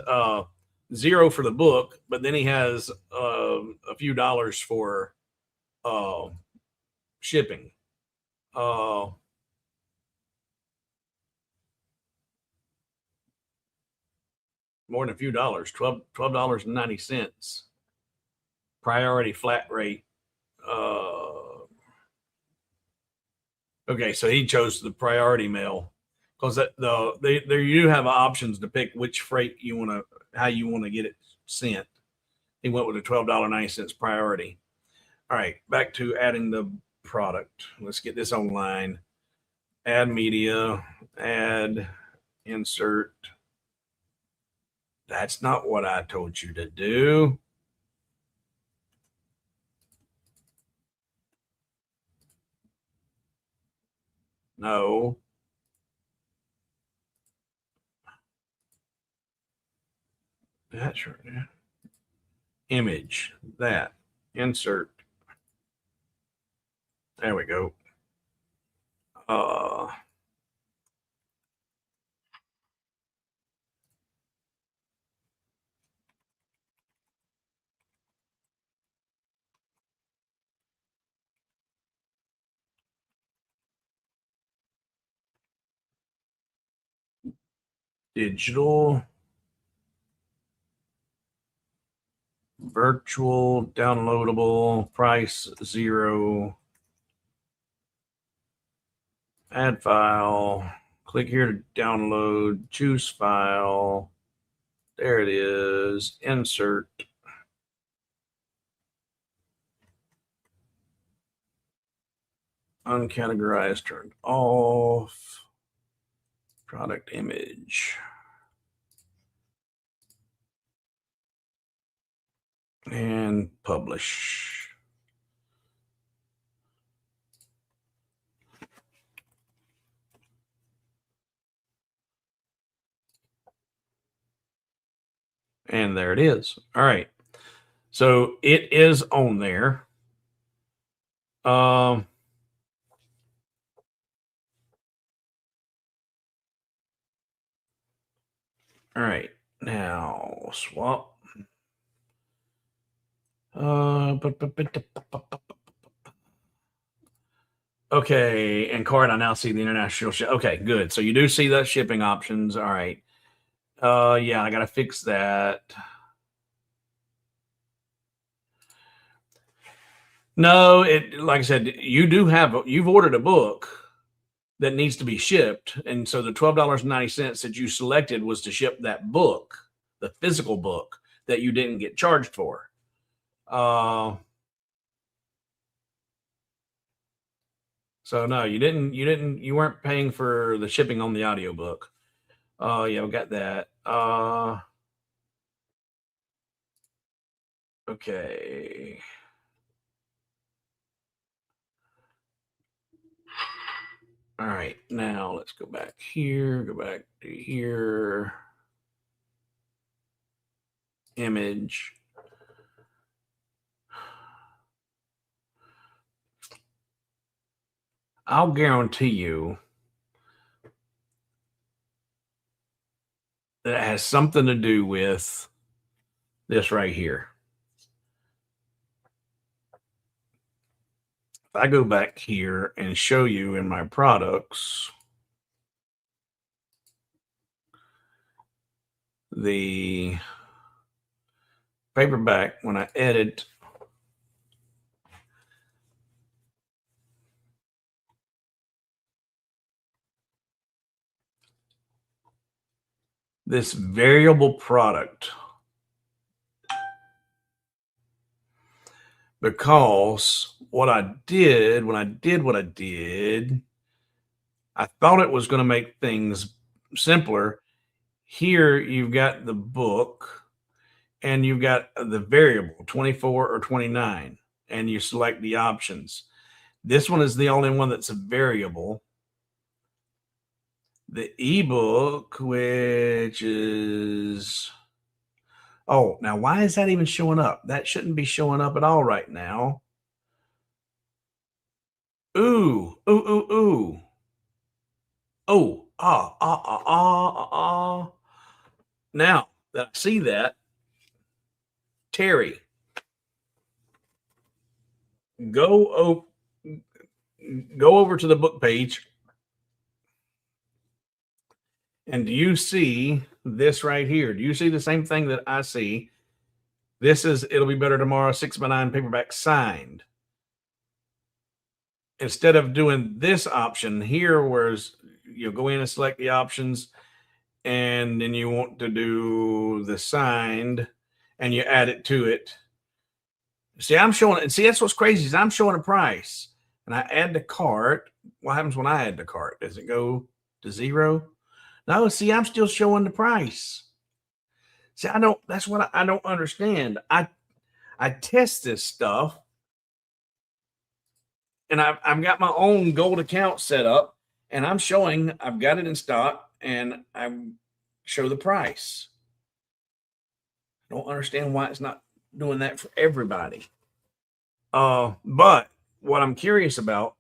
0 for the book, but then he has a few dollars for uh, shipping. Uh, More than a few dollars, $12.90. Priority flat rate. Okay, so he chose the priority mail because they you have options to pick which freight you want to, how you want to get it sent. He went with a $12.90 priority. All right, back to adding the product. Let's get this online. Add media, add insert. That's not what I told you to do. No. That's right. Image. That. Insert. There we go. Uh, digital, virtual, downloadable, price 0, add file, click here to download, choose file. There it is, insert. Uncategorized turned off. Product image. And publish. And there it is. All right. So it is on there. All right. Now swap. Okay, and card, I now see the international ship. Okay, good. So you do see the shipping options. All right. Yeah, I gotta fix that. No, it like I said, you've ordered a book that needs to be shipped, and so the $12.90 that you selected was to ship that book, the physical book that you didn't get charged for. So no, you weren't paying for the shipping on the audiobook. Yeah, we got that. Okay. All right, now let's go back here, go back to here. Image. I'll guarantee you that it has something to do with this right here. If I go back here and show you in my products, the paperback, when I edit, this variable product, because what I did when I did what I did, I thought it was going to make things simpler. Here you've got the book and you've got the variable 24 or 29, and you select the options. This one is the only one that's a variable. The ebook, which is, oh, now why is that even showing up? That shouldn't be showing up at all right now. Ooh, ooh, ooh, ooh. Oh, Now that I see that, Terry, go go over to the book page, and do you see this right here? Do you see the same thing that I see? This is It'll Be Better Tomorrow 6x9 paperback signed. Instead of doing this option here, whereas you go in and select the options, and then you want to do the signed, and you add it to it. See, I'm showing it. See, that's what's crazy is I'm showing a price, and I add the cart. What happens when I add the cart? Does it go to 0? No. See, I'm still showing the price. See, I don't. That's what I don't understand. I test this stuff, and I've got my own gold account set up, and I'm showing I've got it in stock, and I show the price. I don't understand why it's not doing that for everybody. But what I'm curious about,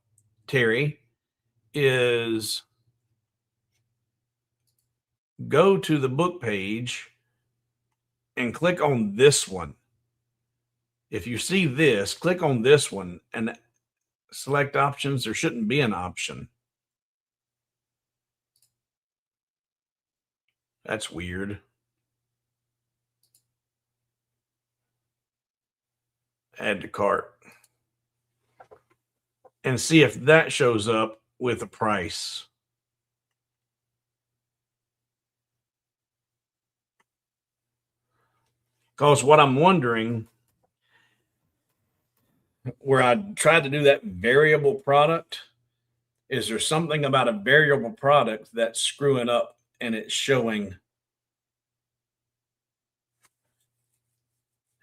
Terry, is go to the book page and click on this one. If you see this, click on this one and select options. There shouldn't be an option. That's weird. Add to cart. And see if that shows up with a price. Because what I'm wondering, where I tried to do that variable product, is there something about a variable product that's screwing up and it's showing?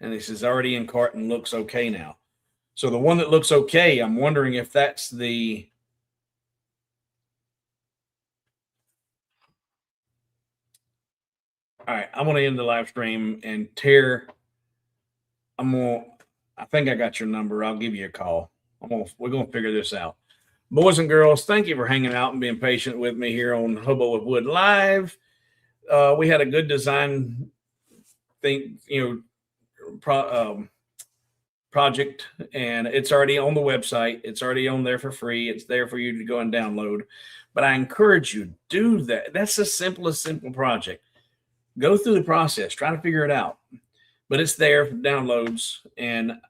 And this is already in cart and looks okay now. So the one that looks okay, I'm wondering if that's the. All right, I'm gonna end the live stream and I think I got your number. I'll give you a call. We're gonna figure this out. Boys and girls, thank you for hanging out and being patient with me here on Hobo with Wood Live. We had a good design thing, project, and it's already on the website. It's already on there for free. It's there for you to go and download. But I encourage you, do that. That's the simplest simple project. Go through the process, try to figure it out. But it's there for downloads, and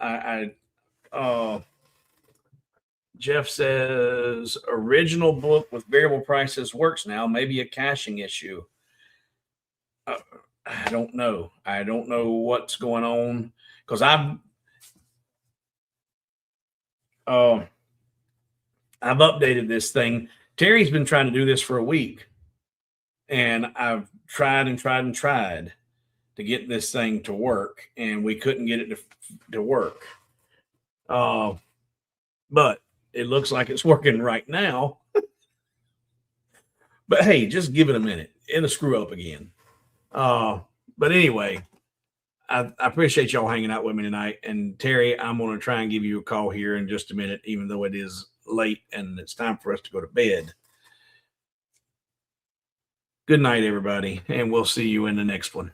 Jeff says original book with variable prices works now. Maybe a caching issue. I don't know. I don't know what's going on because I've updated this thing. Terry's been trying to do this for a week, and I've tried and tried and tried to get this thing to work, and we couldn't get it to work. But it looks like it's working right now. But hey, just give it a minute. It'll screw up again. But anyway, I appreciate y'all hanging out with me tonight. And Terry, I'm going to try and give you a call here in just a minute, even though it is late and it's time for us to go to bed. Good night, everybody, and we'll see you in the next one.